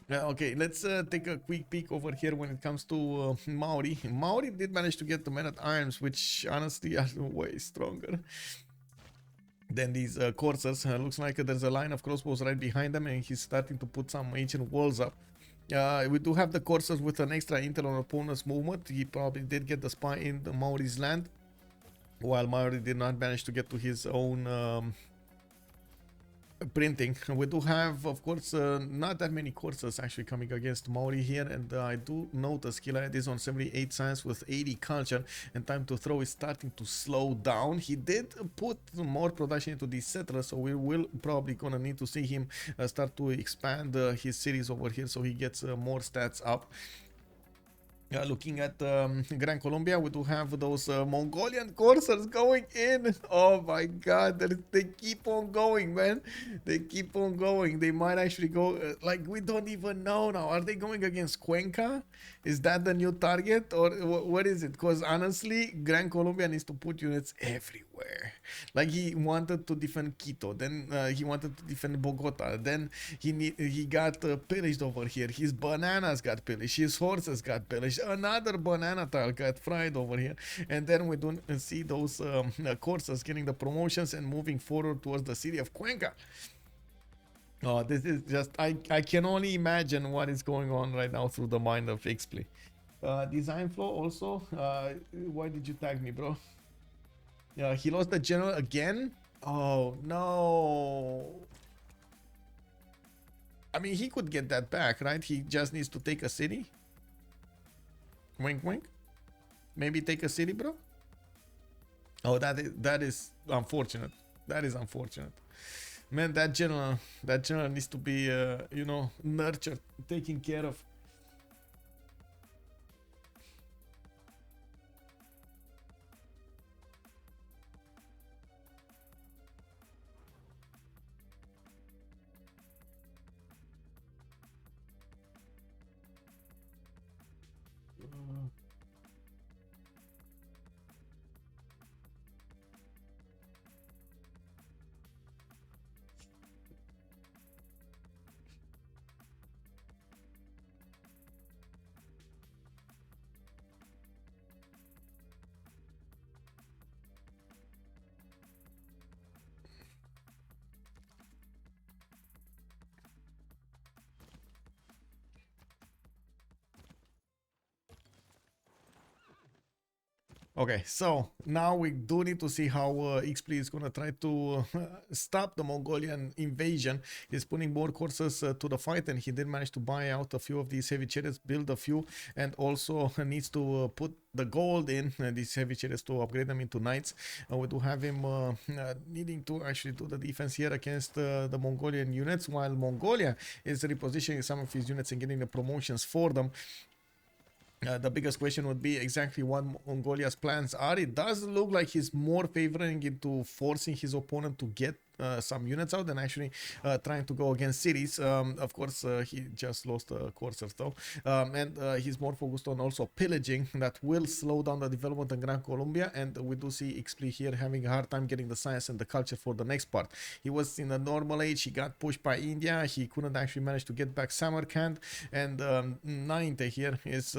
Okay, let's take a quick peek over here when it comes to Maori. Maori did manage to get the men at arms, which honestly are way stronger than these coursers. Looks like there's a line of crossbows right behind them, and he's starting to put some ancient walls up. We do have the coursers with an extra intel on opponent's movement. He probably did get the spy in the Maori's land, while Maori did not manage to get to his own printing. We do have, of course, not that many coursers actually coming against Maori here, and I do notice Killayad is on 78 science with 80 culture, and TimeToThrow is starting to slow down. He did put more production into these settlers, so we will probably gonna need to see him start to expand his cities over here so he gets more stats up. Looking at Gran Colombia, we do have those Mongolian coursers going in. Oh my god, they keep on going, man. They keep on going. They might actually go, like, we don't even know now. Are they going against Cuenca? Is that the new target, or what is it? Because honestly, Gran Colombia needs to put units everywhere. Like, he wanted to defend Quito, then he wanted to defend Bogota, then he got pillaged over here. His bananas got pillaged, his horses got pillaged, another banana tile got fried over here, and then we don't see those coursers getting the promotions and moving forward towards the city of Cuenca. Oh, this is just, I can only imagine what is going on right now through the mind of Xpli. Design flow also, why did you tag me, bro? He lost the general again? Oh no. I mean, he could get that back, right? He just needs to take a city. Wink wink. Maybe take a city, bro. Oh, that is unfortunate. That is unfortunate. Man, that general needs to be you know, nurtured, taken care of. Okay, so now we do need to see how Xpli is gonna try to stop the Mongolian invasion. He's putting more courses to the fight, and he did manage to buy out a few of these heavy chariots, build a few, and also needs to put the gold in these heavy chariots to upgrade them into knights. We do have him needing to actually do the defense here against the Mongolian units, while Mongolia is repositioning some of his units and getting the promotions for them. The biggest question would be exactly what Mongolia's plans are. It does look like he's more favoring into forcing his opponent to get some units out than actually trying to go against cities. Of course, he just lost the coursers though, and he's more focused on also pillaging. That will slow down the development in Gran Colombia, and we do see Xpli here having a hard time getting the science and the culture for the next part. He was in a normal age, he got pushed by India, he couldn't actually manage to get back Samarkand, and Nainte here is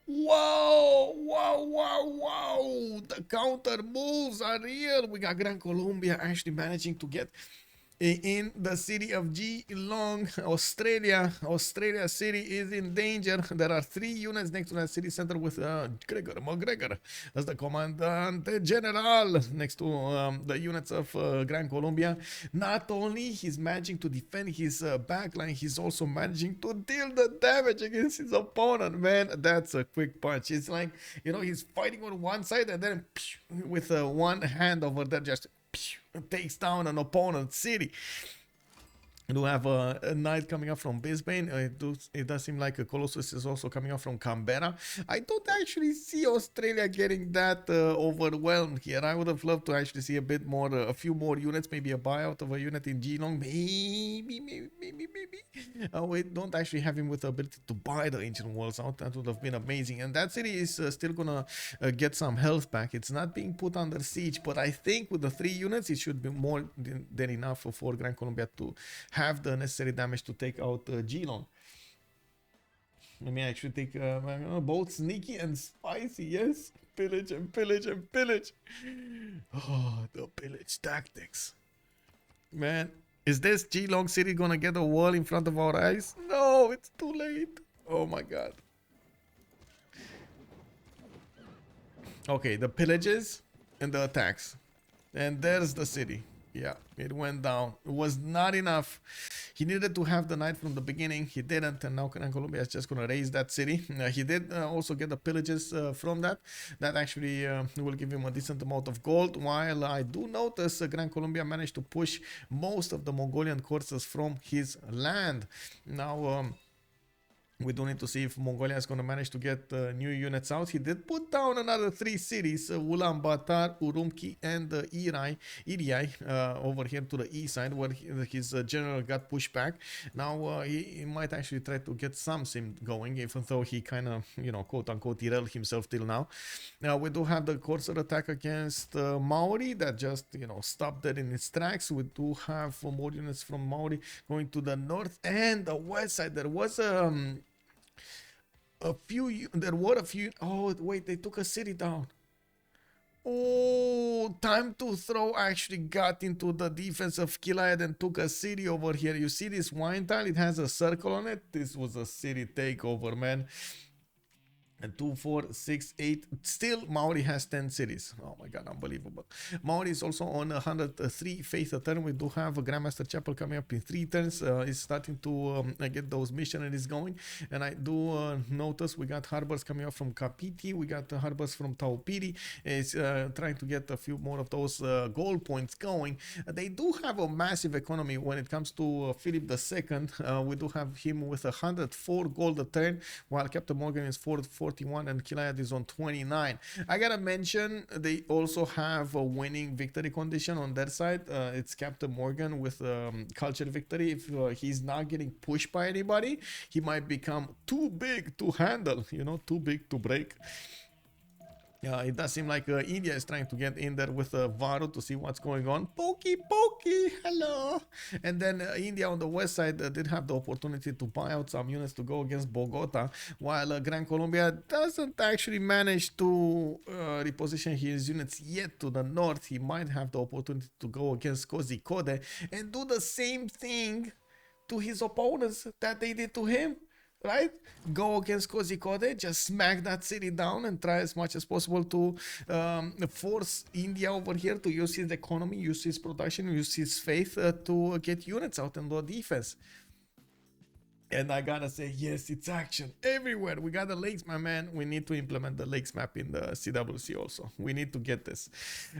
Whoa, wow. The counter moves are real. We got Gran Colombia actually managing to get in the city of Geelong, Australia. Australia city is in danger. There are 3 units next to that city center with Gregor McGregor as the Commandante General next to the units of Gran Colombia. Not only he's managing to defend his backline, he's also managing to deal the damage against his opponent. Man, that's a quick punch. It's like, you know, he's fighting on one side and then with one hand over there just takes down an opponent's city. We do have a knight coming up from Brisbane. It does seem like a Colossus is also coming up from Canberra. I don't actually see Australia getting that overwhelmed here. I would have loved to actually see a bit more, a few more units, maybe a buyout of a unit in Geelong. Maybe. We don't actually have him with the ability to buy the ancient walls out. That would have been amazing. And that city is still gonna get some health back. It's not being put under siege, but I think with the 3 units, it should be more than enough for Gran Colombia to have the necessary damage to take out Geelong. Let me actually take both sneaky and spicy. Yes, pillage and pillage and pillage. Oh, the pillage tactics, man. Is this Geelong city gonna get a wall in front of our eyes? No, it's too late. Oh my god. Okay, the pillages and the attacks, and there's the city. Yeah, it went down. It was not enough. He needed to have the knight from the beginning. He didn't, and now Colombia is just going to raise that city. He did also get the pillages from that. That actually will give him a decent amount of gold. While I do notice Gran Colombia managed to push most of the Mongolian courses from his land. Now, we do need to see if Mongolia is going to manage to get new units out. He did put down another 3 cities, Ulaanbaatar, Urumqi, and Irai, over here to the east side, where his general got pushed back. Now he might actually try to get some sim going, even though he kind of, quote unquote, derailed himself till now. Now we do have the Corsair attack against Maori that just, stopped dead in its tracks. We do have more units from Maori going to the north and the west side. There was there were a few. Oh wait, they took a city down. Oh, TimeToThrow actually got into the defense of Killayad and took a city over here. You see this wine tile? It has a circle on it. This was a city takeover, man. And 2, 4, 6, 8. Still, Maori has 10 cities. Oh my god, unbelievable. Maori is also on 103 faith a turn. We do have a Grandmaster Chapel coming up in 3 turns. It's starting to get those missionaries going. And I do notice we got harbors coming up from Kapiti. We got harbors from Taupiri. It's trying to get a few more of those gold points going. They do have a massive economy when it comes to Philip II. We do have him with 104 gold a turn, while Captain Morgane is 41 and Killayad is on 29. I gotta mention they also have a winning victory condition on their side. It's Captain Morgane with culture victory. If he's not getting pushed by anybody, he might become too big to handle, too big to break. It does seem like India is trying to get in there with Varu to see what's going on. Pokey, hello. And then India on the west side did have the opportunity to buy out some units to go against Bogota, while Gran Colombia doesn't actually manage to reposition his units yet to the north. He might have the opportunity to go against Kozhikode and do the same thing to his opponents that they did to him. Right? Go against Kozhikode, just smack that city down and try as much as possible to force India over here to use his economy, use his production, use his faith to get units out and do a defense. And I gotta say, yes, it's action everywhere. We got the lakes, my man. We need to implement the lakes map in the CWC also. We need to get this.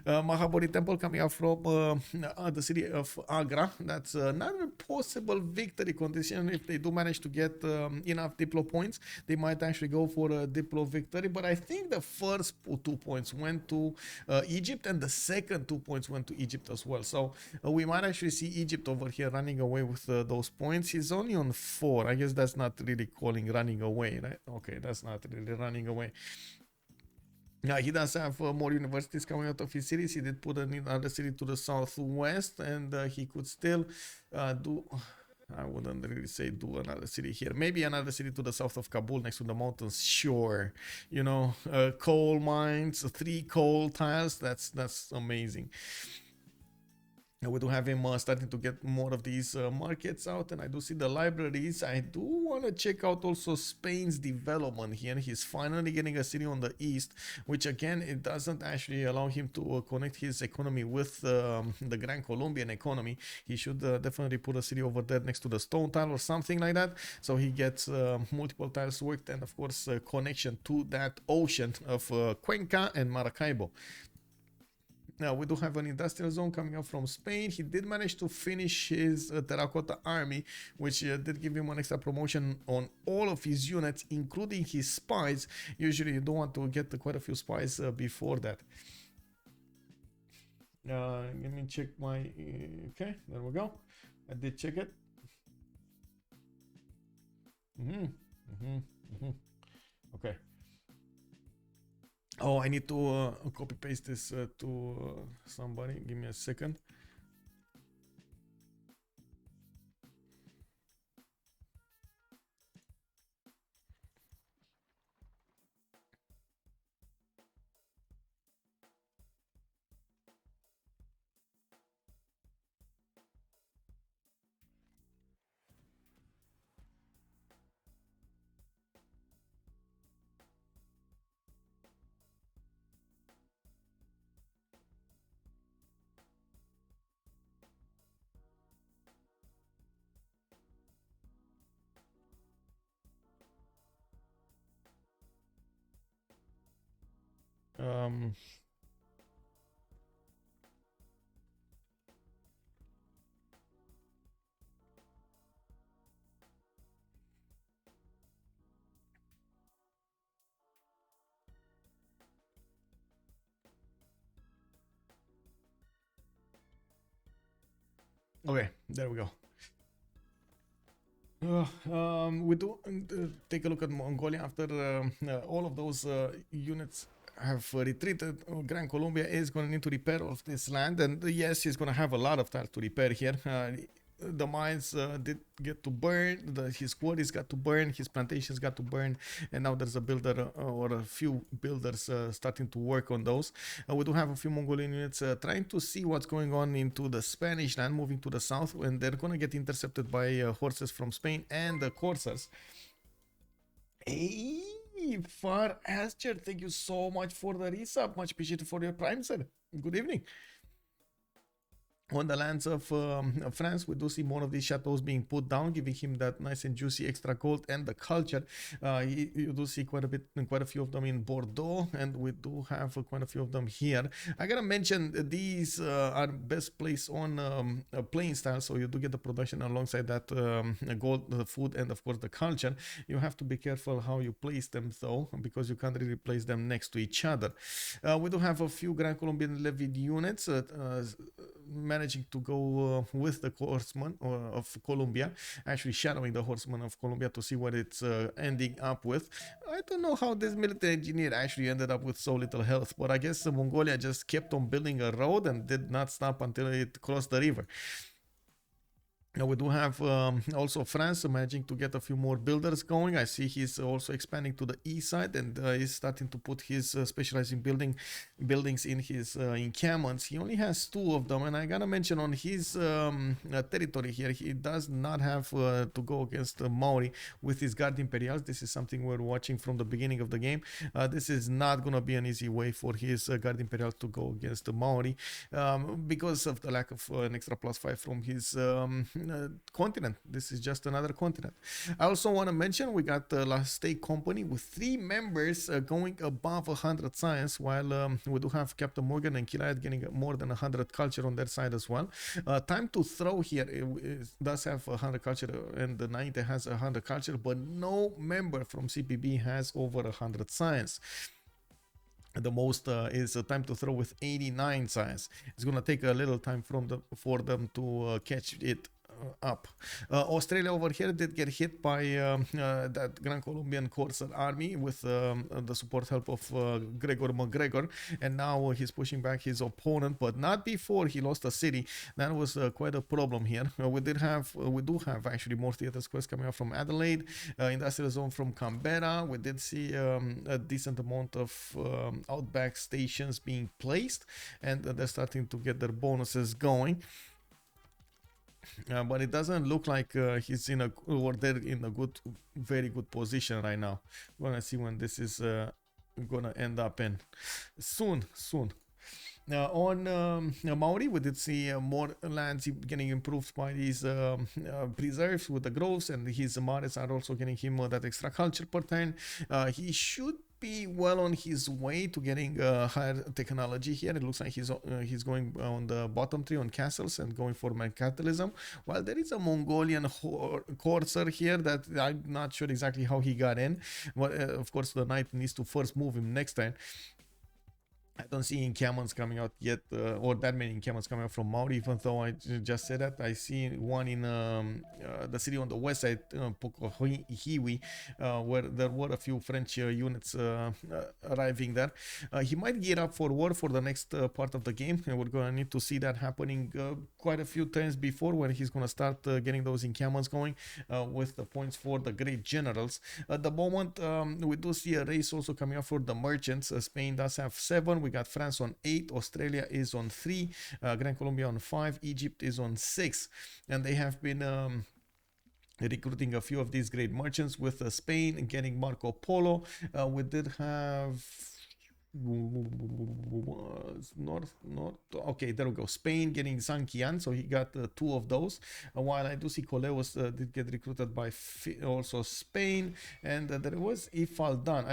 Mahabodhi Temple coming out from the city of Agra. That's another possible victory condition. If they do manage to get enough Diplo points, they might actually go for a Diplo victory. But I think the first 2 points went to Egypt and the second 2 points went to Egypt as well. So we might actually see Egypt over here running away with those points. He's only on 4. I guess that's not really calling running away, right? Okay, that's not really running away. Now, he does have more universities coming out of his cities. He did put another city to the southwest, and he could still do... I wouldn't really say do another city here. Maybe another city to the south of Kabul next to the mountains. Sure. Coal mines, 3 coal tiles. That's amazing. We do have him starting to get more of these markets out, and I do see the libraries. I do want to check out also Spain's development here. He's finally getting a city on the east, which again, it doesn't actually allow him to connect his economy with the Gran Colombian economy. He should definitely put a city over there next to the stone tile or something like that, so he gets multiple tiles worked, and of course connection to that ocean of Cuenca and Maracaibo. We do have an industrial zone coming up from Spain. He did manage to finish his terracotta army, which did give him an extra promotion on all of his units, including his spies. Usually you don't want to get quite a few spies before that. Let me check my... okay, there we go. I did check it. Okay. Oh, I need to copy paste this to somebody. Give me a second. Okay, there we go. We do take a look at Mongolia after all of those units have retreated. Gran Colombia is going to need to repair all of this land, and yes, he's going to have a lot of tiles to repair here. The mines did get to burn, his quarries got to burn, his plantations got to burn, and now there's a builder or a few builders starting to work on those. We do have a few Mongolian units trying to see what's going on into the Spanish land, moving to the south, and they're going to get intercepted by horses from Spain and the coursers. Hey, Far Ascher, thank you so much for the resub. Much appreciated for your prime, sir. Good evening. On the lands of France, we do see more of these chateaus being put down, giving him that nice and juicy extra gold and the culture. You do see quite a few of them in Bordeaux, and we do have quite a few of them here. I gotta mention these are best placed on playing style, so you do get the production alongside that gold, the food, and of course the culture. You have to be careful how you place them though, because you can't really place them next to each other. We do have a few Grand Colombian levied units managing to go with the horsemen of Colombia, actually shadowing the horsemen of Colombia to see what it's ending up with. I don't know how this military engineer actually ended up with so little health, but I guess Mongolia just kept on building a road and did not stop until it crossed the river. Now we do have also France managing to get a few more builders going. I see he's also expanding to the east side, and he's starting to put his specializing buildings in his encampments. He only has 2 of them, and I gotta mention on his territory here, he does not have to go against Maori with his Guard Imperials. This is something we're watching from the beginning of the game. This is not gonna be an easy way for his Guard Imperials to go against the Maori because of the lack of an extra +5 from his continent. This is just another continent. I also want to mention we got the last state company with 3 members going above 100 science, while we do have Captain Morgane and Killayad getting more than 100 culture on their side as well. TimeToThrow here it does have 100 culture, and the Nainte has 100 culture, but no member from CPB has over 100 science. The most is TimeToThrow with 89 science. It's gonna take a little time for them to catch it up. Australia over here did get hit by that Grand Colombian Corsair army with the support help of Gregor McGregor, and now he's pushing back his opponent, but not before he lost a city. That was quite a problem here. We do have actually more theater squares coming up from Adelaide, industrial zone from Canberra. We did see a decent amount of outback stations being placed, and they're starting to get their bonuses going. But it doesn't look like he's in a very good position right now. We're gonna see when this is gonna end up in soon. On Maori, we did see more lands getting improved by these preserves with the groves, and his mares are also getting him that extra culture per turn. He should be well on his way to getting higher technology here. It looks like he's going on the bottom three on castles and going for mercantilism. While there is a Mongolian courser here that I'm not sure exactly how he got in. But of course, the knight needs to first move him next time. I don't see encampments coming out yet, or that many encampments coming out from Maori, even though I just said that. I see one in the city on the west side, Pokohiwi, where there were a few French units arriving there. He might gear up for war for the next part of the game, and we're going to need to see that happening quite a few times before, when he's going to start getting those encampments going with the points for the great generals. At the moment, we do see a race also coming up for the merchants. Spain does have 7. We got France on 8, Australia is on 3, Gran Colombia on 5, Egypt is on 6, and they have been recruiting a few of these great merchants, with Spain getting Marco Polo. We did have north, okay, there we go. Spain getting Zankian, so he got 2 of those. While I do see Coleus did get recruited by also Spain, and there was Ifaldan.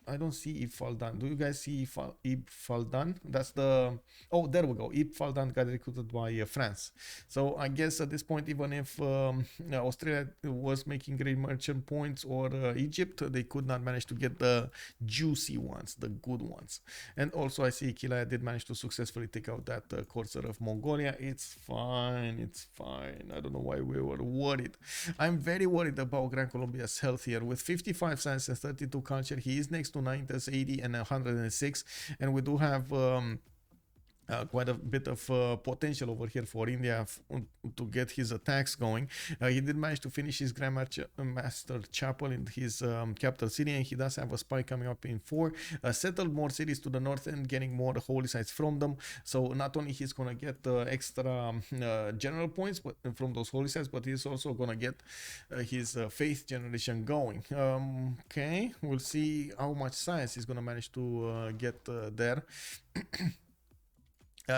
I don't see Ifaldan. Do you guys see Ifaldan? That's the, oh, there we go. Ifaldan got recruited by France. So I guess at this point, even if Australia was making great merchant points, or Egypt, they could not manage to get the juicy ones, the good ones. And also I see Killayad did manage to successfully take out that courser of Mongolia. It's fine. I don't know why we were worried. I'm very worried about Gran Colombia's health here. With 55 science and 32 culture, he is next to Nainte's 80 and 106, and we do have quite a bit of potential over here for India to get his attacks going. He did manage to finish his Grandmaster Chapel in his capital city, and he does have a spy coming up in 4. Settled more cities to the north and getting more holy sites from them. So not only he's gonna get extra general points from those holy sites, but he's also gonna get his faith generation going. Okay, we'll see how much science he's gonna manage to get there.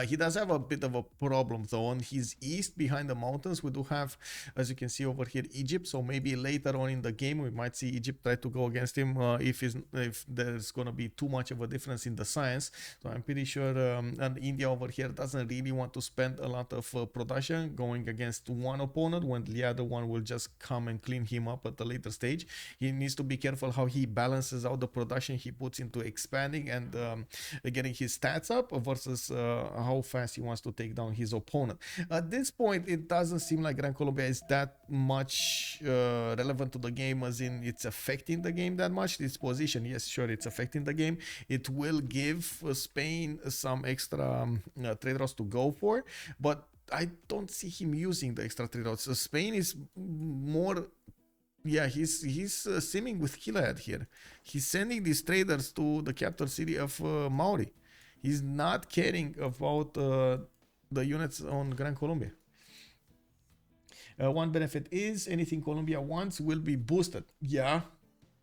He does have a bit of a problem though. On his east, behind the mountains, we do have, as you can see over here, Egypt. So maybe later on in the game, we might see Egypt try to go against him if there's going to be too much of a difference in the science. So I'm pretty sure and India over here doesn't really want to spend a lot of production going against one opponent, when the other one will just come and clean him up at a later stage. He needs to be careful how he balances out the production he puts into expanding and getting his stats up versus how fast he wants to take down his opponent. At this point, it doesn't seem like Gran Colombia is that much relevant to the game, as in it's affecting the game that much. This position, yes, sure, it's affecting the game. It will give Spain some extra trade routes to go for, but I don't see him using the extra trade routes. So Spain is more, yeah, he's simming with Killayad here. He's sending these traders to the capital city of Maori. He's not caring about the units on Gran Colombia. One benefit is anything Colombia wants will be boosted. Yeah,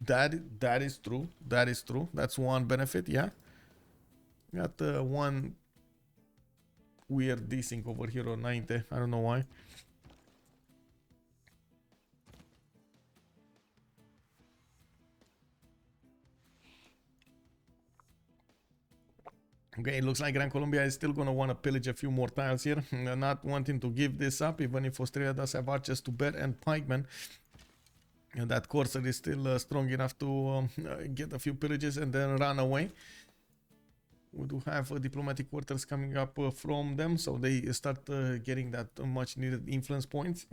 that is true. That is true. That's one benefit. Yeah, got one weird desync over here on Nainte. I don't know why. Okay, it looks like Gran Colombia is still going to want to pillage a few more tiles here. Not wanting to give this up, even if Australia does have archers to bear and pikemen. And that courser is still strong enough to get a few pillages and then run away. We do have diplomatic quarters coming up from them, so they start getting that much needed influence points.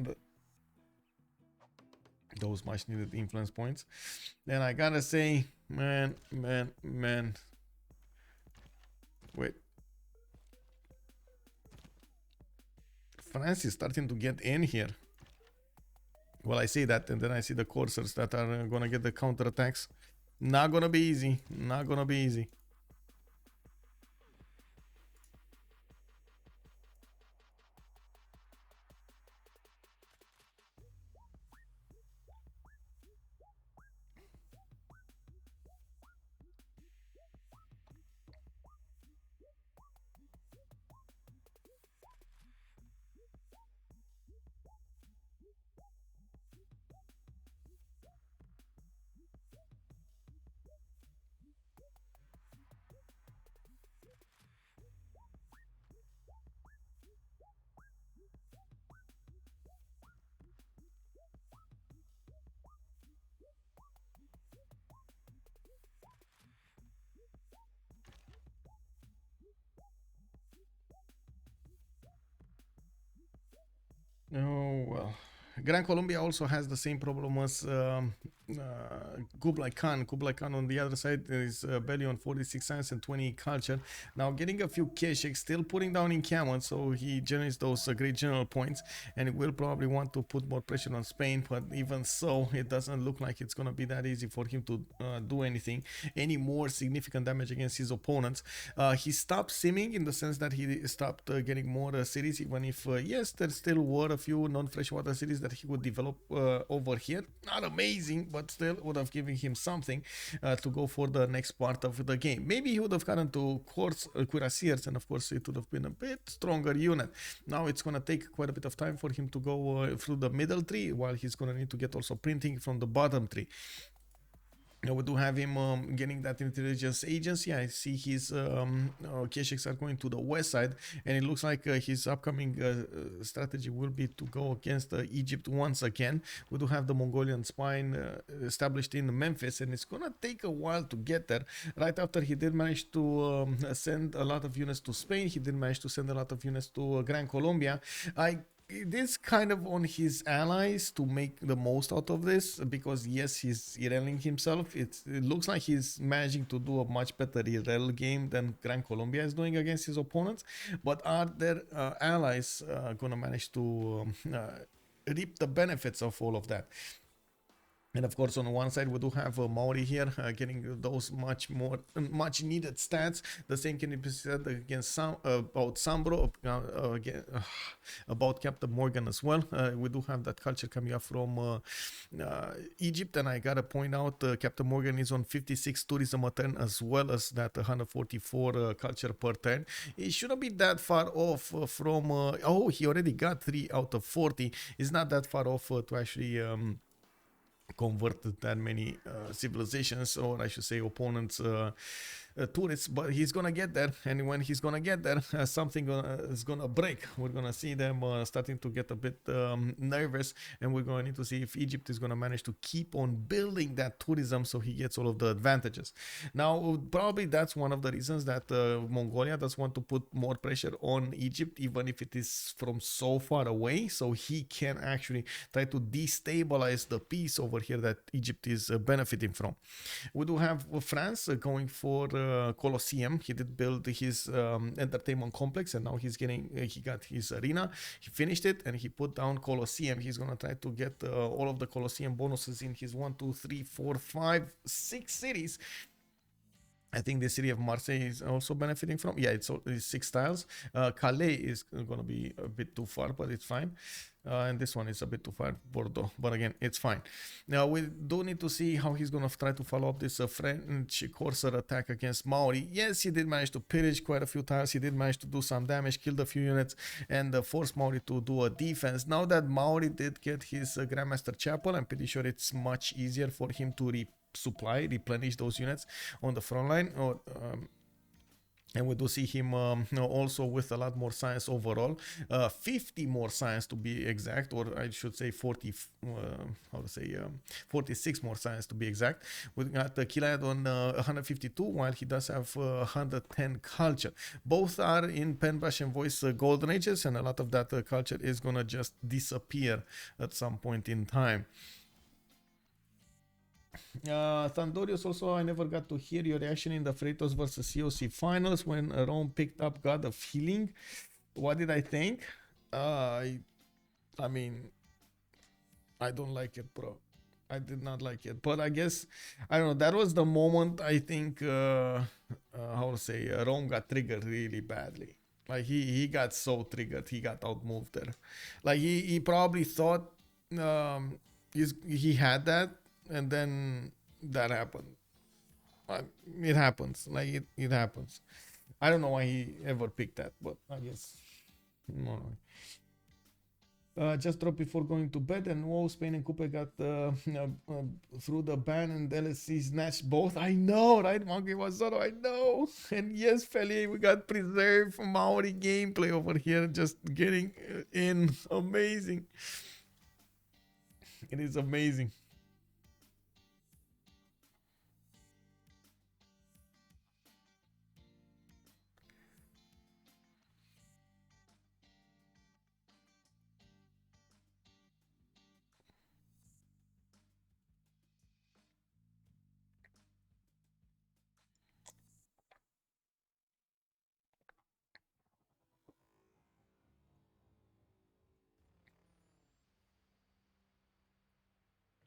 Those much needed influence points. And I gotta say, man. Wait. France is starting to get in here. Well, I say that, and then I see the coursers that are gonna get the counter attacks. Not gonna be easy. Not gonna be easy. Oh well, Gran Colombia also has the same problem as Kublai Khan. Kublai Khan on the other side is belly on 46 science and 20 culture. Now getting a few Keshik, still putting down in Camel, so he generates those great general points, and he will probably want to put more pressure on Spain. But even so, it doesn't look like it's gonna be that easy for him to do any more significant damage against his opponents. He stopped simming in the sense that he stopped getting more cities, even if yes, there still were a few non-freshwater cities that he would develop over here. Not amazing, but still would have given him something to go for the next part of the game. Maybe he would have gotten to cuirassiers, and of course it would have been a bit stronger unit. Now it's gonna take quite a bit of time for him to go through the middle tree, while he's gonna need to get also printing from the bottom tree. Now we do have him getting that intelligence agency. I see his Keshiks are going to the west side, and it looks like his upcoming strategy will be to go against Egypt once again. We do have the Mongolian spine established in Memphis, and it's gonna take a while to get there. Right after he did manage to send a lot of units to Spain, he did manage to send a lot of units to Gran Colombia. It is kind of on his allies to make the most out of this, because yes, he's Ireling himself. It looks like he's managing to do a much better Irel game than Gran Colombia is doing against his opponents. But are their allies gonna manage to reap the benefits of all of that? And of course, on one side, we do have Maori here getting those much needed stats. The same can be said against about SunBro, about Captain Morgane as well. We do have that culture coming up from Egypt, and I gotta point out Captain Morgane is on 56 tourism a turn, as well as that 144 culture per turn. It shouldn't be that far off from. Oh, he already got 3 out of 40. It's not that far off to actually. Converted that many civilizations, or I should say opponents, tourists, but he's gonna get there, and when he's gonna get there, something is gonna break. We're gonna see them starting to get a bit nervous, and we're gonna need to see if Egypt is gonna manage to keep on building that tourism so he gets all of the advantages. Now probably that's one of the reasons that Mongolia does want to put more pressure on Egypt, even if it is from so far away, so he can actually try to destabilize the peace over here that Egypt is benefiting from. We do have France going for Colosseum. He did build his entertainment complex, and now he got his arena. He finished it, and he put down Colosseum. He's gonna try to get all of the Colosseum bonuses in his 1, 2, 3, 4, 5, 6 cities. I think the city of Marseille is also benefiting from. Yeah, it's 6 tiles. Calais is going to be a bit too far, but it's fine. And this one is a bit too far, Bordeaux. But again, it's fine. Now, we do need to see how he's going to try to follow up this French Corsair attack against Maori. Yes, he did manage to pillage quite a few tiles. He did manage to do some damage, killed a few units, and forced Maori to do a defense. Now that Maori did get his Grandmaster Chapel, I'm pretty sure it's much easier for him to replenish those units on the front line. And we do see him also with a lot more science overall, 50 more science to be exact, or I should say 46 more science to be exact. We got Killayad on 152, while he does have 110 culture. Both are in Pen, Brush, and Voice golden ages, and a lot of that culture is gonna just disappear at some point in time. Thandorius also, I never got to hear your reaction in the Freitos versus COC finals when Rome picked up God of Healing. What did I think? I mean, I don't like it, bro. I did not like it, but I guess, I don't know, that was the moment I think, how to say, Rome got triggered really badly. Like he got so triggered, he got outmoved there. Like he probably thought he had that, and then that happened. It happens. Like it happens. I don't know why he ever picked that, but I guess no. Just dropped before going to bed, and whoa, Spain and Coupe got through the ban, and LSC snatched both. I know, right? Monkey was Zoro, I know. And yes, Feli, we got preserved Maori gameplay over here, just getting in. Amazing. It is amazing.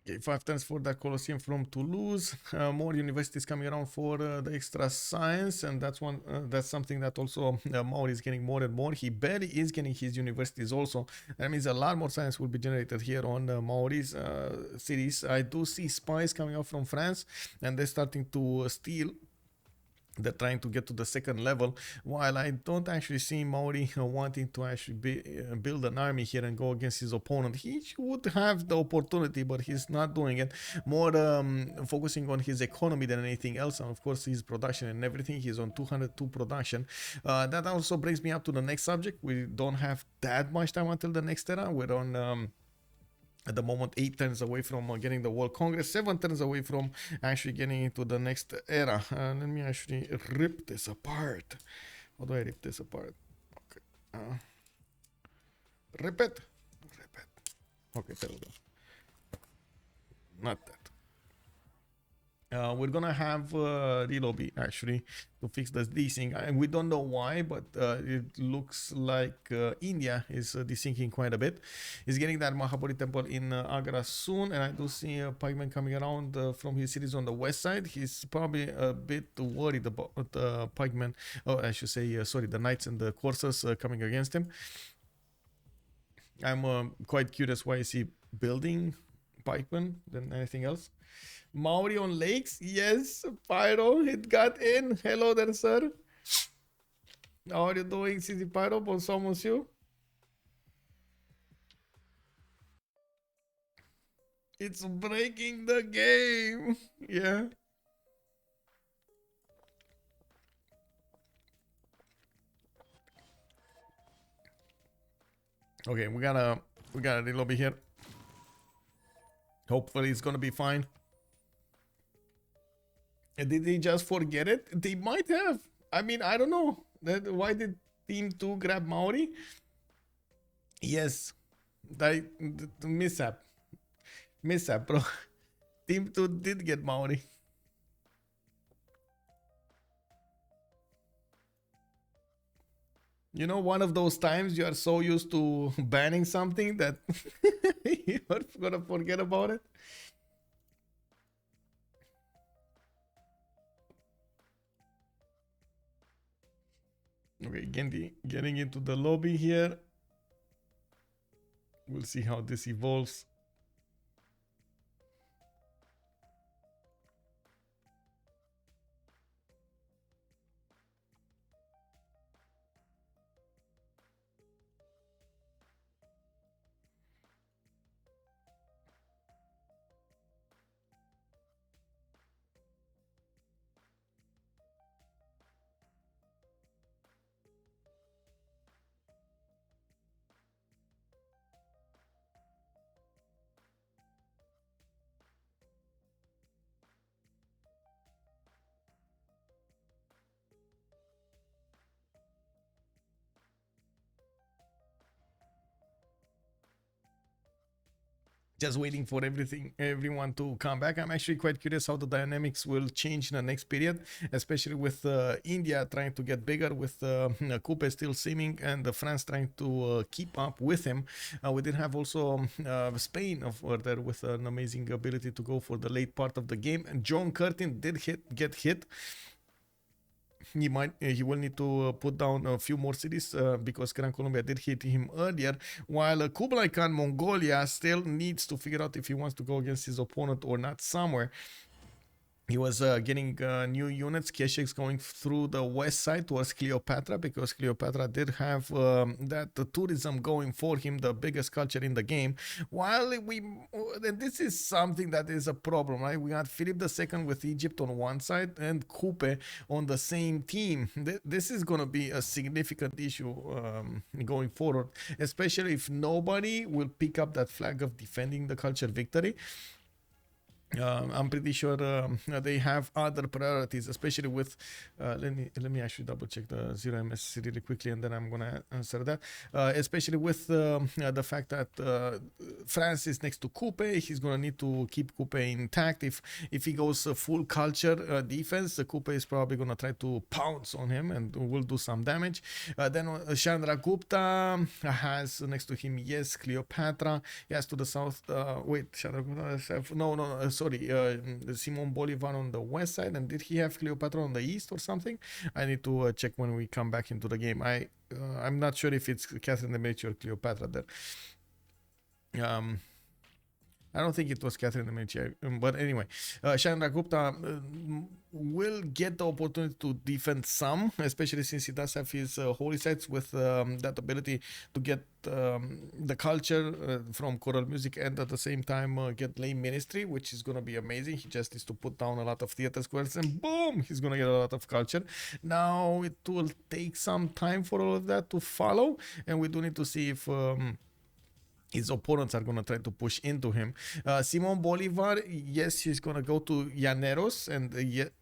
Okay, 5 turns for that Colosseum from Toulouse. More universities coming around for the extra science, and that's something that also Maori is getting more and more. He barely is getting his universities also. That means a lot more science will be generated here on Maori's cities. I do see spies coming out from France, and they're starting to steal. They're trying to get to the second level, while I don't actually see Maori wanting to actually build an army here and go against his opponent. He would have the opportunity, but he's not doing it. More focusing on his economy than anything else, and of course his production and everything. He's on 202 production. That also brings me up to the next subject. We don't have that much time until the next era. We're on at the moment 8 turns away from getting the World Congress, 7 turns away from actually getting into the next era. Let me actually rip this apart. How do I rip this apart? Okay. Rip it. Okay, there we go. Not that. We're gonna have relobby actually to fix this desync, and we don't know why, but it looks like India is desyncing quite a bit. He's getting that Mahabodhi temple in Agra soon, and I do see Pikeman coming around from his cities on the west side. He's probably a bit worried about the Pikemen, I should say, sorry, the knights and the coursers coming against him. I'm quite curious why is he building pikemen than anything else. Maori on lakes, yes. Pyro, it got in. Hello there, sir. How are you doing, CZ Pyro? Bonsoir, monsieur. It's breaking the game. Yeah. Okay, we gotta relobby here. Hopefully it's gonna be fine. Did they just forget it? They might have. I mean, I don't know. Why did Team 2 grab Maori? Yes. Mishap. Mishap, bro. Team 2 did get Maori. You know, one of those times you are so used to banning something that you're gonna forget about it. Okay, getting into the lobby here. We'll see how this evolves. Just waiting for everyone to come back. I'm actually quite curious how the dynamics will change in the next period, especially with India trying to get bigger, with Coupe still seeming, and France trying to keep up with him. We did have also Spain over there with an amazing ability to go for the late part of the game, and John Curtin did get hit. He will need to put down a few more cities because Gran Colombia did hit him earlier, while Kublai Khan Mongolia still needs to figure out if he wants to go against his opponent or not somewhere. He was getting new units. Keshe going through the west side towards Cleopatra, because Cleopatra did have that tourism going for him, the biggest culture in the game. While this is something that is a problem, right? We got Philip II with Egypt on one side and Coupe on the same team. This is going to be a significant issue going forward, especially if nobody will pick up that flag of defending the culture victory. I'm pretty sure they have other priorities, especially with. Let me actually double check the 0ms really quickly, and then I'm gonna answer that. Especially with the fact that France is next to Coupe, he's gonna need to keep Coupe intact. If he goes full culture defense, the Coupe is probably gonna try to pounce on him and will do some damage. Then Chandragupta has next to him, yes, Cleopatra. Yes, to the south. Wait, Chandragupta. No, sorry. Simon Bolivar on the west side, and did he have Cleopatra on the east or something? I need to check when we come back into the game. I'm not sure if it's Catherine de Medici or Cleopatra there. I don't think it was Catherine de Medici, but anyway, Chandragupta will get the opportunity to defend some, especially since he does have his holy sites with that ability to get the culture from choral music and at the same time get lay ministry, which is going to be amazing. He just needs to put down a lot of theater squares and boom, he's going to get a lot of culture. Now it will take some time for all of that to follow, and we do need to see if his opponents are going to try to push into him. Simon Bolivar, yes, he's going to go to Llaneros, and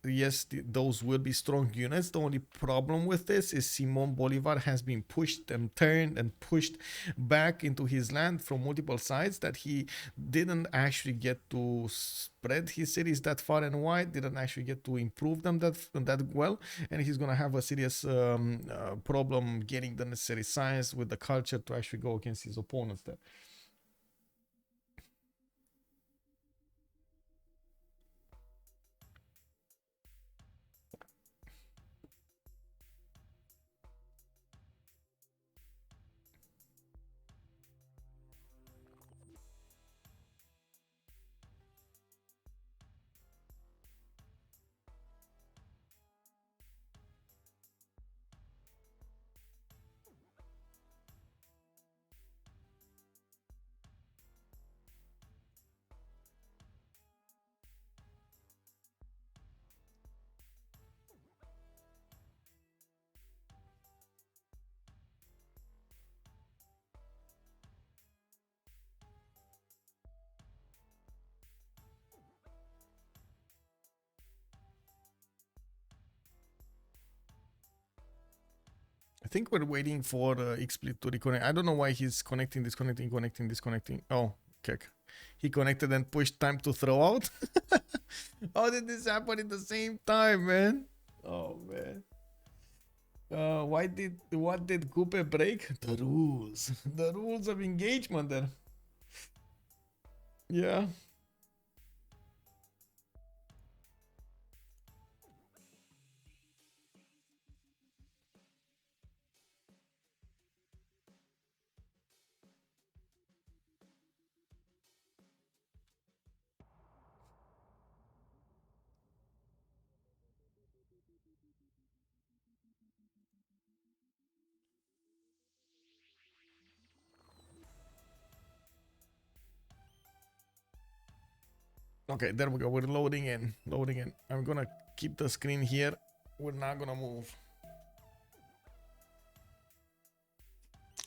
yes, those will be strong units. The only problem with this is Simon Bolivar has been pushed and turned and pushed back into his land from multiple sides that he didn't actually get to spread his cities that far and wide, didn't actually get to improve them that well, and he's going to have a serious problem getting the necessary science with the culture to actually go against his opponents there. I think we're waiting for Xpli to reconnect. I don't know why he's connecting, disconnecting. Oh, okay. He connected and pushed time to throw out. How did this happen at the same time, man? Oh, man. What did Coupe break? The rules. The rules of engagement there. Yeah. Okay, there we go. We're loading in. I'm gonna keep the screen here. We're not gonna move.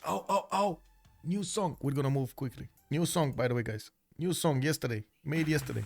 Oh. New song. We're gonna move quickly. New song, by the way, guys. New song yesterday. Made yesterday.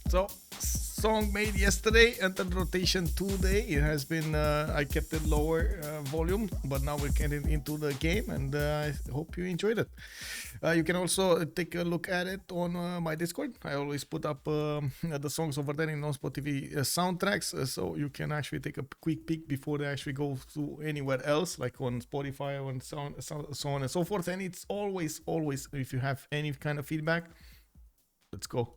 So, song made yesterday, entered rotation today. It has been, I kept it lower volume, but now we're getting into the game, and I hope you enjoyed it. You can also take a look at it on my Discord. I always put up the songs over there in OnSpotTV soundtracks, so you can actually take a quick peek before they actually go to anywhere else, like on Spotify or so on and so forth. And it's always, if you have any kind of feedback, let's go.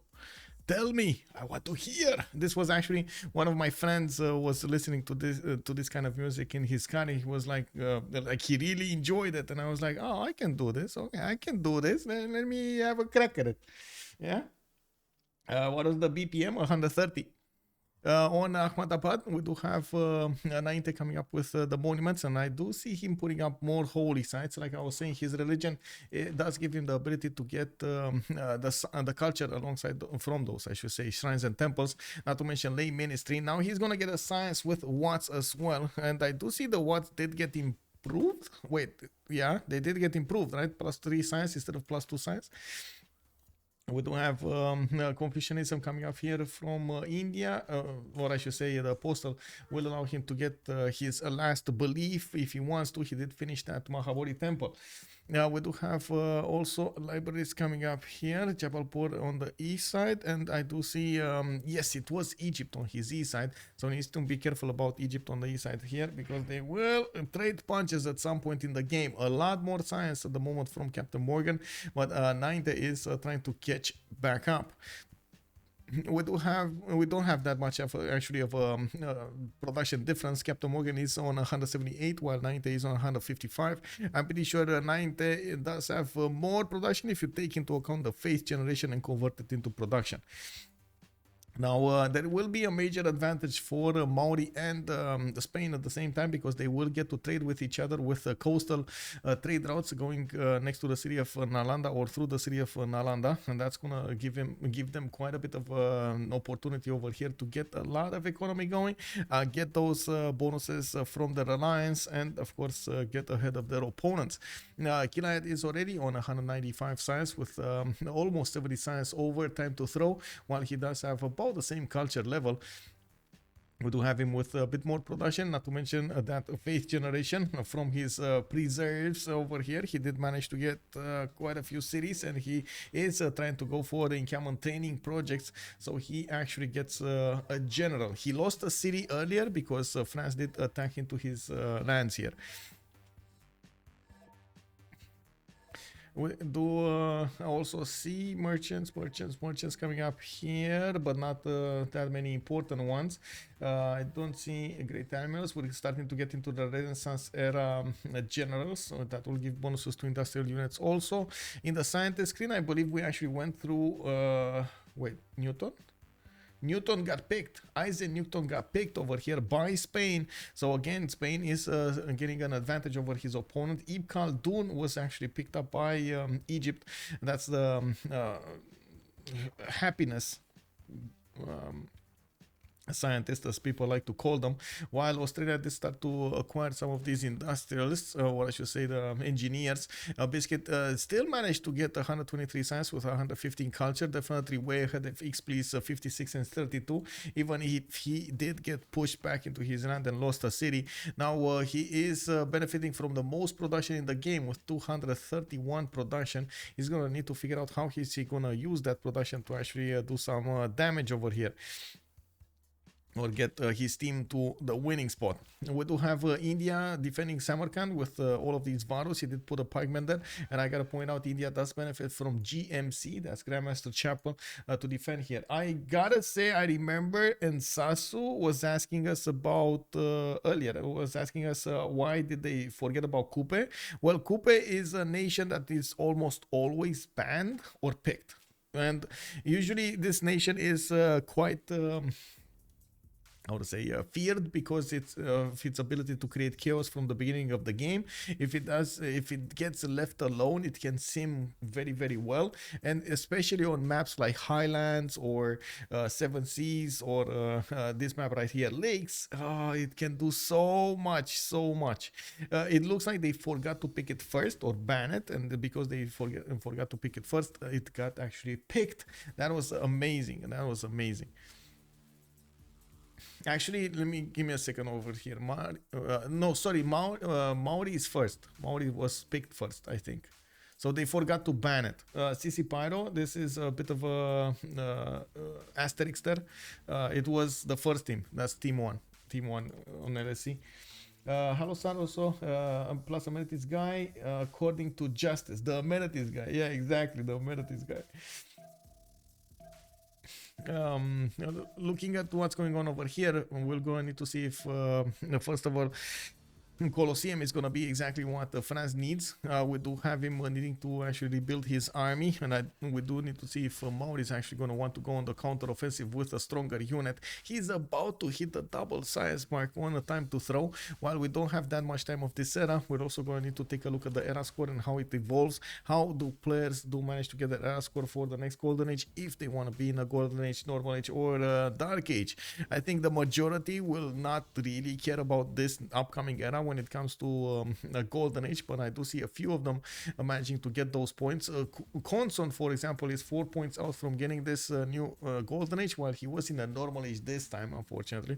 Tell me, I want to hear. This was actually one of my friends was listening to this kind of music in his car. He was like he really enjoyed it, and I was like, oh, I can do this. Okay, I can do this. Let me have a crack at it. Yeah. What was the BPM? 130. On Ahmadabad, we do have Nainte coming up with the monuments, and I do see him putting up more holy sites. Like I was saying, his religion, it does give him the ability to get the culture alongside from those, I should say, shrines and temples, not to mention lay ministry. Now he's going to get a science with watts as well, and I do see the watts did get improved. Wait, yeah, they did get improved, right? +3 science instead of +2 science. We do have Confucianism coming up here from India, or I should say the apostle will allow him to get his last belief if he wants to. He did finish that Mahabodhi temple. Now we do have also libraries coming up here, Jabalpur on the east side, and I do see, yes, it was Egypt on his east side, so he needs to be careful about Egypt on the east side here, because they will trade punches at some point in the game. A lot more science at the moment from Captain Morgan, but Nainte is trying to catch back up. We don't have that much of actually of production difference. Captain Morgan is on 178 while Nainte is on 155. I'm pretty sure Nainte does have more production if you take into account the faith generation and convert it into production. Now, there will be a major advantage for Maori and Spain at the same time, because they will get to trade with each other with coastal trade routes going next to the city of Nalanda or through the city of Nalanda, and that's going to give them quite a bit of an opportunity over here to get a lot of economy going, get those bonuses from their alliance, and of course get ahead of their opponents. Killayad is already on 195 science with almost 70 science over TimeToThrow, while he does have about the same culture level. We do have him with a bit more production, not to mention that faith generation from his preserves over here. He did manage to get quite a few cities, and he is trying to go for the encampment training projects, so he actually gets a general. He lost a city earlier because France did attack into his lands here. We do also see merchants coming up here, but not that many important ones. I don't see great animals. We're starting to get into the Renaissance era generals, so that will give bonuses to industrial units. Also, in the scientist screen, I believe we actually went through. Newton got picked. Isaac Newton got picked over here by Spain. So again, Spain is getting an advantage over his opponent. Ibn Khaldun was actually picked up by Egypt. That's the happiness scientists, as people like to call them, while Australia did start to acquire some of these industrialists, or I should say the engineers. Biscuit still managed to get 123 science with 115 culture, definitely way ahead of Xpli's 56 and 32, even if he did get pushed back into his land and lost a city. Now he is benefiting from the most production in the game with 231 production. He's going to need to figure out how he's going to use that production to actually do some damage over here, or get his team to the winning spot. We do have India defending Samarkand with all of these battles. He did put a pikeman there, and I gotta point out India does benefit from GMC, that's Grandmaster Chapel, to defend here. I gotta say, I remember Ensasu was asking us about earlier, was asking us why did they forget about Kupe. Well, Kupe is a nation that is almost always banned or picked, and usually this nation is quite how to say, feared because it's of its ability to create chaos from the beginning of the game. If it gets left alone, it can sim very, very well, and especially on maps like Highlands or Seven Seas or this map right here, Lakes. It can do so much, so much. It looks like they forgot to pick it first or ban it, and because they forgot to pick it first, it got actually picked. That was amazing. That was amazing. Actually, give me a second over here. No, sorry, Maori is first. Maori was picked first, I think. So they forgot to ban it. CC Pyro, this is a bit of a asterisk there. It was the first team. That's team one. Team one on LSC. Hello, Saroso. Plus amenities guy. According to Justice, the amenities guy. Yeah, exactly, the amenities guy. Looking at what's going on over here, we're going to need to see if first of all Colosseum is going to be exactly what France needs. We do have him needing to actually rebuild his army, and we do need to see if Maori is actually going to want to go on the counter-offensive with a stronger unit. He's about to hit the double science mark on a time to throw. While we don't have that much time of this era, we're also going to need to take a look at the era score and how it evolves. How do players manage to get the era score for the next Golden Age, if they want to be in a Golden Age, Normal Age, or Dark Age? I think the majority will not really care about this upcoming era when it comes to a Golden Age, but I do see a few of them managing to get those points. Konson, for example, is 4 points out from getting this new Golden Age, while he was in a Normal Age this time, unfortunately.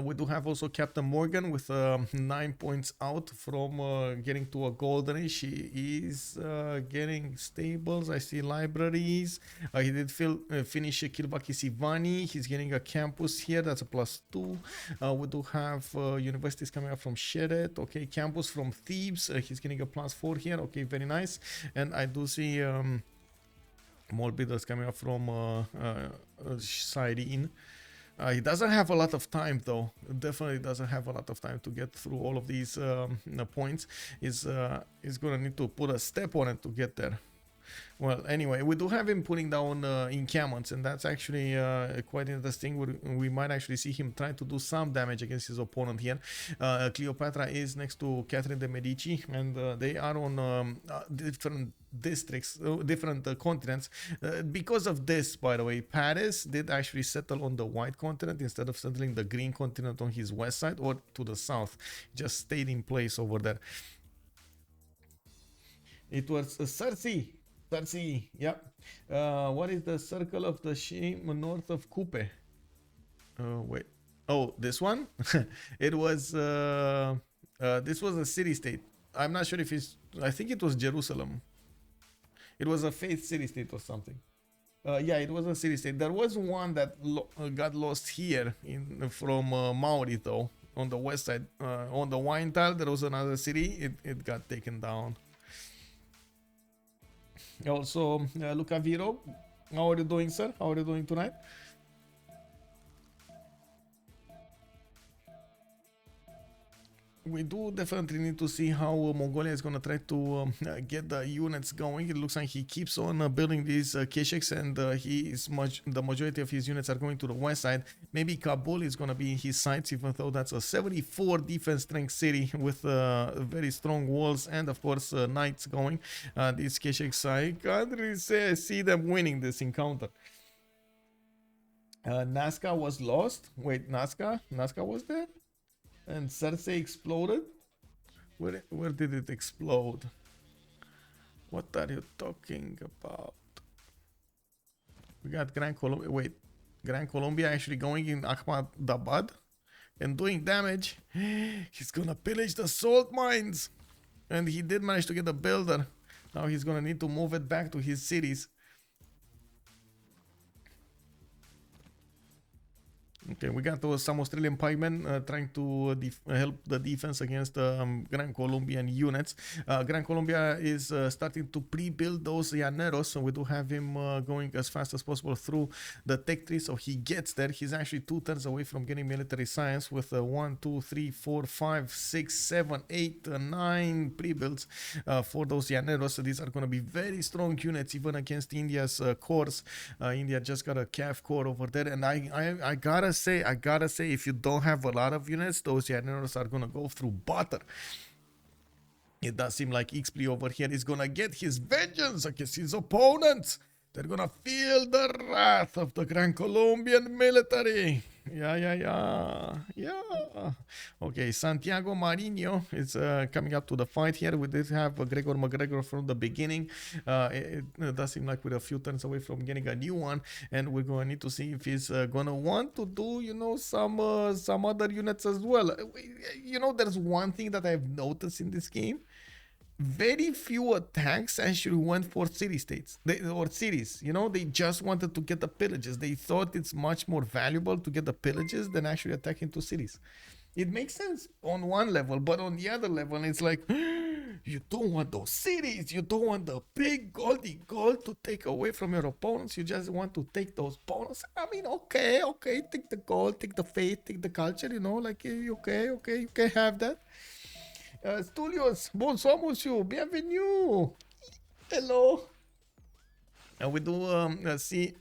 We do have also Captain Morgane with 9 points out from getting to a Golden Age. He is getting stables. I see libraries. He did finish Kilbaki Sivani. He's getting a campus here. That's a +2. We do have universities coming up from Sheret. Okay, campus from Thebes. He's getting a +4 here. Okay, very nice. And I do see more builders coming up from Cyrene. He doesn't have a lot of time, though. Definitely doesn't have a lot of time to get through all of these points. He's gonna need to put a step on it to get there. Well, anyway, we do have him putting down encampments, and that's actually quite interesting. We might actually see him try to do some damage against his opponent here. Cleopatra is next to Catherine de Medici, and they are on different districts, different continents. Because of this, by the way, Paris did actually settle on the white continent instead of settling the green continent on his west side or to the south. Just stayed in place over there. It was Cersei. Yep. What is the circle of the shame north of Coupe? Wait. Oh, this one? It was this was a city-state. I'm not sure if it's, I think it was Jerusalem. It was a faith city-state or something. Yeah, it was a city-state. There was one that got lost here from Maori, though, on the west side. On the wine tile, there was another city. It got taken down. Also, Luca Viro, how are you doing, sir? How are you doing tonight? We do definitely need to see how Mongolia is going to try to get the units going. It looks like he keeps on building these Kesheks, and the majority of his units are going to the west side. Maybe Kabul is going to be in his sights, even though that's a 74 defense strength city with very strong walls and, of course, knights going. These Kesheks, I can't really say I see them winning this encounter. Nazca was lost. Wait, Nazca was there? And Cersei exploded? Where did it explode? What are you talking about? We got Gran Colombia. Wait, Gran Colombia actually going in Ahmadabad and doing damage. He's gonna pillage the salt mines. And he did manage to get a builder. Now he's gonna need to move it back to his cities. Okay, we got some Australian pikemen trying to help the defense against Gran Colombian units. Gran Colombia is starting to pre-build those llaneros, so we do have him going as fast as possible through the tech tree, so he gets there. He's actually 2 turns away from getting military science with 1, 2, 3, 4, 5, 6, 7, 8, 9 pre-builds for those llaneros. So these are going to be very strong units even against India's cores. India just got a CAF core over there, and I gotta say, if you don't have a lot of units, those Llaneros are gonna go through butter. It does seem like Xpli over here is gonna get his vengeance against his opponents. They're gonna feel the wrath of the Gran Colombian military. Yeah. Okay, Santiago Marinho is coming up to the fight here. We did have Gregor McGregor from the beginning. It does seem like we're a few turns away from getting a new one, and we're going to need to see if he's gonna want to do, you know, some other units as well. You know, there's one thing that I've noticed in this game. Very few attacks actually went for city states or cities. You know, they just wanted to get the pillages. They thought it's much more valuable to get the pillages than actually attacking two cities. It makes sense on one level, but on the other level, it's like, you don't want those cities. You don't want the big goldy gold to take away from your opponents. You just want to take those bonus. I mean, okay, take the gold, take the faith, take the culture, you know, like, okay, you can have that. Studios, bonsoir monsieur, bienvenue. Hello. We do see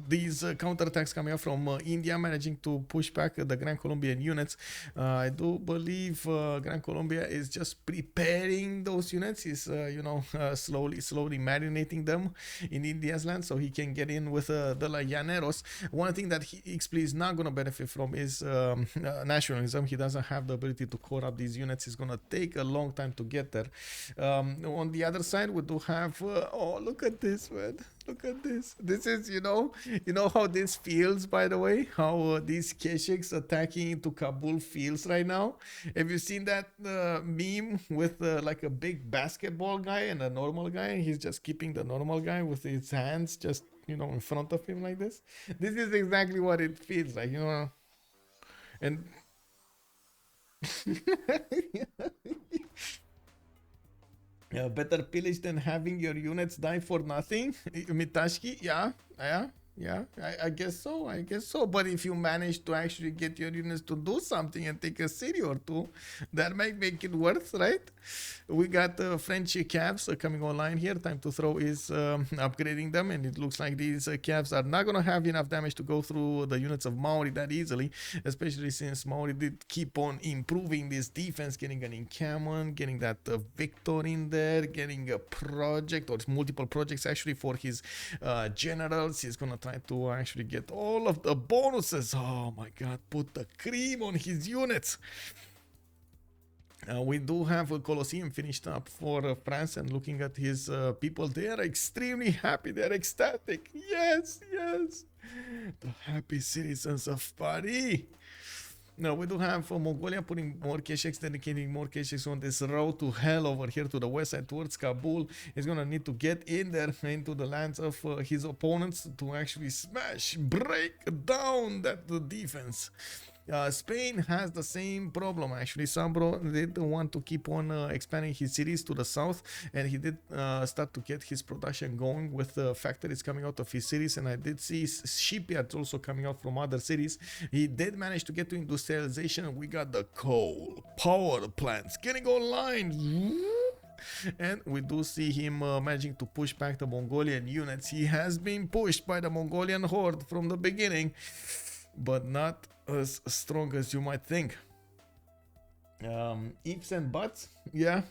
these counterattacks coming up from India, managing to push back the Gran Colombian units. I do believe Gran Colombia is just preparing those units. He's, slowly marinating them in India's land so he can get in with the Llaneros. One thing that Xpli is not going to benefit from is nationalism. He doesn't have the ability to core up these units. It's going to take a long time to get there. On the other side, we do have... oh, look at this, man. Look at this. This is, you know how this feels, by the way? How these Keshiks attacking into Kabul feels right now? Have you seen that meme with like a big basketball guy and a normal guy? He's just keeping the normal guy with his hands just, you know, in front of him like this. This is exactly what it feels like, you know? And... yeah, better pillage than having your units die for nothing. Mitashki, yeah. I guess so. But if you manage to actually get your units to do something and take a city or two, that might make it worth, right? We got French calves coming online here. TimeToThrow is upgrading them, and it looks like these calves are not going to have enough damage to go through the units of Maori that easily, especially since Maori did keep on improving this defense, getting an encampment, getting that Victor in there, getting a project or multiple projects actually for his generals. He's going to try to actually get all of the bonuses. Oh my god, put the cream on his units. We do have a Colosseum finished up for France, and looking at his people, they are extremely happy. They're ecstatic. Yes. The happy citizens of Paris. Now we do have Mongolia putting more Keshiks, dedicating more Keshiks on this road to hell over here to the west side towards Kabul. He's gonna need to get in there into the lands of his opponents to actually break down that defense. Spain has the same problem actually. SunBro did want to keep on expanding his cities to the south, and he did start to get his production going with factories coming out of his cities, and I did see shipyards also coming out from other cities. He did manage to get to industrialization. We got the coal power plants getting online. And we do see him managing to push back the Mongolian units. He has been pushed by the Mongolian horde from the beginning, but not as strong as you might think. Ifs and buts, yeah,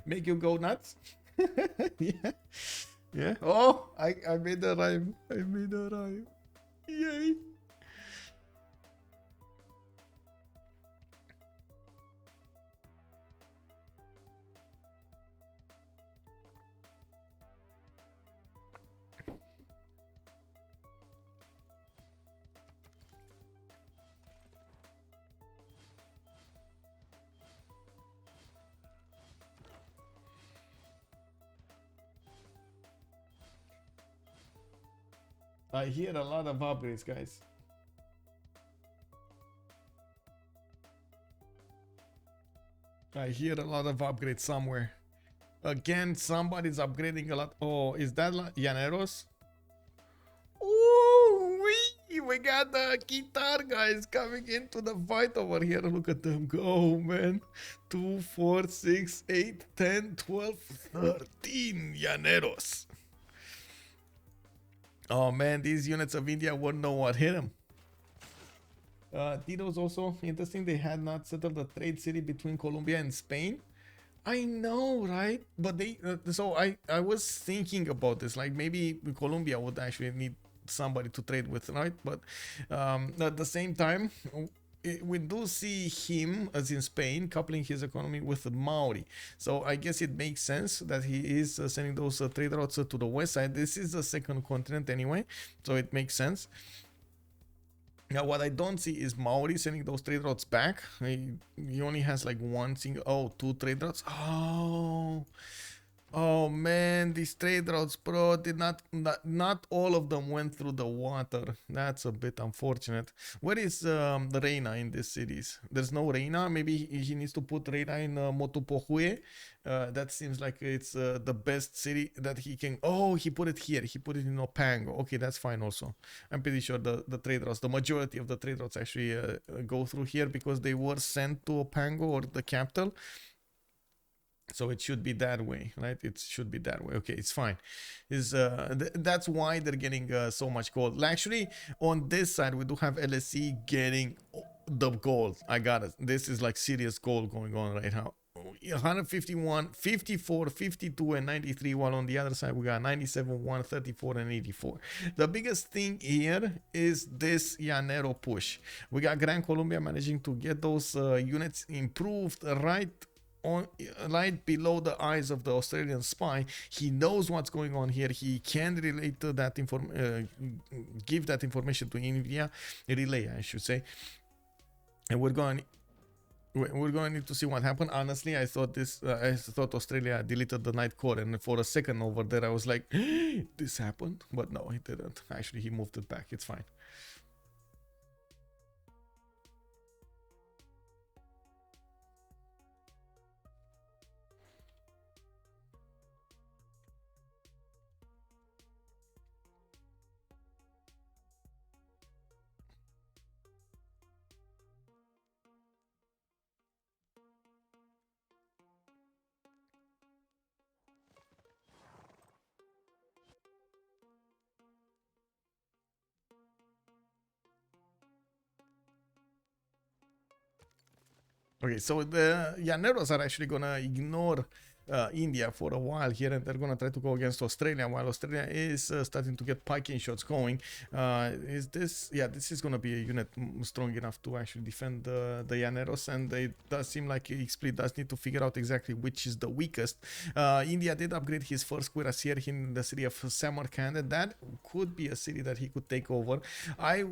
make you go nuts. yeah. Oh, I made a rhyme. Yay. I hear a lot of upgrades, guys. I hear a lot of upgrades somewhere. Again, somebody's upgrading a lot. Oh, is that Llaneros? Ooh, we got the guitar guys coming into the fight over here. Look at them go, man. 2, 4, 6, 8, 10, 12, 13 Llaneros. Oh man, these units of India wouldn't know what hit them. Tito's also interesting. They had not settled the trade city between Colombia and Spain. I know, right? But they so I was thinking about this. Like maybe Colombia would actually need somebody to trade with, right? But at the same time, we do see him, as in Spain, coupling his economy with Maori. So I guess it makes sense that he is sending those trade routes to the west side. This is the second continent anyway, so it makes sense. Now, what I don't see is Maori sending those trade routes back. He only has like one single, two trade routes. Oh man, these trade routes, bro, did not all of them went through the water. That's a bit unfortunate. Where is the Reina in these cities? There's no Reina. Maybe he needs to put Reina in Motupohue. That seems like it's the best city that he can. Oh, he put it here. He put it in Opango. Okay, that's fine also. I'm pretty sure the trade routes, the majority of the trade routes actually go through here because they were sent to Opango or the capital. So it should be that way, right? It should be that way. Okay, it's fine. That's why they're getting so much gold. Actually, on this side, we do have LSE getting the gold. I got it. This is like serious gold going on right now. 151, 54, 52, and 93, while on the other side we got 97, 134, and 84. The biggest thing here is this Llanero push. We got Gran Colombia managing to get those units improved right below the eyes of the Australian spy. He knows what's going on here. He can relate to that give that information to India, relay, I should say. And we're going to need to see what happened. Honestly, I thought Australia deleted the night core, and for a second over there, I was like, this happened, but no, he didn't. Actually, he moved it back. It's fine. Okay, so the Llaneros are actually gonna ignore India for a while here, and they're gonna try to go against Australia, while Australia is starting to get piking shots going. This is gonna be a unit strong enough to actually defend the Llaneros, and it does seem like Xpli does need to figure out exactly which is the weakest. India did upgrade his first cuirassier in the city of Samarkand, and that could be a city that he could take over. I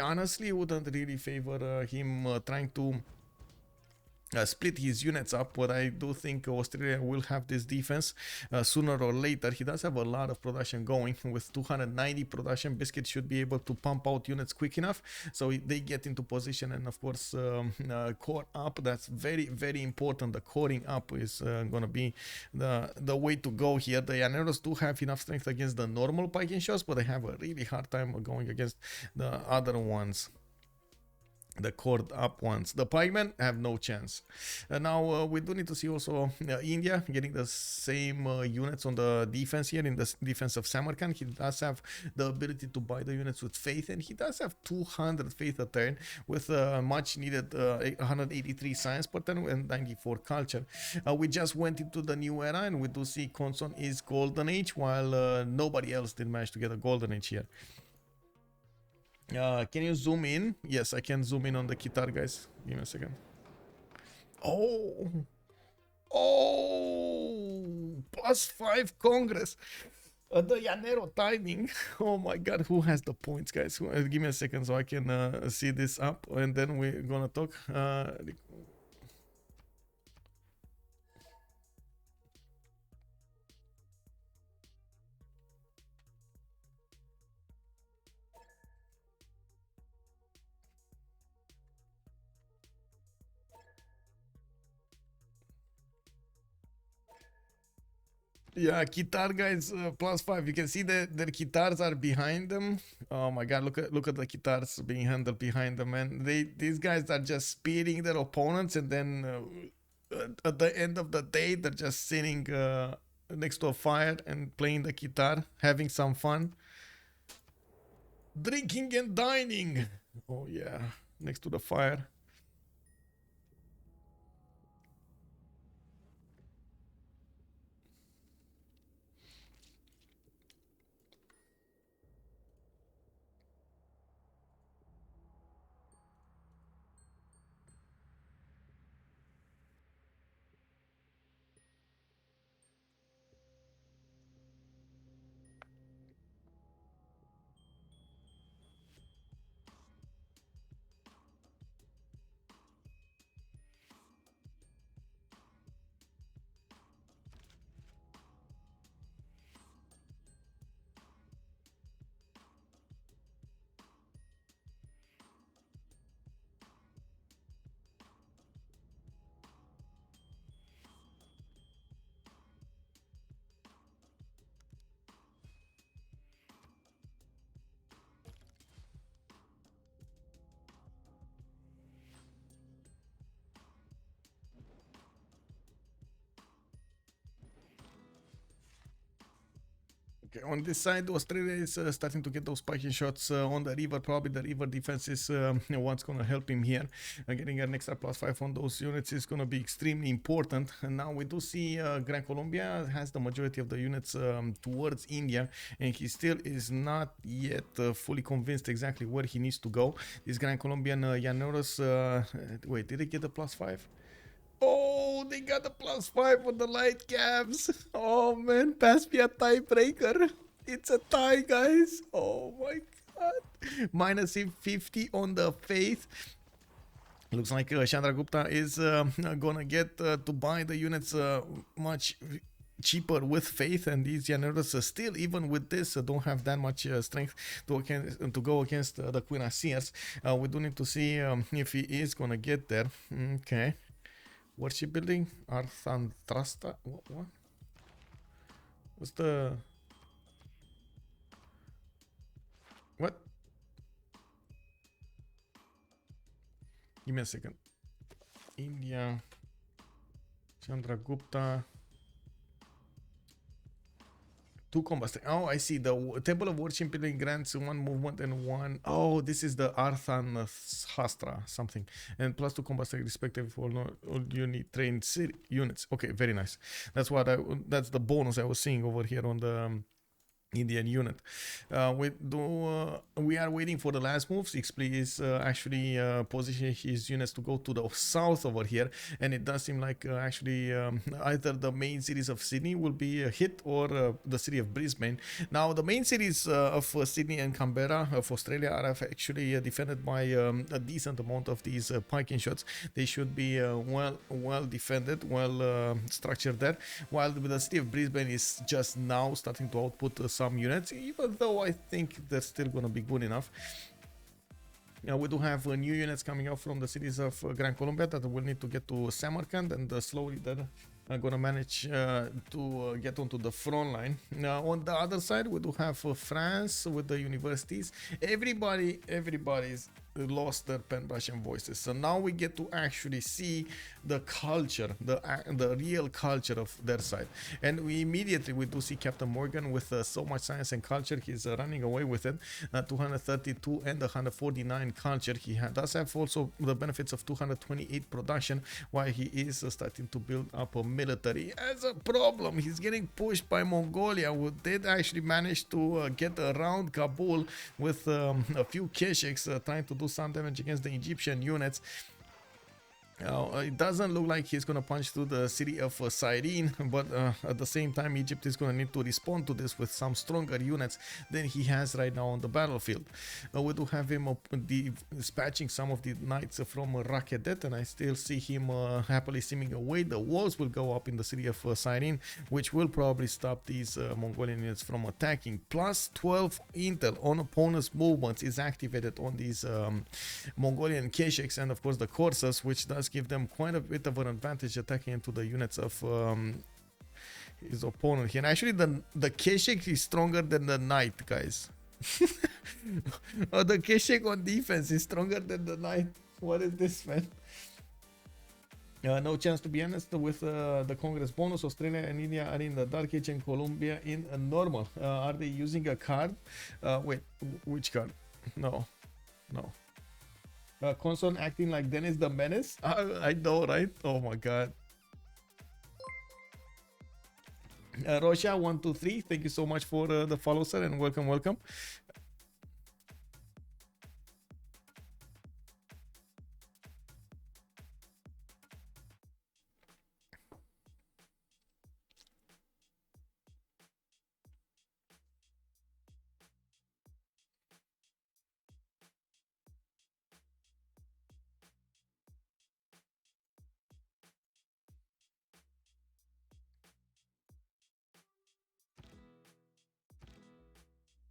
honestly wouldn't really favor him trying to split his units up, but I do think Australia will have this defense sooner or later. He does have a lot of production going. With 290 production, Biscuit should be able to pump out units quick enough so they get into position, and of course core up. That's very, very important. The coring up is gonna be the way to go here. The Llaneros do have enough strength against the normal piking shots, but they have a really hard time going against the other ones, the cord up ones. The pikemen have no chance. Now we do need to see also India getting the same units on the defense here in the defense of Samarkand. He does have the ability to buy the units with faith, and he does have 200 faith a turn with much needed 183 science per turn and 94 culture. We just went into the new era, and we do see Konson is golden age, while nobody else did manage to get a golden age here. Can you zoom in? Yes, I can zoom in on the guitar, guys. Give me a second. Oh, +5 Congress. The Llanero timing. Oh my god, who has the points, guys? Give me a second so I can see this up, and then we're gonna talk. Yeah, guitar guys, +5. You can see that their guitars are behind them. Oh my god, look at the guitars being handled behind them, man. These guys are just speeding their opponents, and then at the end of the day, they're just sitting next to a fire and playing the guitar, having some fun, drinking and dining. Oh yeah. next to the fire. Okay, on this side, Australia is starting to get those spiking shots on the river. Probably the river defense is what's going to help him here. Getting an extra +5 on those units is going to be extremely important. And now we do see Gran Colombia has the majority of the units towards India, and he still is not yet fully convinced exactly where he needs to go. This Gran Colombian Llaneros, wait, did he get a +5? Oh, they got a +5 on the light cabs. Oh man, pass me a tiebreaker. It's a tie, guys. Oh my god. Minus 50 on the faith. Looks like Chandragupta is gonna get to buy the units much cheaper with faith, and these Llaneros still, even with this, don't have that much strength to go against the Cuirassiers. We do need to see if he is gonna get there. Okay. Worship building, Arthantrasta. What? What's the? What? Give me a second. India, Chandragupta. 2 combats. Oh, I see. The Temple of Worship building grants 1 movement and 1. Oh, this is the Arthantrasta something. And +2 combats respective for all unit trained units. Okay, very nice. That's what that's the bonus I was seeing over here on the Indian unit. We are waiting for the last moves. Xpli is actually positioning his units to go to the south over here, and it does seem like actually either the main cities of Sydney will be hit or the city of Brisbane. Now the main cities of Sydney and Canberra of Australia are actually defended by a decent amount of these piking shots. They should be well defended, well structured there, while the city of Brisbane is just now starting to output some units, even though I think they're still gonna be good enough. We do have new units coming out from the cities of Gran Colombia that will need to get to Samarkand, and slowly they're gonna manage to get onto the front line. Now on the other side, we do have France with the universities. Everybody's lost their pen brush and voices, so now we get to actually see the culture, the real culture of their side. And we do see Captain Morgane with so much science and culture. He's running away with it. 232 and 149 culture. He does have also the benefits of 228 production, while he is starting to build up a military. As a problem, he's getting pushed by Mongolia, who did actually manage to get around Kabul with a few Keshiks trying to do some damage against the Egyptian units. It doesn't look like he's going to punch through the city of Cyrene, but at the same time, Egypt is going to need to respond to this with some stronger units than he has right now on the battlefield. We do have him dispatching some of the knights from Rakedet, and I still see him happily steaming away. The walls will go up in the city of Cyrene, which will probably stop these Mongolian units from attacking. Plus 12 intel on opponents' movements is activated on these Mongolian Keshiks, and of course the Corsairs, which does give them quite a bit of an advantage attacking into the units of his opponent here. And actually the Keshik is stronger than the Knight, guys. The Keshik on defense is stronger than the Knight. What is this, man? No chance, to be honest, with the Congress bonus. Australia and India are in the Dark Age and Colombia in normal. Are they using a card? Wait, which card? No. Konson acting like Dennis the Menace. I know, right? Oh my god. Rosha 123, thank you so much for the follow, sir, and welcome, welcome.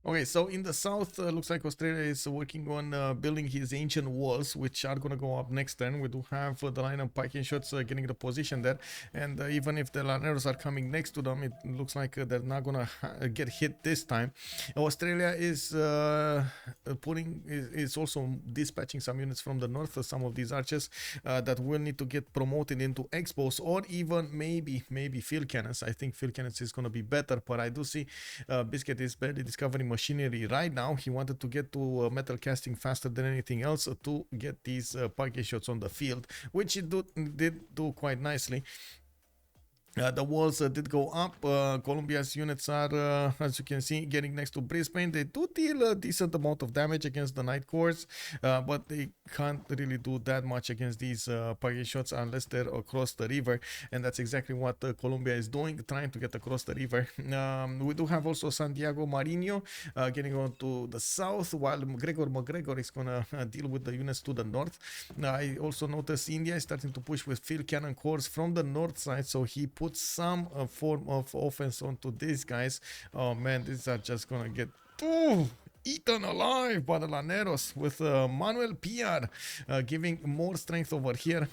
Okay, so in the south, looks like Australia is working on building his ancient walls, which are going to go up next turn. We do have the line of pike and shots getting the position there, and even if the Laneros are coming next to them, it looks like they're not going to get hit this time. Australia is is also dispatching some units from the north, some of these archers that will need to get promoted into expos, or even maybe field cannons. I think field cannons is going to be better, but I do see Biscuit is barely discovering machinery right now. He wanted to get to metal casting faster than anything else to get these package shots on the field, which it did do quite nicely. The walls did go up. Colombia's units are, as you can see, getting next to Brisbane. They do deal a decent amount of damage against the Night Corps, but they can't really do that much against these package shots unless they're across the river, and that's exactly what Colombia is doing, trying to get across the river. We do have also Santiago Marino getting on to the south, while McGregor is going to deal with the units to the north. I also noticed India is starting to push with field cannon corps from the north side, so he put some form of offense onto these guys. Oh man, these are just gonna get eaten alive by the Laneros, with Manuel PR giving more strength over here.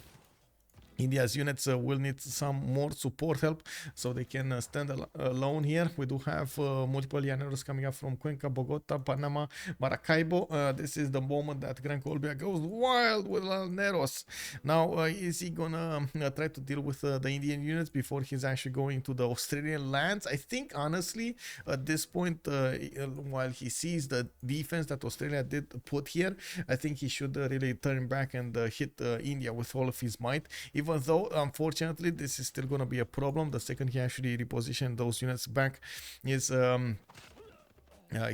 India's units will need some more support help so they can stand alone here. We do have multiple Llaneros coming up from Cuenca, Bogota, Panama, Maracaibo. This is the moment that Gran Colombia goes wild with Llaneros. Now, is he gonna try to deal with the Indian units before he's actually going to the Australian lands? I think, honestly, at this point, while he sees the defense that Australia did put here, I think he should really turn back and hit India with all of his might. Even though, unfortunately, this is still going to be a problem. The second he actually repositioned those units back is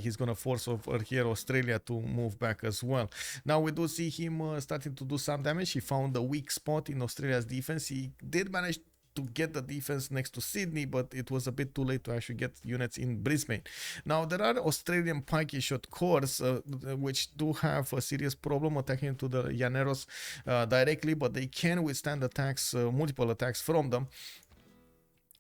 he's going to force over here Australia to move back as well. Now we do see him starting to do some damage. He found a weak spot in Australia's defense. He did manage to get the defense next to Sydney, but it was a bit too late to actually get units in Brisbane. Now there are Australian pike shot corps which do have a serious problem attacking to the Llaneros directly, but they can withstand attacks, multiple attacks from them.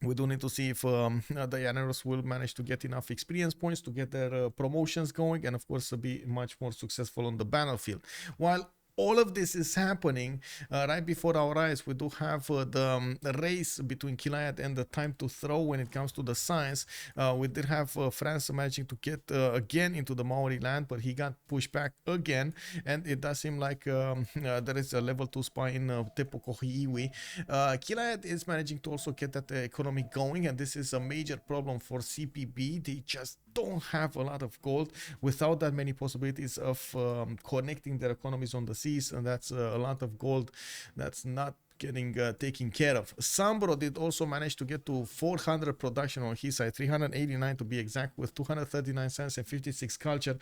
We do need to see if the Llaneros will manage to get enough experience points to get their promotions going, and of course be much more successful on the battlefield. While all of this is happening right before our eyes, we do have the race between Killayad and the TimeToThrow when it comes to the science. We did have France managing to get again into the Maori land, but he got pushed back again, and it does seem like there is a level 2 spy in Tepo Kohiiwi. Killayad is managing to also get that economy going, and this is a major problem for CPB. They just don't have a lot of gold without that many possibilities of connecting their economies on the seas, and that's a lot of gold that's not getting taken care of. SunBro did also manage to get to 400 production on his side, 389 to be exact, with 239 cents and 56 culture.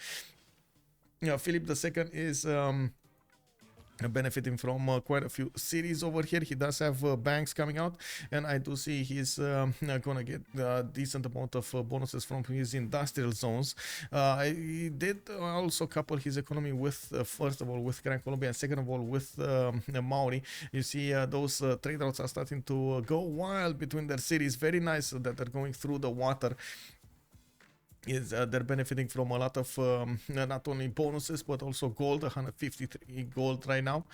Philip II is benefiting from quite a few cities over here. He does have banks coming out, and I do see he's gonna get a decent amount of bonuses from his industrial zones. He did also couple his economy with first of all with Gran Colombia, and second of all with Maori. You see those trade routes are starting to go wild between their cities. Very nice that they're going through the water. They're benefiting from a lot of not only bonuses but also gold, 153 gold right now.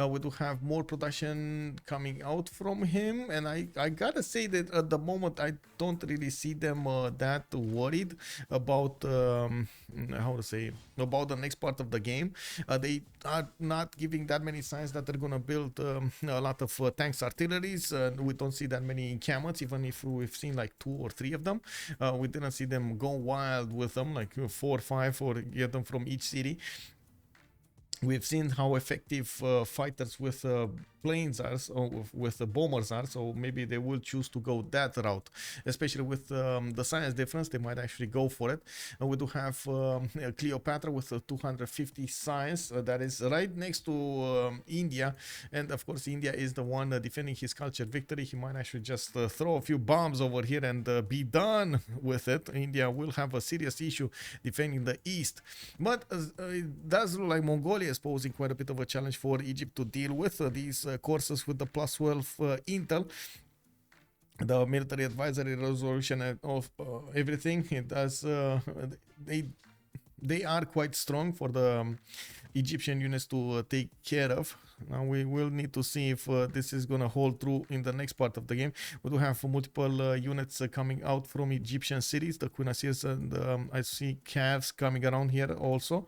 We do have more production coming out from him, and I gotta say that at the moment I don't really see them that worried about how to say, about the next part of the game. They are not giving that many signs that they're gonna build a lot of tanks, artilleries. We don't see that many encampments, even if we've seen like 2 or 3 of them. We didn't see them go wild with them, like 4 or 5, or get them from each city. We've seen how effective fighters with planes are, or with the bombers are, so maybe they will choose to go that route, especially with the science difference. They might actually go for it. And we do have Cleopatra with 250 science, that is right next to India, and of course India is the one defending his culture victory. He might actually just throw a few bombs over here and be done with it. India will have a serious issue defending the east, but it does look like Mongolia is posing quite a bit of a challenge for Egypt to deal with. These courses with the plus 12 intel, the military advisory resolution of everything, it does they are quite strong for the Egyptian units to take care of. Now we will need to see if this is gonna hold true in the next part of the game. We do have multiple units coming out from Egyptian cities, the cuirassiers, and I see calves coming around here also.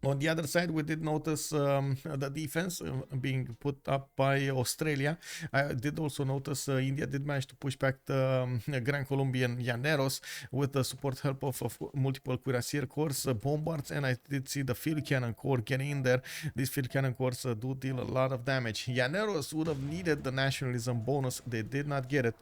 On the other side, we did notice the defense being put up by Australia. I did also notice India did manage to push back the Gran Colombian Llaneros with the support help of multiple cuirassier corps, bombards, and I did see the field cannon corps getting in there. These field cannon corps do deal a lot of damage. Llaneros would have needed the nationalism bonus. They did not get it.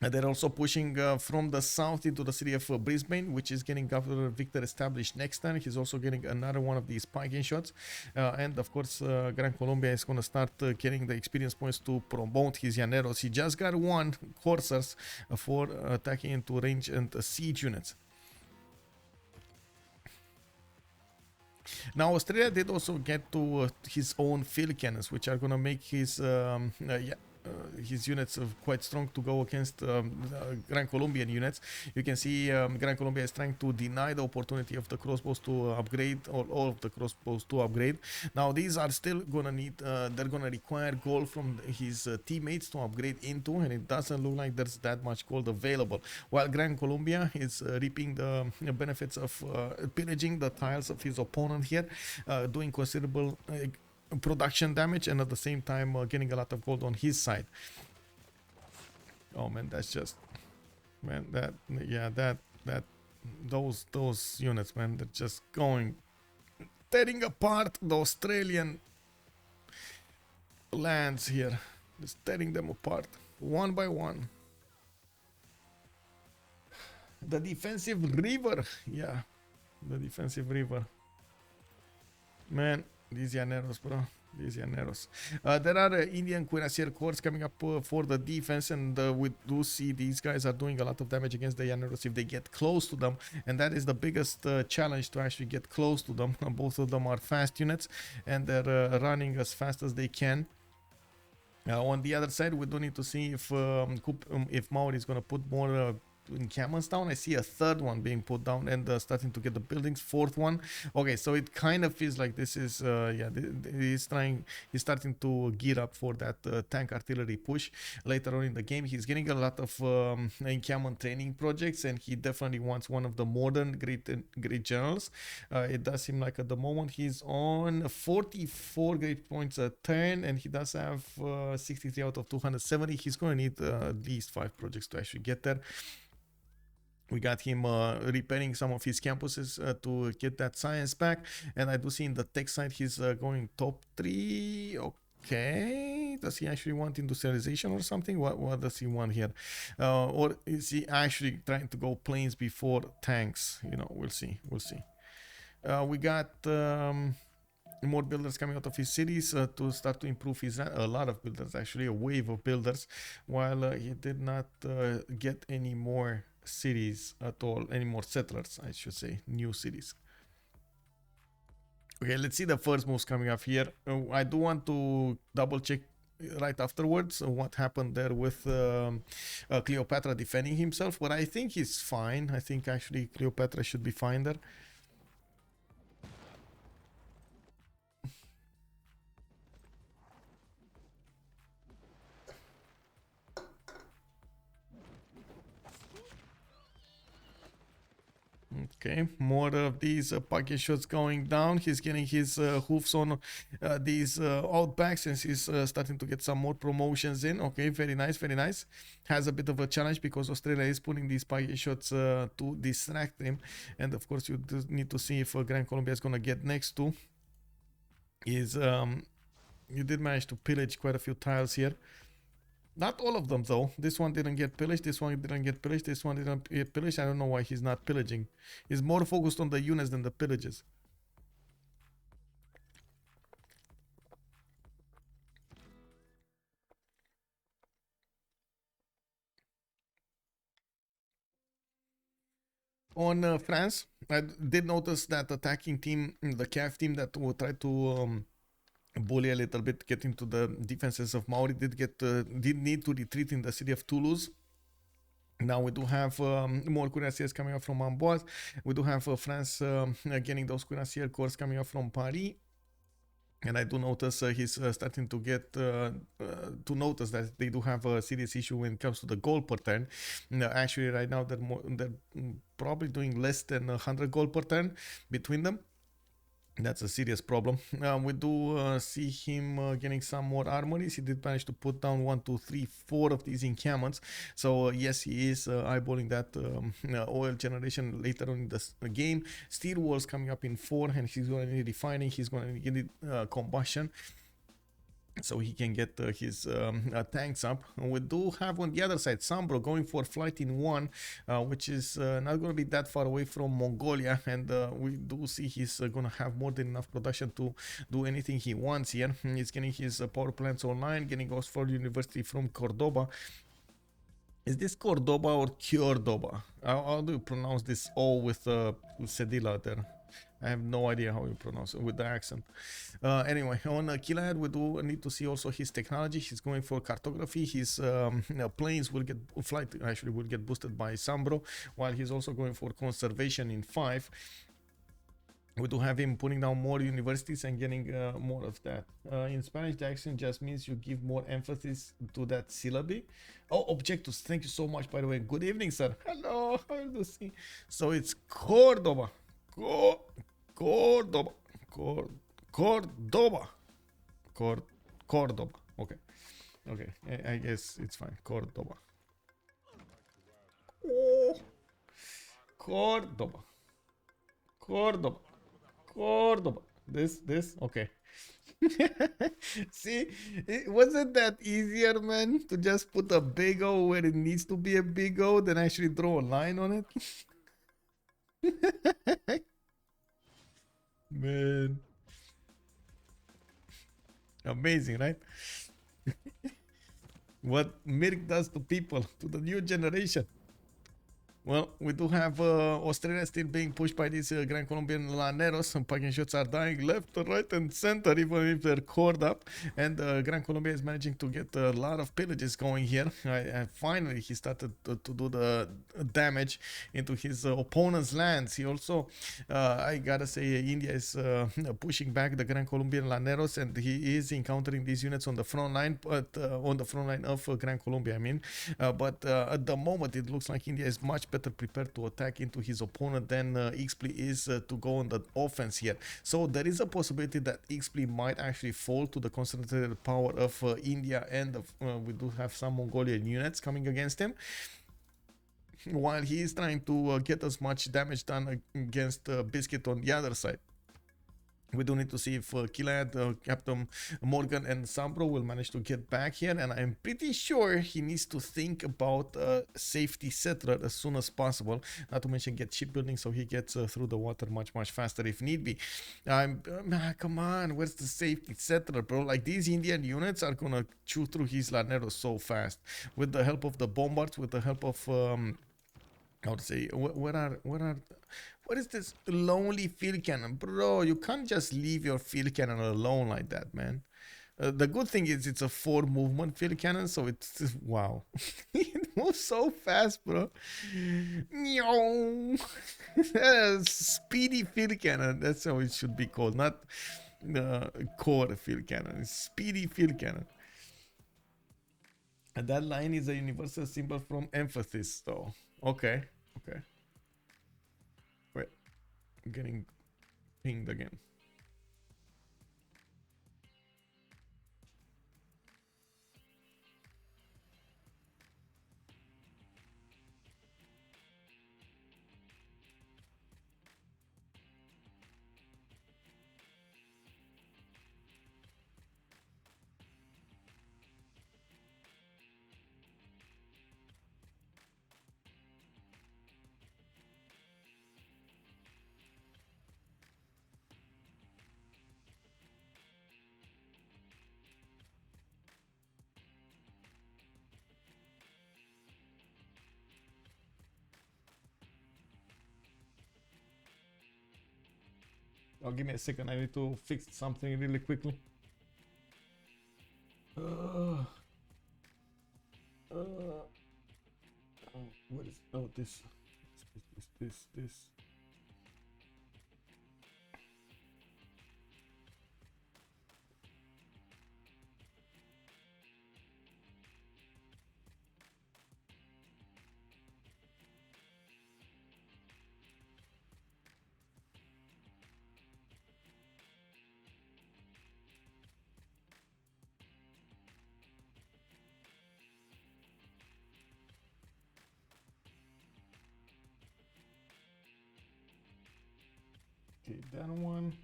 And they're also pushing from the south into the city of Brisbane, which is getting Governor Victor established next time. He's also getting another one of these spiking shots. And of course, Gran Colombia is going to start getting the experience points to promote his Llaneros. He just got one Corsairs for attacking into range and siege units. Now, Australia did also get to his own field cannons, which are going to make his units quite strong to go against Gran Colombian units. You can see Gran Colombia is trying to deny the opportunity of the crossbows to upgrade, or all of the crossbows to upgrade. Now these are still gonna need, they're gonna require gold from his teammates to upgrade into, and it doesn't look like there's that much gold available. While Gran Colombia is reaping the benefits of pillaging the tiles of his opponent here, doing considerable production damage, and at the same time getting a lot of gold on his side. Oh man, that's just, man, that, yeah, that those units, man, they're just going, tearing apart the Australian lands here, just tearing them apart one by one. The defensive river, yeah, the defensive river, man. These Llaneros, bro. These Llaneros. There are Indian Cuirassier Corps coming up for the defense, and we do see these guys are doing a lot of damage against the Llaneros if they get close to them, and that is the biggest challenge, to actually get close to them. Both of them are fast units, and they're running as fast as they can. On the other side, we do need to see if Maori is going to put more encampments down. I see a third one being put down, and starting to get the buildings. Fourth one. Okay, so it kind of feels like this is yeah, he's starting to gear up for that tank artillery push later on in the game. He's getting a lot of encampment training projects, and he definitely wants one of the modern great generals. It does seem like at the moment he's on 44 great points a turn, and he does have 63 out of 270. He's going to need at least 5 projects to actually get there. We got him repairing some of his campuses to get that science back. And I do see in the tech side he's going top 3. Okay. Does he actually want industrialization or something? What does he want here? Or is he actually trying to go planes before tanks? You know, we'll see. We'll see. We got more builders coming out of his cities to start to improve his a lot of builders, actually a wave of builders, while he did not get any more cities at all, any more settlers, I should say, new cities. Okay, let's see the first moves coming up here. I do want to double check right afterwards what happened there with Cleopatra defending himself, but I think he's fine. I think actually Cleopatra should be fine there. Okay, more of these pocket shots going down. He's getting his hoofs on these outbacks, since he's starting to get some more promotions in. Okay, very nice, very nice. Has a bit of a challenge because Australia is pulling these pocket shots to distract him. And of course, you need to see if Gran Colombia is going to get next to. You did manage to pillage quite a few tiles here. Not all of them though. This one didn't get pillaged, this one didn't get pillaged, this one didn't get pillaged. I don't know why he's not pillaging. He's more focused on the units than the pillages. On France, I did notice that attacking team, the CAF team that will try to bully a little bit, get into the defenses of Maori, did need to retreat in the city of Toulouse. Now we do have more cuirassiers coming up from Amboise. We do have France getting those cuirassier corps coming up from Paris. And I do notice he's starting to get to notice that they do have a serious issue when it comes to the goal per turn. Actually, right now they're probably doing less than 100 goal per turn between them. That's a serious problem. We do see him getting some more armories. He did manage to put down 1, 2, 3, 4 of these encampments. So yes, he is eyeballing that oil generation later on in the game. Steel walls coming up in 4, and he's going to need refining. He's going to need combustion, so he can get his tanks up. And we do have on the other side SunBro going for flight in 1, which is not going to be that far away from Mongolia, and we do see he's going to have more than enough production to do anything he wants here. He's getting his power plants online, getting Oxford University from Cordoba. Is this Cordoba or Cordoba? How do you pronounce this O with Cedilla there? I have no idea how you pronounce it with the accent. Anyway, on Killayad, we do need to see also his technology. He's going for cartography. His planes will get will get boosted by SunBro, while he's also going for conservation in 5. We do have him putting down more universities and getting more of that. In Spanish, the accent just means you give more emphasis to that syllable. Oh, objectives. Thank you so much, by the way. Good evening, sir. Hello. How do you see? So it's Cordoba. Cordoba. Cordoba. Cordoba. Okay. Okay. I guess it's fine. Cordoba. Oh. Cordoba. Cordoba. Cordoba. This. Okay. See, wasn't that easier, man, to just put a big O where it needs to be a big O than actually draw a line on it? Man. Amazing, right? What Mirk does to people, to the new generation. Well, we do have Australia still being pushed by these Gran Colombian Llaneros. Some parking shots are dying left, right, and center, even if they're cored up. And Gran Colombia is managing to get a lot of pillages going here. Finally, he started to do the damage into his opponent's lands. He also, I gotta say, India is pushing back the Gran Colombian Llaneros, and he is encountering these units on the front line, but on the front line of Gran Colombia, I mean. But at the moment, it looks like India is much better prepared to attack into his opponent than Xpli is to go on the offense here. So there is a possibility that Xpli might actually fall to the concentrated power of India, and we do have some Mongolian units coming against him, while he is trying to get as much damage done against Biscuit on the other side. We do need to see if Killayad, Captain Morgane, and SunBro will manage to get back here, and I'm pretty sure he needs to think about safety settler as soon as possible, not to mention get shipbuilding so he gets through the water much faster if need be. Come on, where's the safety settler, bro? Like, these Indian units are gonna chew through his Llaneros so fast with the help of the bombards, with the help of I would say, what is this lonely field cannon? Bro, you can't just leave your field cannon alone like that, man. The good thing is it's a 4 movement field cannon, so it's, wow. It moves so fast, bro. Speedy field cannon, that's how it should be called, not core field cannon. It's speedy field cannon. And that line is a universal symbol from emphasis, though. Okay. Wait. getting pinged again. Oh, give me a second. I need to fix something really quickly. Oh, what is? Oh, this. Okay, that one.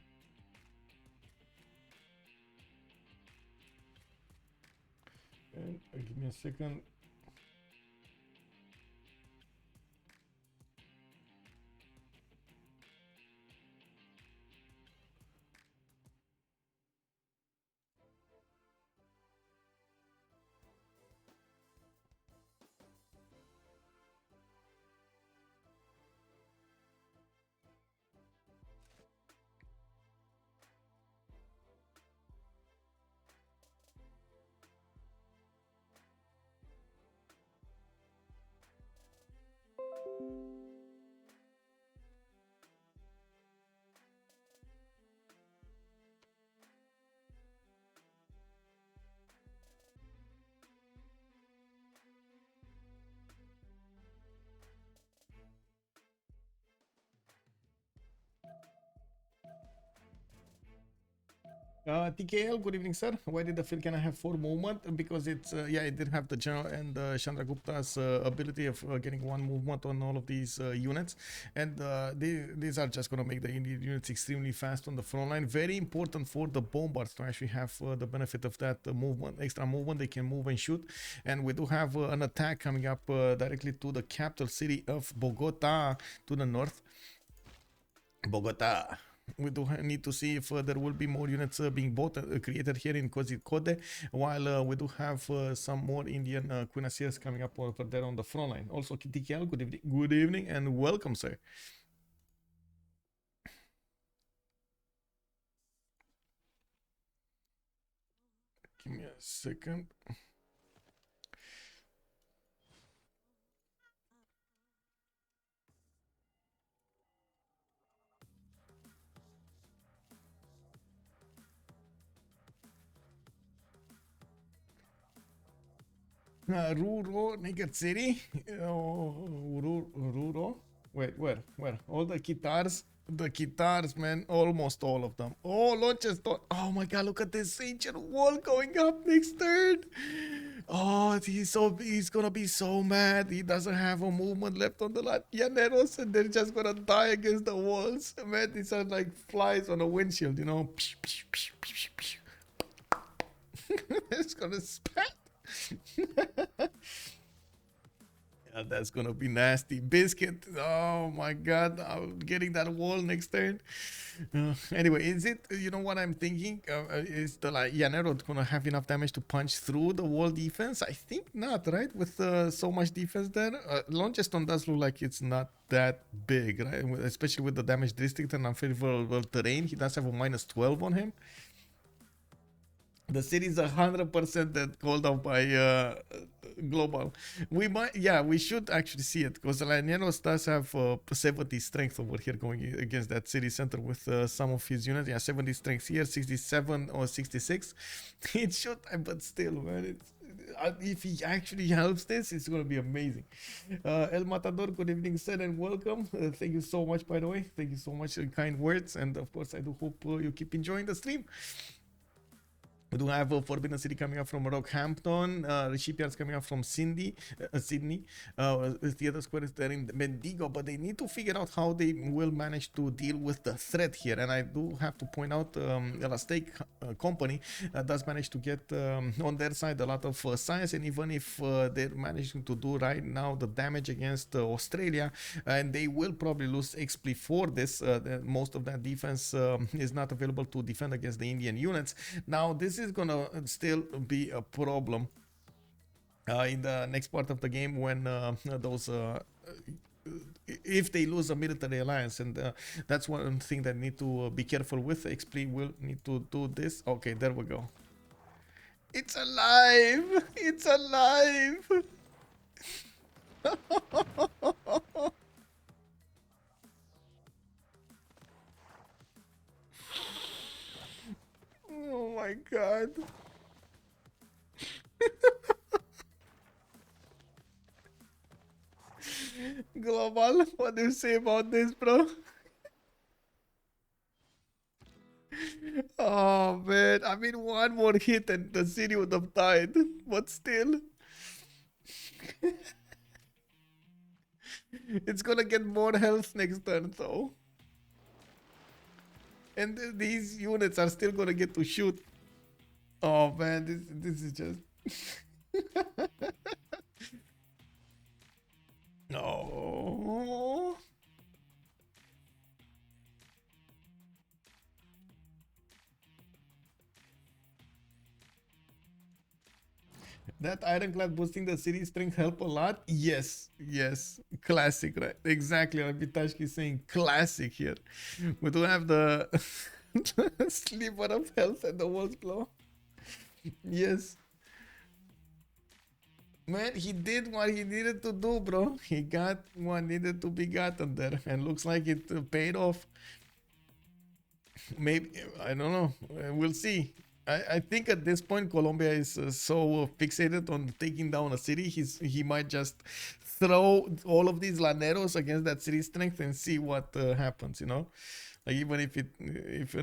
And give me a second. TKL, good evening, sir. Why did the field cannot have 4 movement? Because it's, yeah, it didn't have the general and Chandragupta's ability of getting 1 movement on all of these units. And these are just going to make the Indian units extremely fast on the front line. Very important for the bombards to actually have the benefit of that movement, extra movement. They can move and shoot. And we do have an attack coming up directly to the capital city of Bogota to the north. Bogota. We do need to see if there will be more units being created here in Kozhikode, while we do have some more Indian cuirassiers coming up over there on the front line. Also, TKL, good evening and welcome, sir. Give me a second. Ruro, Naked City. Ruro. Wait, where? All the guitars. The guitars, man. Almost all of them. Oh, launches. Oh my god, look at this ancient wall going up next turn. Oh, he's gonna be so mad. He doesn't have a movement left on the Llaneros, and they're just gonna die against the walls. Man, these are like flies on a windshield, you know. It's gonna spat. Yeah, that's gonna be nasty. Biscuit, oh my god, I'm getting that wall next turn. Anyway, is it, you know what I'm thinking? Is the Llanero gonna have enough damage to punch through the wall defense? I think not, right? With so much defense there. Launceston does look like it's not that big, right? Especially with the damage district and unfavorable terrain. He does have a -12 on him. The city is 100% that called out by global. We might, yeah, we should actually see it because the Llaneros does have 70 strength over here going against that city center with some of his units. Yeah, 70 strength here, 67 or 66. It should, but still, man, if he actually helps this, it's gonna be amazing. El Matador, good evening, sir, and welcome. Thank you so much, by the way. Thank you so much for kind words, and of course, I do hope you keep enjoying the stream. We do have Forbidden City coming up from Rockhampton, the shipyards coming up from Sydney. Theater Square is there in Bendigo, but they need to figure out how they will manage to deal with the threat here. And I do have to point out a stake company does manage to get on their side a lot of science, and even if they're managing to do right now the damage against Australia, and they will probably lose Xpli for this, most of that defense is not available to defend against the Indian units. Now, this is gonna still be a problem in the next part of the game when those if they lose a military alliance, and that's one thing that need to be careful with. Xpli will need to do this. Okay, there we go. It's alive! It's alive! Oh my god. Global, what do you say about this, bro? Oh man, I mean, one more hit and the city would have died, but still. It's gonna get more health next turn though. And these units are still gonna get to shoot. Oh man, this is just... No. That ironclad boosting the city strength help a lot? Yes, yes. Classic, right? Exactly. Vitashki is saying classic here. We do have the sliver of health and the walls blow. Yes. Man, he did what he needed to do, bro. He got what needed to be gotten there. And looks like it paid off. Maybe, I don't know. We'll see. I think at this point Colombia is so fixated on taking down a city, he might just throw all of these laneros against that city strength and see what happens, you know? Like even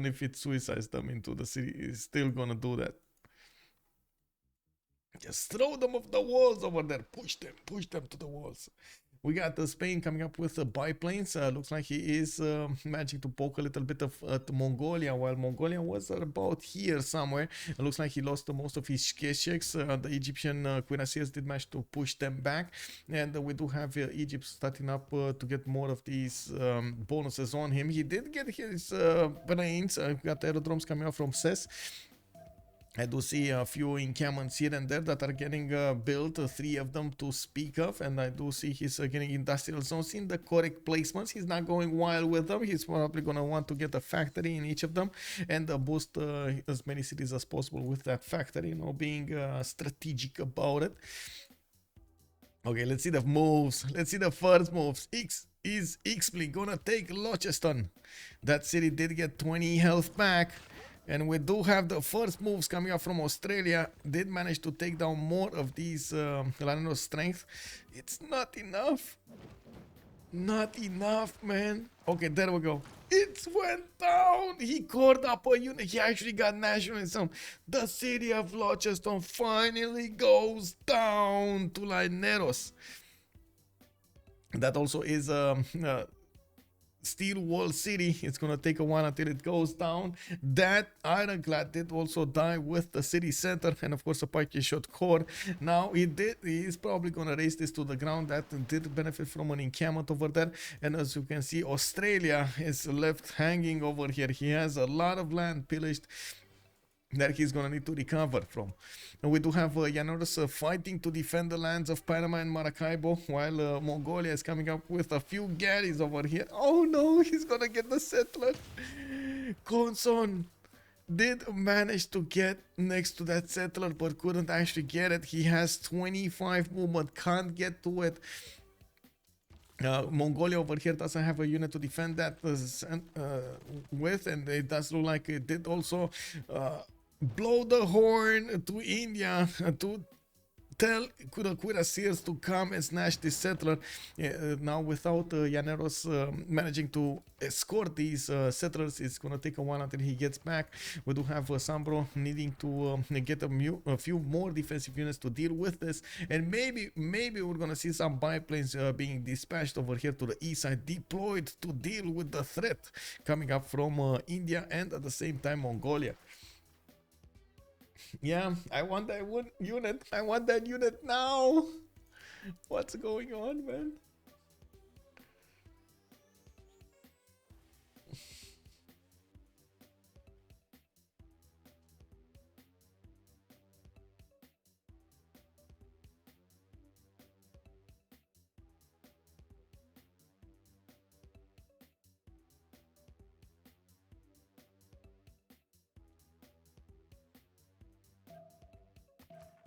if it suicides them into the city, he's still gonna do that. Just throw them off the walls over there. Push them to the walls. We got Spain coming up with biplanes. Looks like he is managing to poke a little bit of Mongolia, while Mongolia was about here somewhere. It looks like he lost most of his Kesheks. The Egyptian cuirassiers did manage to push them back. And we do have Egypt starting up to get more of these bonuses on him. He did get his brains. Got aerodromes coming out from CES. I do see a few encampments here and there that are getting built, 3 of them to speak of, and I do see he's getting industrial zones in the correct placements. He's not going wild with them. He's probably going to want to get a factory in each of them and boost as many cities as possible with that factory, you know, being strategic about it. Okay, let's see the moves. Let's see the first moves. Is Xpli gonna take Launceston? That city did get 20 health back. And we do have the first moves coming up from Australia. Did manage to take down more of these Laneno's strength. It's not enough. Not enough, man. Okay, there we go. It went down. He cored up a unit. He actually got nationalism. The city of Launceston finally goes down to Laneros. That also is steel wall city. It's gonna take a while until it goes down. That ironclad did also die with the city center, and of course a pike shot core. Now he is probably gonna raise this to the ground. That did benefit from an encampment over there, and as you can see, Australia is left hanging over here. He has a lot of land pillaged that he's gonna need to recover from. And we do have Llaneros fighting to defend the lands of Panama and Maracaibo, while Mongolia is coming up with a few galleys over here. Oh no, he's gonna get the settler. Konson did manage to get next to that settler, but couldn't actually get it. He has 25 movement, can't get to it. Mongolia over here doesn't have a unit to defend that with, and it does look like it did also blow the horn to India to tell the cuirassiers to come and snatch this settler. Now without Llaneros managing to escort these settlers, it's gonna take a while until he gets back. We do have SunBro needing to get a few more defensive units to deal with this, and maybe we're gonna see some biplanes being dispatched over here to the east side, deployed to deal with the threat coming up from India and at the same time Mongolia. Yeah, I want that unit. I want that unit now. What's going on, man?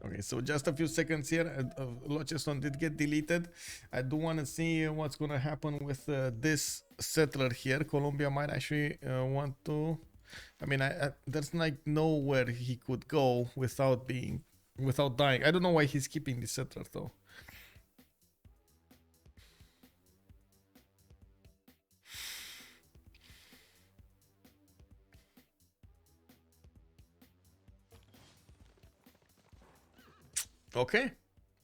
Okay, so just a few seconds here. Locheston did get deleted. I do want to see what's going to happen with this settler here. Colombia might actually want to... I mean, there's like nowhere he could go without dying. I don't know why he's keeping this settler though. Okay,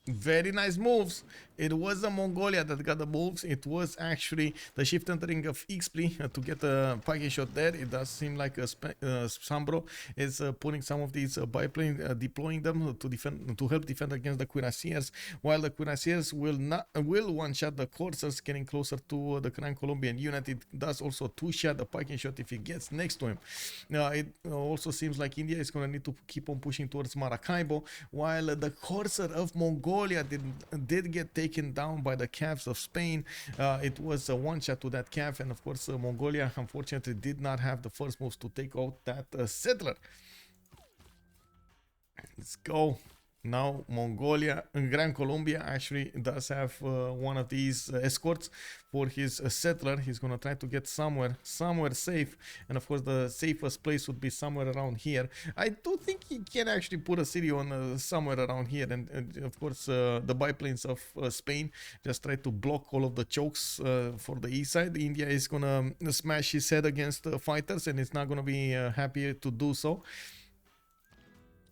very nice moves. It was the Mongolia that got the moves. It was actually the shift entering of Xpli to get a parking shot there. It does seem like SunBro is putting some of these biplanes, deploying them to help defend against the cuirassiers, while the cuirassiers will one-shot the coursers getting closer to the Gran Colombian unit. It does also two-shot the parking shot if it gets next to him. It also seems like India is going to need to keep on pushing towards Maracaibo, while the courser of Mongolia did get taken down by the Cavs of Spain. It was a one-shot to that Cav, and of course Mongolia unfortunately did not have the first moves to take out that settler. Let's go. Now Mongolia, Gran Colombia actually does have one of these escorts for his settler. He's gonna try to get somewhere safe, and of course the safest place would be somewhere around here. I do think he can actually put a city on somewhere around here, and of course the biplanes of Spain just try to block all of the chokes for the east side. India is gonna smash his head against fighters, and it's not gonna be happy to do so.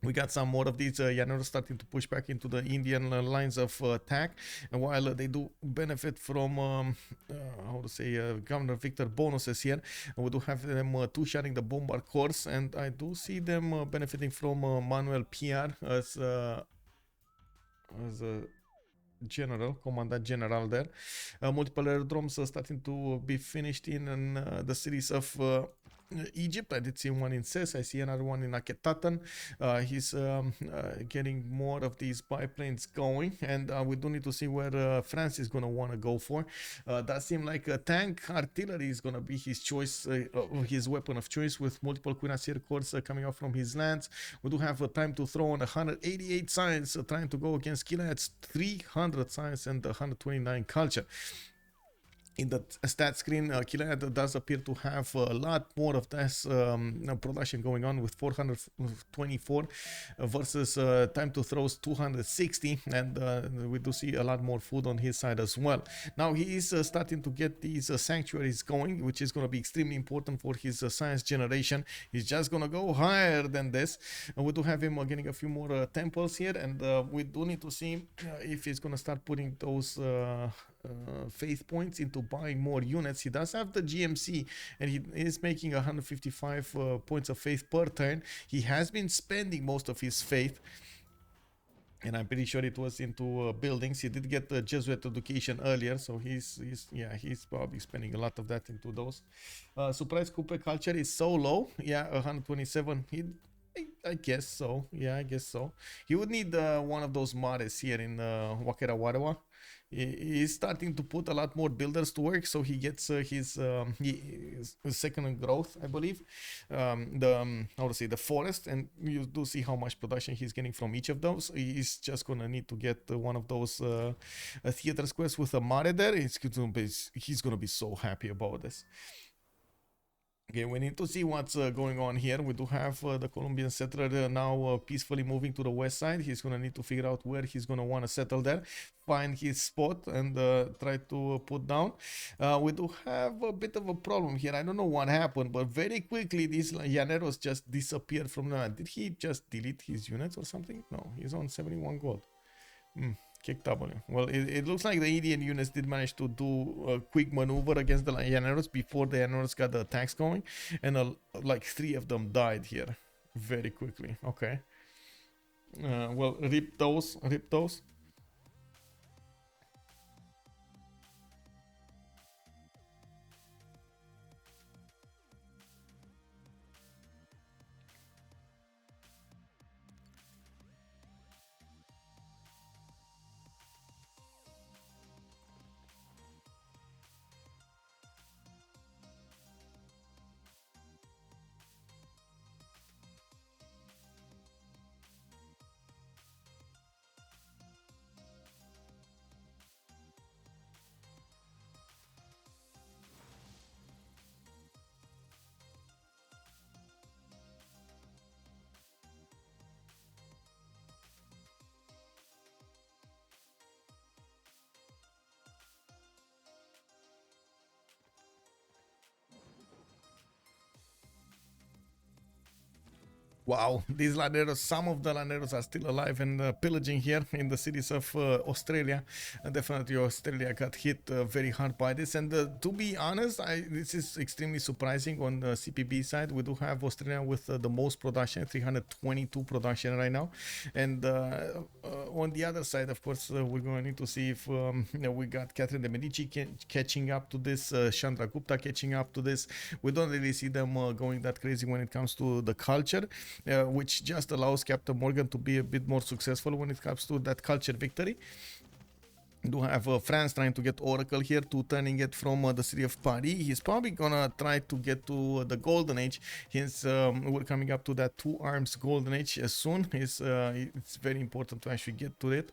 We got some more of these Llaneros starting to push back into the Indian lines of attack, and while they do benefit from how to say Governor Victor bonuses here, we do have them two-shotting the bombard course, and I do see them benefiting from Manuel PR as a general, commandant general there. Multiple aerodromes starting to be finished in the cities of Egypt. I did see one in Ses. I see another one in Aketatan. He's getting more of these biplanes going, and we do need to see where France is going to want to go for. That seemed like a tank artillery is going to be his choice, his weapon of choice, with multiple cuirassier corps coming out from his lands. We do have a TimeToThrow on 188 science trying to go against Killayad's 300 science and 129 culture. In the stat screen, Killayad does appear to have a lot more of this production going on, with 424 versus TimeToThrow's 260, and we do see a lot more food on his side as well. Now he is starting to get these sanctuaries going, which is going to be extremely important for his science generation. He's just going to go higher than this, and we do have him getting a few more temples here, and we do need to see if he's going to start putting those faith points into buying more units. He does have the GMC, and he is making 155 points of faith per turn. He has been spending most of his faith, and I'm pretty sure it was into buildings. He did get the Jesuit education earlier, so he's probably spending a lot of that into those. Surprise Coupe culture is so low. Yeah, 127. I guess so. Yeah, I guess so. He would need one of those mares here in Wakera Warawa. He's starting to put a lot more builders to work, so he gets his second growth, I believe. How to say, the forest, and you do see how much production he's getting from each of those. He's just gonna need to get one of those theater squares with a mare there. He's gonna be so happy about this. Okay, we need to see what's going on here. We do have the Colombian settler now peacefully moving to the west side. He's going to need to figure out where he's going to want to settle there, find his spot, and try to put down. We do have a bit of a problem here. I don't know what happened, but very quickly these Llaneros just disappeared from the map. Did he just delete his units or something? No, he's on 71 gold. Kick W. Well, it looks like the Indian units did manage to do a quick maneuver against the Llaneros before the Llaneros got the attacks going, and like 3 of them died here very quickly. Okay. Well, rip those, rip those. Wow, these Llaneros, some of the Llaneros are still alive and pillaging here in the cities of Australia. Definitely Australia got hit very hard by this, and to be honest, this is extremely surprising on the CPB side. We do have Australia with the most production, 322 production right now, and on the other side, of course, we're going to need to see if we got Catherine de Medici catching up to this, Chandragupta catching up to this. We don't really see them going that crazy when it comes to the culture. Which just allows Captain Morgan to be a bit more successful when it comes to that culture victory. Do have France trying to get Oracle here to turning it from the city of Paris. He's probably gonna try to get to the Golden Age. Hence, we're coming up to that 2 arms Golden Age soon. It's very important to actually get to it,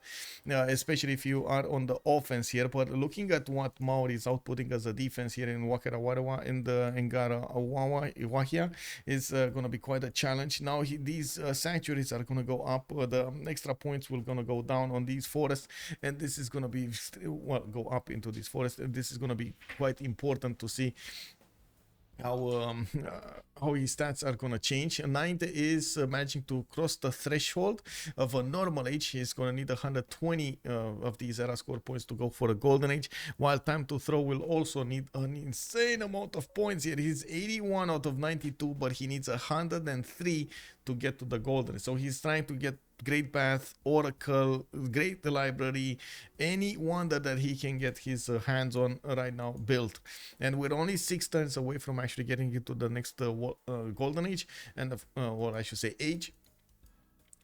especially if you are on the offense here. But looking at what Maori is outputting as a defense here in Wakarawa and the Ngara Wahia is gonna be quite a challenge. Now these sanctuaries are gonna go up. The extra points will gonna go down on these forests, and this is gonna be go up into this forest. This is going to be quite important to see how his stats are gonna change. Nainte is managing to cross the threshold of a normal age. He's gonna need 120 of these era score points to go for a golden age, while TimeToThrow will also need an insane amount of points here. He's 81 out of 92, but he needs 103 to get to the golden. So he's trying to get Great Path, Oracle, Great Library, any wonder that he can get his hands on right now built. And we're only 6 turns away from actually getting into the next golden age, and or I should say age.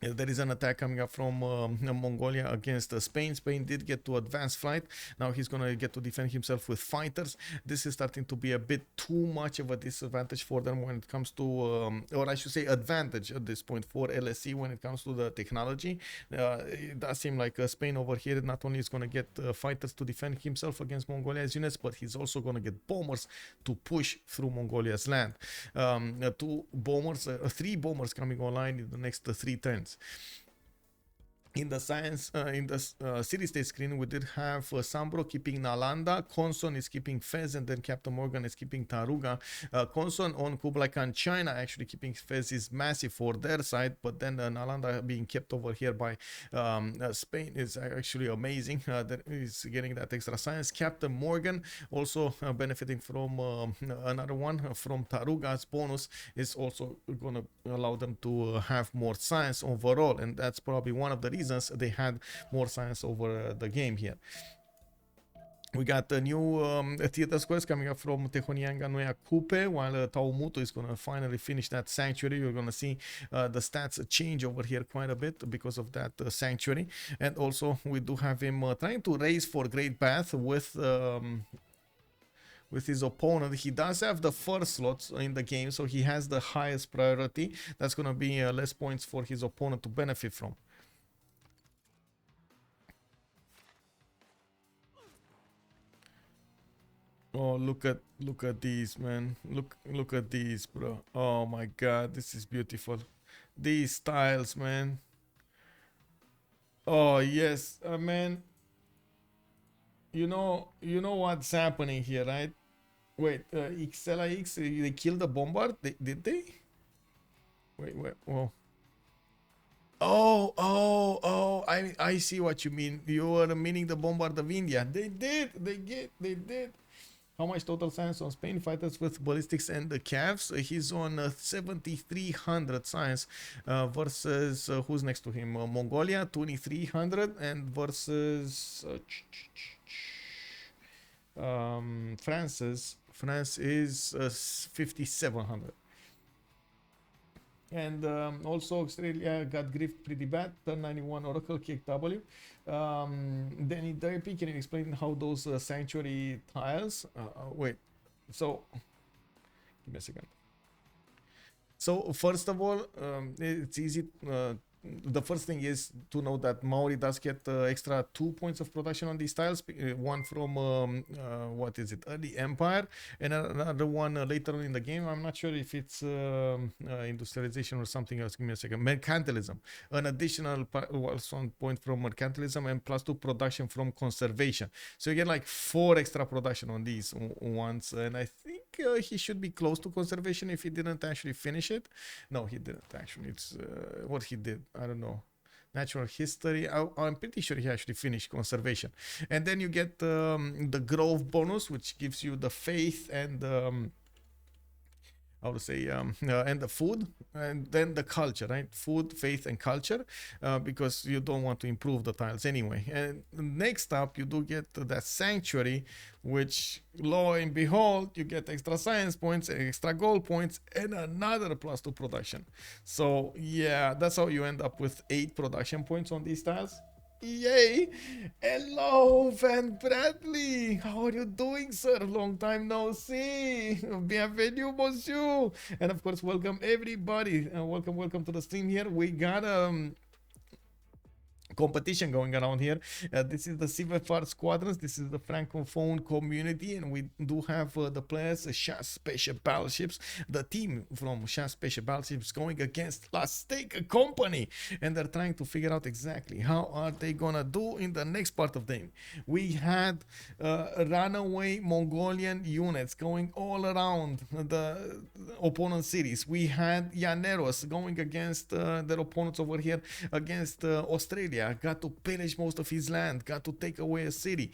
There is an attack coming up from Mongolia against Spain. Spain did get to advanced flight. Now he's going to get to defend himself with fighters. This is starting to be a bit too much of a disadvantage for them when it comes to, or I should say advantage at this point for LSC when it comes to the technology. It does seem like Spain over here not only is going to get fighters to defend himself against Mongolia's units, but he's also going to get bombers to push through Mongolia's land. 3 bombers coming online in the next 3 turns. In the science, in the city-state screen, we did have SunBro keeping Nalanda, Konson is keeping Fez, and then Captain Morgan is keeping Taruga. Konson on Kublai Khan, China, actually keeping Fez is massive for their side, but then Nalanda being kept over here by Spain is actually amazing. That is getting that extra science. Captain Morgan also benefiting from another one from Taruga's bonus is also going to allow them to have more science overall, and that's probably one of the reasons they had more science over the game here. We got the new theater squares coming up from Tehonianga Noya Kupe, while Taumuto is going to finally finish that sanctuary. You're going to see the stats change over here quite a bit because of that sanctuary. And also we do have him trying to race for Great Path with his opponent. He does have the first slots in the game, so he has the highest priority. That's going to be less points for his opponent to benefit from. Oh, look at these, man. Look at these, bro. Oh my god, this is beautiful. These styles, man. Oh yes, man. You know what's happening here, right? Wait, XLIX, they killed the bombard? Did they? Wait. Oh. Oh, I see what you mean. You are meaning the bombard of India. They did. How much total science on Spain fighters with ballistics and the calves? He's on 7,300 science versus who's next to him? Mongolia 2,300 and versus France is 5,700. And also Australia got griefed pretty bad. Turn 91 Oracle kick W. Danny Derpy, can you explain how those sanctuary tiles? Wait. So, give me a second. So first of all, it's easy. The first thing is to know that Maori does get extra 2 points of production on these tiles. One from what is it, early Empire, and another one later on in the game. I'm not sure if it's industrialization or something else. Give me a second. Mercantilism, an additional 1 point from mercantilism, and +2 production from conservation. So you get like 4 extra production on these ones, and I think he should be close to conservation if he didn't actually finish it. No, he didn't actually. It's what he did. I don't know. Natural history. I'm pretty sure he actually finished conservation. And then you get the growth bonus, which gives you the faith and how to say and the food, and then the culture, right? Food, faith, and culture, because you don't want to improve the tiles anyway. And next up, you do get that sanctuary, which lo and behold, you get extra science points, extra gold points, and another +2 production. So yeah, that's how you end up with 8 production points on these tiles. Yay! Hello, Van Bradley! How are you doing, sir? Long time no see! Bienvenue, monsieur! And of course, welcome everybody. Welcome to the stream here. We got competition going around here. This is the CivFR Squadrons. This is the francophone community, and we do have the players Chasse, Peche, Battleships. The team from Chasse, Peche, Battleships going against La Steak Company, and they're trying to figure out exactly how are they gonna do in the next part of the game. We had runaway Mongolian units going all around the opponent cities. We had Llaneros going against their opponents over here against Australia. Got to pillage most of his land, got to take away a city.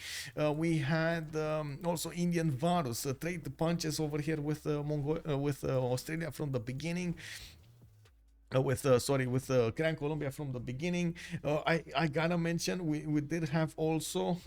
We had also Indian Varus trade the punches over here with Australia from the beginning. With Gran Colombia from the beginning. I gotta mention we did have also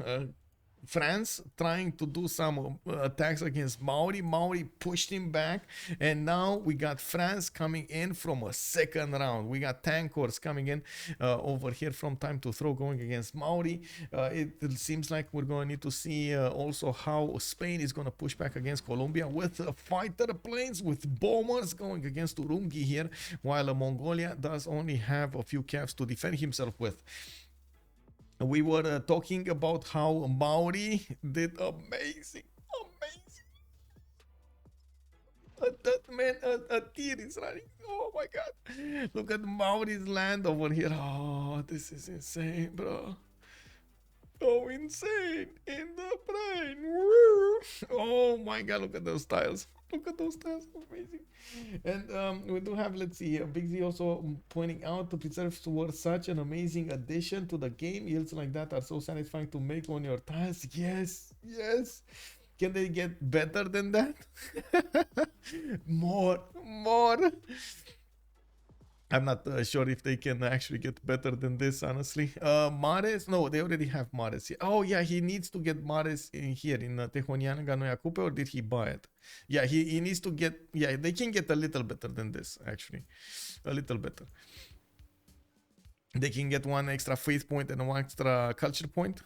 France trying to do some attacks against Maori. Maori pushed him back, and now we got France coming in from a second round. We got tankers coming in over here from TimeToThrow going against Maori. It seems like we're going to need to see also how Spain is going to push back against Colombia with fighter planes, with bombers going against Urumqi here, while Mongolia does only have a few calves to defend himself with. We were talking about how Maori did amazing. A tear is running. Oh my god. Look at Maori's land over here. Oh, this is insane, bro. Oh, insane. In the brain. Oh my god, look at those tiles. Look at those tiles. Amazing. And we do have, let's see, Big Z also pointing out the preserves were such an amazing addition to the game. Yields like that are so satisfying to make on your tiles. Yes. Can they get better than that? More. I'm not sure if they can actually get better than this, honestly. Mares? No, they already have Mares. Oh, yeah, he needs to get Mares in here in Tehonianga Noia Coupe, or did he buy it? Yeah, he needs to get... Yeah, they can get a little better than this, actually. A little better. They can get 1 extra faith point and 1 extra culture point.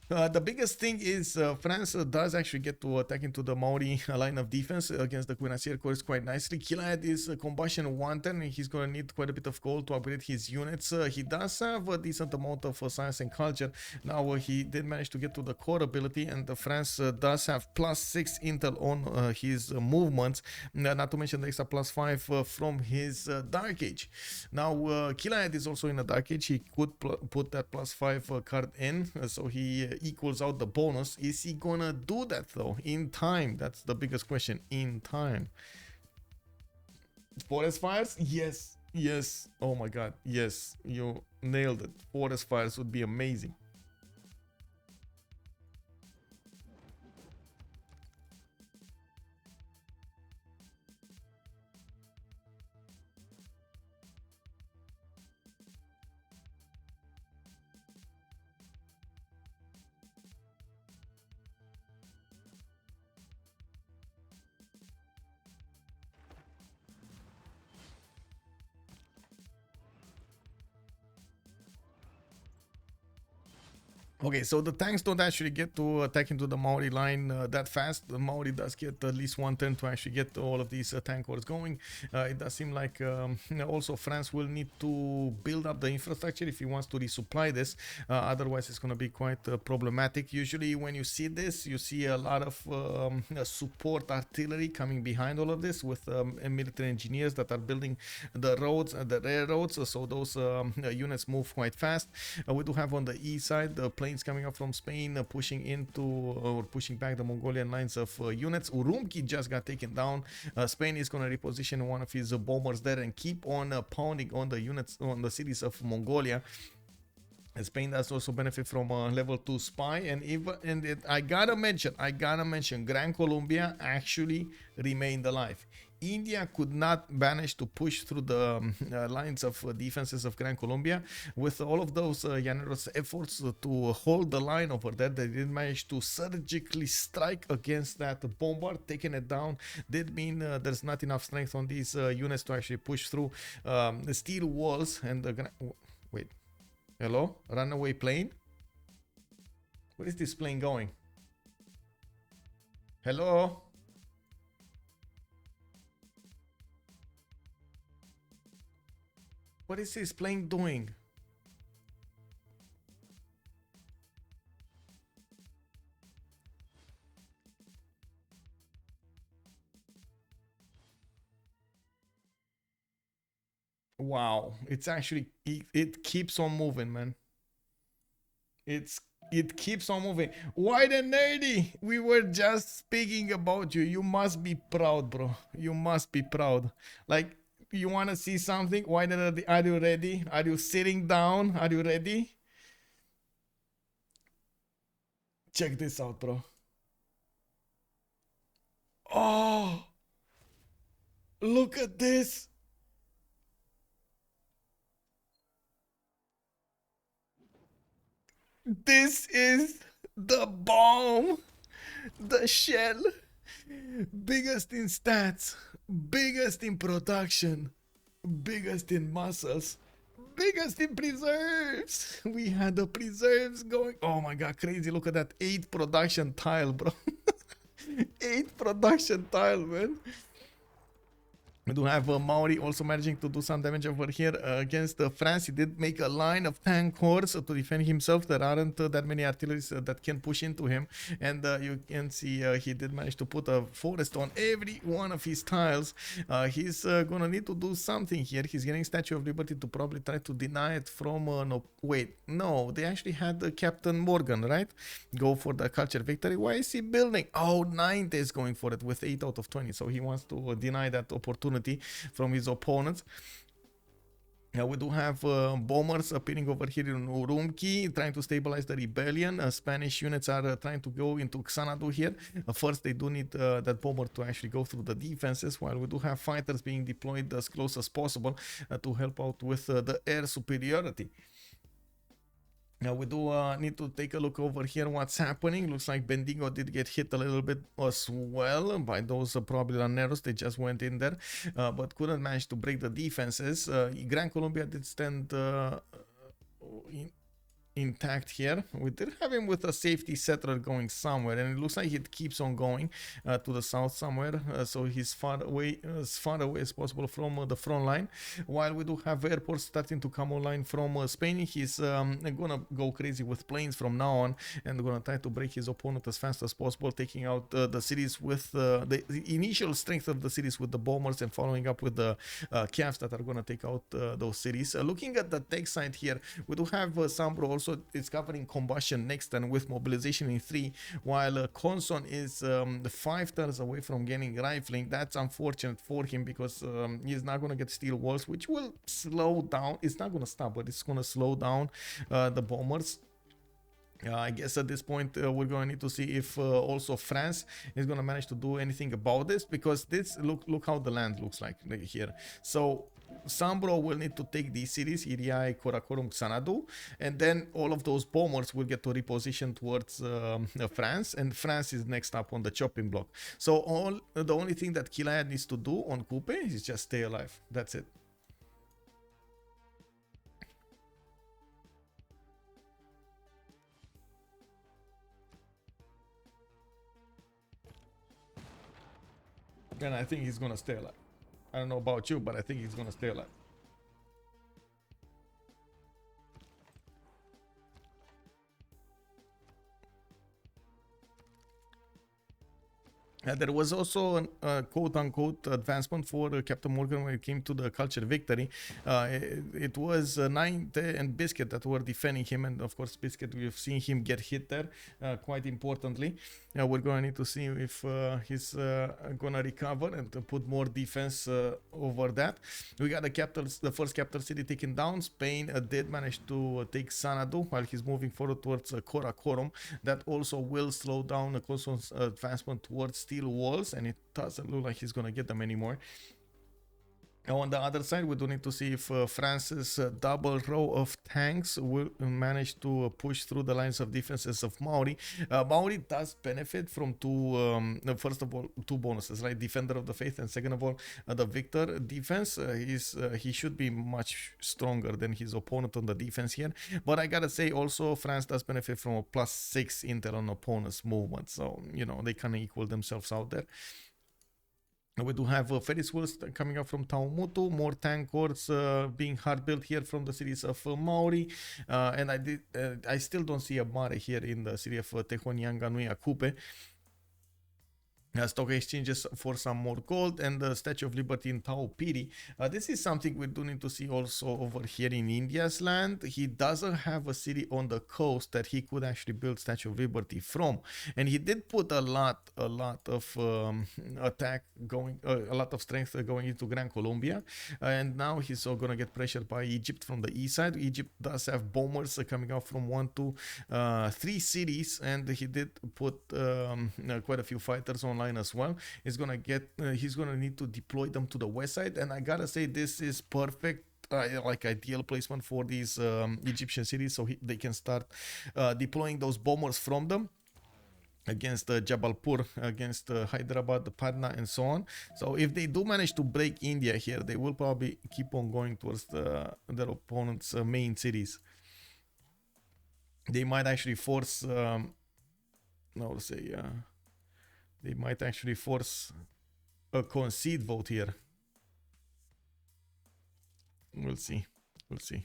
The biggest thing is France does actually get to attack into the Maori line of defense against the Cuirassier Corps quite nicely. Killayad is combustion wanton and he's going to need quite a bit of gold to upgrade his units. He does have a decent amount of science and culture. Now he did manage to get to the core ability, and France does have +6 intel on his movements, not to mention the extra +5 from his Dark Age. Now Killayad is also in a Dark Age. He could put that +5 card in, so he equals out the bonus. Is he gonna do that though in time? That's the biggest question. In time. Forest fires? Yes. Oh my god, yes, you nailed it. Forest fires would be amazing. Okay, so the tanks don't actually get to attack into the Maori line that fast. The Maori does get at least one turn to actually get all of these tank corps going. It does seem like also France will need to build up the infrastructure if he wants to resupply this. Otherwise, it's going to be quite problematic. Usually, when you see this, you see a lot of support artillery coming behind all of this with military engineers that are building the roads and the railroads. So those units move quite fast. We do have on the east side the planes coming up from Spain, pushing into or pushing back the Mongolian lines of units. Urumqi just got taken down. Spain is going to reposition one of his bombers there and keep on pounding on the units, on the cities of Mongolia. Spain does also benefit from a level 2 spy, and I gotta mention, Gran Colombia actually remained alive. India could not manage to push through the lines of defenses of Gran Colombia. With all of those Llaneros efforts to hold the line over there, they did manage to surgically strike against that bombard, taking it down. Did mean there's not enough strength on these units to actually push through the steel walls and the... Wait. Hello? Runaway plane? Where is this plane going? Hello? What is this plane doing? Wow, it's actually it keeps on moving, man. It keeps on moving. White and nerdy, we were just speaking about you. You must be proud, bro. You must be proud. Like, you want to see something? White and nerdy, are you ready? Are you sitting down? Are you ready? Check this out, bro. Oh, look at this. This is the bomb, the shell, biggest in stats, biggest in production, biggest in muscles, biggest in preserves. We had the preserves going. Oh my god, crazy. Look at that 8 production tile, bro. 8 production tile, man. We do have Maori also managing to do some damage over here against France. He did make a line of tank corps to defend himself. There aren't that many artilleries that can push into him. And you can see he did manage to put a forest on every one of his tiles. He's going to need to do something here. He's getting Statue of Liberty to probably try to deny it from... no, wait, no, they actually had Captain Morgane, right? Go for the culture victory. Why is he building? Oh, Nainte is going for it with 8 out of 20. So he wants to deny that opportunity from his opponents. We do have bombers appearing over here in Urumqi, trying to stabilize the rebellion. Spanish units are trying to go into Xanadu here. First, they do need that bomber to actually go through the defenses, while we do have fighters being deployed as close as possible to help out with the air superiority. Now we do need to take a look over here what's happening. Looks like Bendigo did get hit a little bit as well by those probably Llaneros. They just went in there, but couldn't manage to break the defenses. Gran Colombia did stand intact here. We did have him with a safety settler going somewhere, and it looks like it keeps on going to the south somewhere, so he's far away as possible from the front line. While we do have airports starting to come online from Spain, he's gonna go crazy with planes from now on, and gonna try to break his opponent as fast as possible, taking out the cities with the initial strength of the cities with the bombers, and following up with the calves that are gonna take out those cities. Looking at the tech side here, we do have SunBro also is covering combustion next and with mobilization in 3, while Konson is 5 turns away from getting rifling. That's unfortunate for him because he's not going to get steel walls, which will slow down. It's not going to stop, but it's going to slow down the bombers. I guess at this point we're going to need to see if also France is going to manage to do anything about this, because this look how the land looks like here. So SunBro will need to take these cities, Iriai, Karakorum, Xanadu, and then all of those bombers will get to reposition towards France, and France is next up on the chopping block. So the only thing that Killayad needs to do on Coupe is just stay alive. That's it. And I think he's gonna stay alive. I don't know about you, but I think he's gonna stay alive. There was also a quote-unquote advancement for Captain Morgane when it came to the culture victory. It was Nainte and Biscuit that were defending him, and of course Biscuit, we've seen him get hit there quite importantly. We're going to need to see if he's gonna recover and to put more defense over that. We got the first capital city taken down. Spain did manage to take Xanadu while he's moving forward towards Karakorum. That also will slow down the Konson's advancement towards steel walls, and it doesn't look like he's gonna get them anymore. On the other side, we do need to see if France's double row of tanks will manage to push through the lines of defenses of Maori. Maori does benefit from first of all, two bonuses, right? Defender of the Faith, and second of all, the Victor defense. He should be much stronger than his opponent on the defense here. But I gotta say, also, France does benefit from a +6 intel on opponent's movement. So, you know, they kind of equal themselves out there. We do have Ferris wheels coming up from Taumutu, more tank corps being hard built here from the cities of Maori, and I still don't see a Mare here in the city of Tehonianga Nui Akupe. Stock exchanges for some more gold, and the Statue of Liberty in Taupiri. This is something we do need to see also over here in India's land. He doesn't have a city on the coast that he could actually build Statue of Liberty from, and he did put a lot of attack going, a lot of strength going into Gran Colombia, and now he's so gonna get pressured by Egypt from the east side. Egypt does have bombers coming out from 1 to 3 cities, and he did put quite a few fighters online as well. He's gonna need to deploy them to the west side, and I gotta say, this is perfect, like ideal placement for these Egyptian cities, so they can start deploying those bombers from them against Jabalpur, against Hyderabad, Patna, and so on. So if they do manage to break India here, they will probably keep on going towards their opponent's main cities. They might actually force they might actually force a concede vote here. We'll see. We'll see.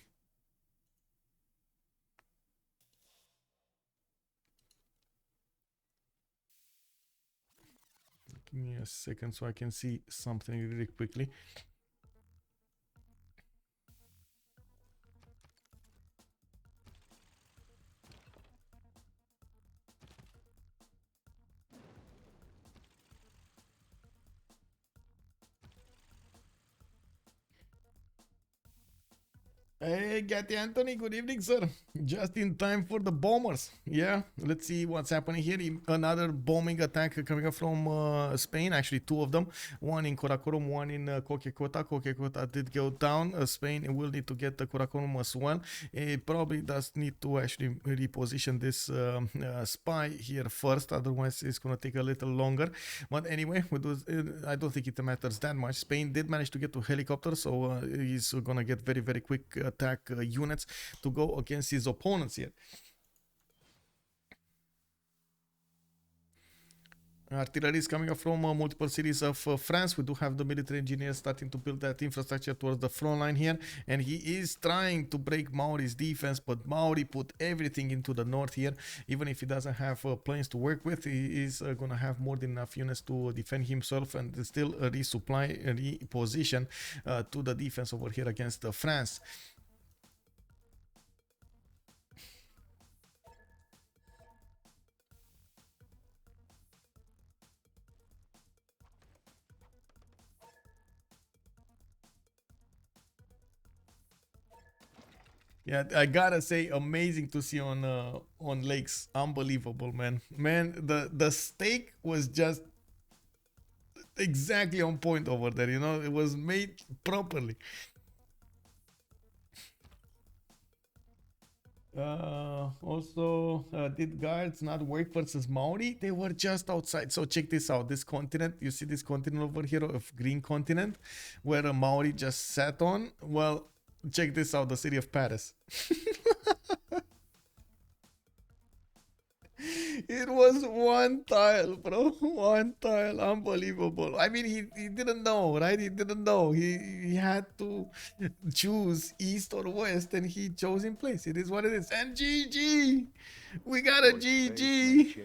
Give me a second so I can see something really quickly. Hey, Gatti Anthony, good evening, sir. Just in time for the bombers. Yeah, let's see what's happening here. Another bombing attack coming up from Spain. Actually, 2 of them. One in Karakorum, one in Coquecota. Coquecota did go down. Spain will need to get the Karakorum as well. It probably does need to actually reposition this spy here first. Otherwise, it's going to take a little longer. But anyway, I don't think it matters that much. Spain did manage to get to helicopter, so he's going to get very, very quick attack units to go against his opponents here. Artillery is coming up from multiple cities of France. We do have the military engineers starting to build that infrastructure towards the front line here, and he is trying to break Maori's defense, but Maori put everything into the north here. Even if he doesn't have planes to work with, he is gonna have more than enough units to defend himself and still resupply, reposition to the defense over here against France. Yeah, I gotta say, amazing to see on lakes. Unbelievable, man. Man, the steak was just exactly on point over there. You know, it was made properly. Also, did guards not work versus Maori? They were just outside. So check this out. This continent, you see this continent over here of green continent, where a Maori just sat on. Well, check this out, the city of Paris. It was one tile, bro. One tile. Unbelievable. I mean, he didn't know, right? He didn't know. He had to choose east or west, and he chose in place. It is what it is. And GG! We got a GG!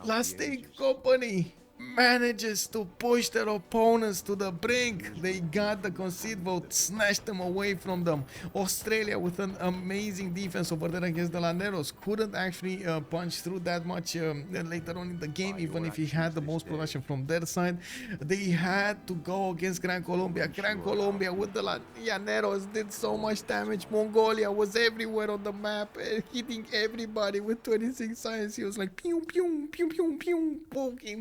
Last Take Company manages to push their opponents to the brink. They got the concede vote, snatched them away from them. Australia with an amazing defense over there against the Landeros couldn't actually punch through that much later on in the game, even if he had the most production from their side. They had to go against Gran Colombia. Gran Colombia with the Llaneros did so much damage. Mongolia was everywhere on the map, hitting everybody with 26 science. He was like pew pew pew pew pew,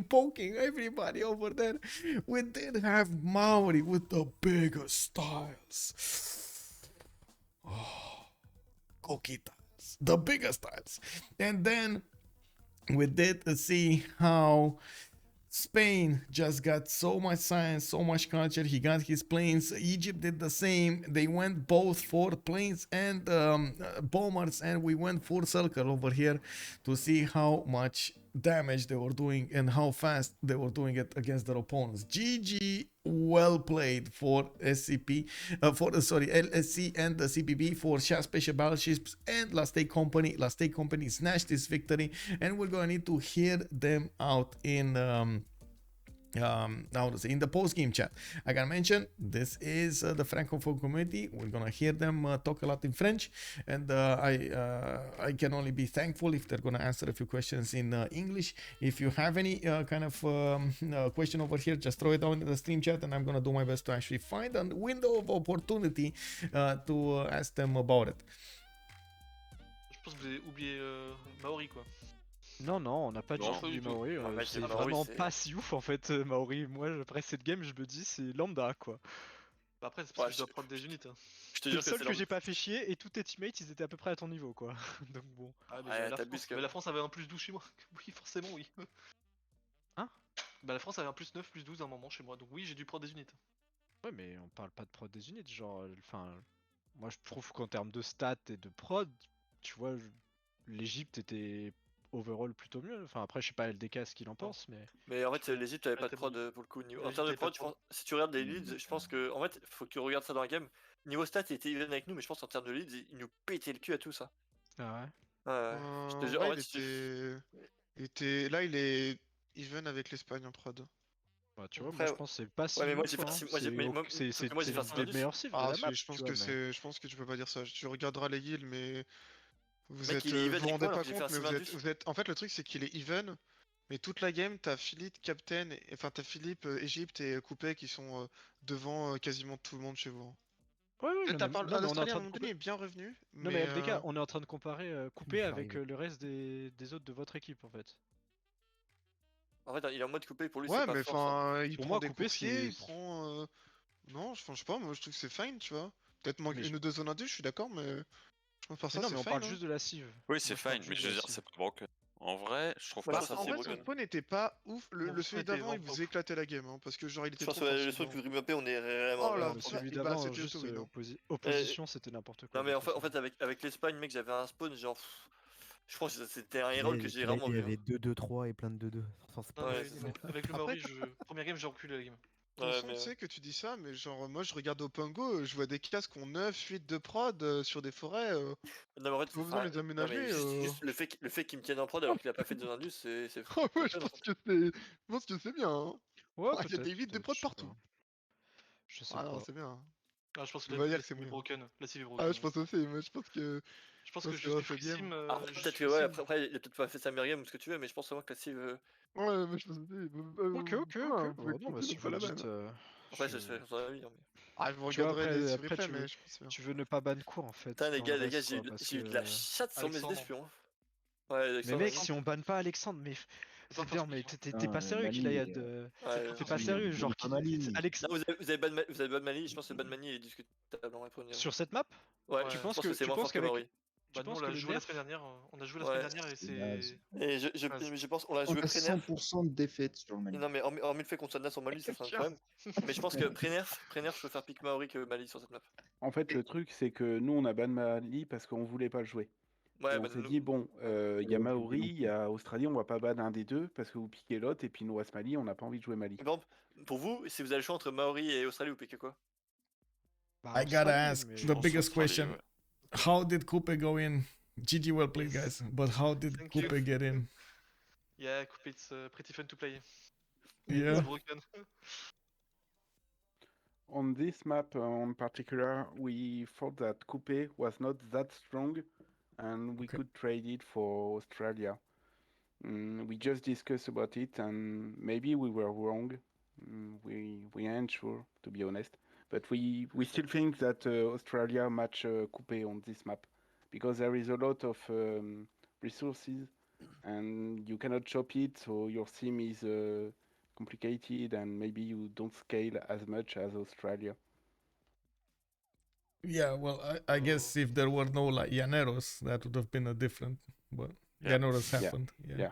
poking everybody over there. We did have Maori with the biggest styles. Oh, cookie tiles, the biggest tiles. And then we did see how Spain just got so much science, so much culture. He got his planes. Egypt did the same. They went both for planes and bombers, and we went full circle over here to see how much damage they were doing and how fast they were doing it against their opponents. GG, well played for SCP, LSC and the CBB, for Chasse, Peche, Battleships and Last Take Company. Last Take Company snatched this victory, and we're gonna need to hear them out in in the post-game chat. I gotta mention, this is the Francophone community. We're gonna hear them talk a lot in French, and I can only be thankful if they're gonna answer a few questions in English. If you have any kind of question over here, just throw it down in the stream chat, and I'm gonna do my best to actually find a window of opportunity to ask them about it. Je pense que vous avez oublié Maori, quoi. Non, non, on n'a pas du tout du Maori. C'est vraiment pas si ouf en fait, Maori. Moi, après cette game, je me dis, c'est lambda quoi. Bah après, c'est parce que je dois prendre des unités. Hein. Je te jure que c'est le seul que j'ai pas fait chier et tous tes teammates ils étaient à peu près à ton niveau quoi. Donc bon. Ah, mais, mais la France avait un plus 12 chez moi. Oui, forcément, oui. Hein? Bah la France avait un plus 9, plus 12 à un moment chez moi. Donc oui, j'ai dû prendre des unités. Ouais, mais on parle pas de prod des unités. Genre, enfin, moi je trouve qu'en termes de stats et de prod, tu vois, l'Egypte était overall plutôt mieux. Enfin après je sais pas LDK ce qu'il en pense mais en fait l'Egypte avait pas de prod pour le coup. En termes de prod, si tu regardes les leads, je pense que en fait faut que tu regardes ça dans la game. Niveau stats il était even avec nous, mais je pense en termes de leads il nous pétait le cul à tout ça. Ah ouais. Je te jure, ouais, il est even avec l'Espagne en prod. Bah tu vois, moi je pense que c'est pas si. Ouais mais moi j'ai fait c'est des meilleurs cibles de la map. Je pense que tu peux pas dire ça. Tu regarderas les guilds mais vous mec, vous rendez pas compte, mais vous êtes. En fait, le truc, c'est qu'il est even, mais toute la game, t'as Philippe, Captain, enfin, t'as Philippe, Egypte et Coupé qui sont devant quasiment tout le monde chez vous. Ouais, l'Australie, à un moment donné, est bien revenu. Non, mais LDK, on est en train de comparer Coupé avec le reste des autres de votre équipe, en fait. En fait, il est en mode Coupé pour lui, ouais, c'est pas mais enfin, il prend des coursiers, il prend. Non, je sais pas, moi je trouve que c'est fine, tu vois. Peut-être une ou deux zones à deux, je suis d'accord, mais. Non, mais on parle juste de la cive. Oui, c'est fine, mais je veux dire, c'est pas broken. En vrai, je trouve Moi, pas je ça pense En que si vrai, c'est son broken. spawn était pas ouf. Mon Le spawn celui était d'avant, il vraiment pas vous ouf. éclatait la game, hein, parce que genre il Je était pense trop que fort le celui spawn que d'avant. vous remappez, on est vraiment. Oh là, Le bah, celui bah, d'avant, c'était juste auto-win. Hein. opposition, c'était n'importe quoi. Non, mais de en toute fait, façon. avec l'Espagne, mec, j'avais un spawn, genre. Je pense que c'était un Là, reroll que j'ai rarement il y vu. Hein. avait 2-2-3 et plein de 2-2 sans Non, Ouais, mais, c'est non, ça. mais avec le Après, Maori, première game, j'ai reculé la game. Ouais, Konson, mais. tu sais que tu dis ça, mais genre moi je regarde au Pingo, je vois des casques qui ont 9, 8 de prod sur des forêts. Non, mais en fait, Pas besoin de les non, mais aménager. juste le fait qu'il me tienne en prod alors qu'il a pas fait de indus, c'est. Oh ouais, fun, en fait. je pense que c'est bien. Hein. Ouais, Il y a peut-être. des 8 de prod Je sais partout. pas. Je sais Ah non, pas. c'est bien. Ah, je pense On que va dire la que c'est cive est moyen. broken. La cive est Ah, broken. je pense aussi, mais je pense que. Je pense Ouais, que c'est je vrai, suis c'est bien. free sim. Après, Je peut-être suis que, ouais, free sim. après, il a peut-être pas fait sa meilleure game ou ce que tu veux, mais je pense vraiment que la cive. Ouais, mais je pense aussi. Ok. Vous pouvez Bon, non, bah, compter si donc vous pas le la dites. même. Après, ça se fait dans la vie. Hein, mais... Ah, vous Tu vois, regarderez les après replays, mais je pense que c'est bien. tu veux ne pas ban court en fait. Putain, les dans le gars, reste, quoi, parce j'ai eu de que- la chatte sur mes Alexandre. espions. Ouais, Mais Alexandre, mec, vas-y. si on banne pas Alexandre, mais Faut pas c'est bien, first mais pick, hein. t'es pas sérieux, Mali, Killayad. Ouais, Faut T'es pas pas first sérieux, genre pas Mali. Alex Non, vous avez Mali, je pense que Mali est discutable en vrai premier. sur cette map. Ouais, Ouais. je penses pense que c'est tu moins penses fort que qu'avec Maori. tu Bah, nous, penses on que l'a le joué la nerf semaine dernière. On a joué la Ouais. semaine dernière et C'est naze. c'est. Et naze. je pense, on l'a On joué a pré-nerf. 100% de défaite sur le Mali. Non, mais hormis le fait qu'on soit naze en Mali, ça fait un problème. Mais je pense que pré-nerf, je préfère pick Maori que Mali sur cette map. En fait, le truc, c'est que nous, on a ban Mali parce qu'on voulait pas le jouer. Ouais, Et on bah, s'est dit, bon, il y a Ouais, Maori, non il y a Australie, on va pas ban un des deux parce que vous piquez l'autre, et puis nous, reste Mali, on n'a pas envie de jouer Mali. par exemple, pour vous, si vous avez le choix entre Maori et Australie, vous piquez quoi? Bah, I gotta Australie, ask mais- the Je pense biggest Australie, question. ouais. How did Coupe go in? GG well played, Yes. guys. But how did Thank Coupe you. get in? Yeah, Coupe, it's pretty fun to play. Yeah. It's broken. On this map in particular, we thought that Coupe was not that strong, and we Okay. could trade it for Australia. We just discussed about it, and maybe we were wrong. We aren't sure, to be honest. But we still think that Australia match Coupe on this map, because there is a lot of resources, and you cannot chop it, so your sim is complicated, and maybe you don't scale as much as Australia. Yeah, well, I guess if there were no like Llaneros, that would have been a different. But Llaneros happened. Yeah.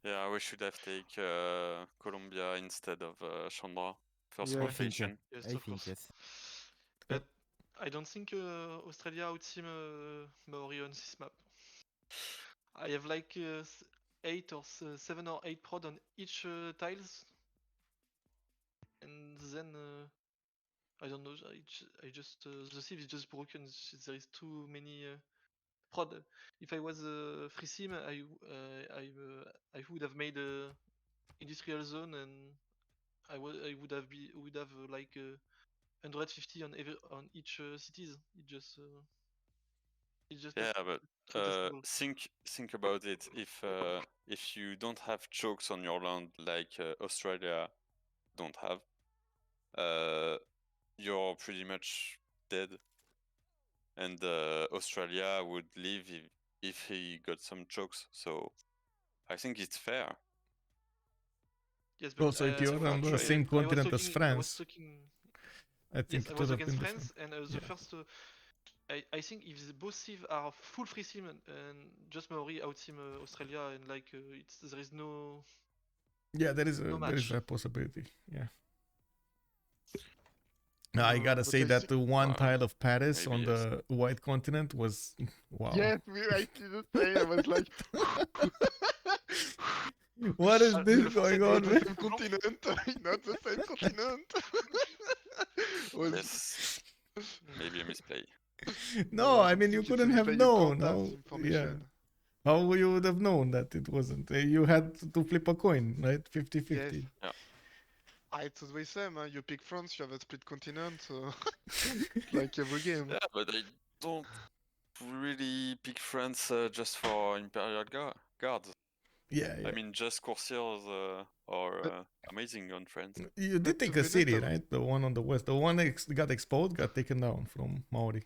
Yeah, we should have taken Colombia instead of Chandra. First Yeah, I think, qualification. Yes, I of think course. yes. But I don't think Australia out-team Maori on this map. I have like 8 or 7 or 8 prod on each tiles. And then I don't know. I just the sieve is just broken. There is too many prod. If I was free sim, I would have made a industrial zone and I would have like 150 on each cities. It just Yeah, not but too testable. think about it. If you don't have chokes on your land like Australia don't have, you're pretty much dead. And Australia would leave if he got some chokes. So I think it's fair. Yes, but Also, if you're on the trade. same continent as France, I think I it was would have been against different. France, and the first. I think if the both Civ are full free sim and just Maori out team Australia and like there is no. Yeah, there is match. a possibility. Yeah. Now I gotta But say I that think- the one Wow. tile of Paris Maybe on yes. the white continent was wow. Yes, I did the same. I was like, What is Le this français going était on, not the man? same continent, not the same continent. Was- Yes. Maybe a misplay. No, I mean you It's couldn't a have misplay, you known. can't have How, the yeah. information. How you would have known that it wasn't? You had to flip a coin, right? 50-50. Yes. Yeah. It's always same. You pick France, you have a split continent, so like every game. Yeah, but I don't really pick France just for Imperial Guards. Yeah, yeah. I mean, just Coursiers are But- amazing on France. You did but take to a be city, honest, right? The one on the west. The one that got exposed got taken down from Maori.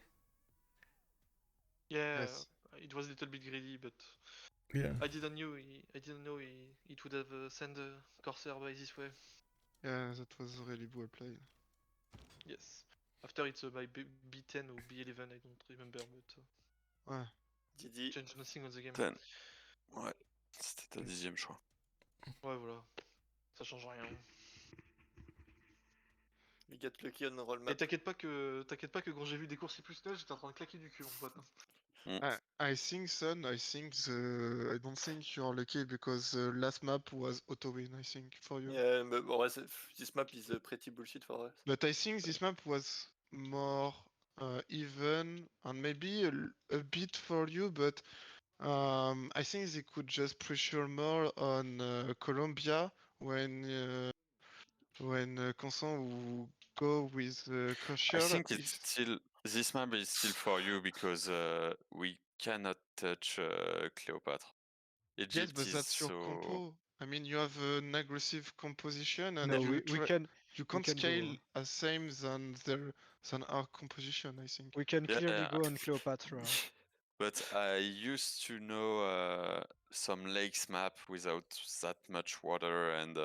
Yeah, Yes. it was a little bit greedy, but Yeah. I didn't know it would have sent Corsair by this way. Yeah, that was really well played. Yes. After it's by B10 or B11, I don't remember, but Ouais. Didi. change nothing on the game. 10. Ouais. C'était 10ème, je crois. Ouais, voilà. Ça change rien. You get lucky on roll map. Et t'inquiète pas que quand j'ai vu des courses C++, j'étais en train de claquer du cul, mon pote. I think, son, I don't think you're lucky because the last map was auto win, I think, for you. Yeah, but bon, ouais, this map is pretty bullshit for us. But I think this map was more even and maybe a bit for you, but I think they could just pressure more on Colombia when Konson will go with Crusher. I think it's still this map is still for you because we cannot touch Cleopatra. Egypt yes, but is that's your so... compo. I mean, you have an aggressive composition, and No, you we can't can scale go. as same than our composition, I think. We can Yeah, clearly yeah. go on Cleopatra. But I used to know some lakes map without that much water and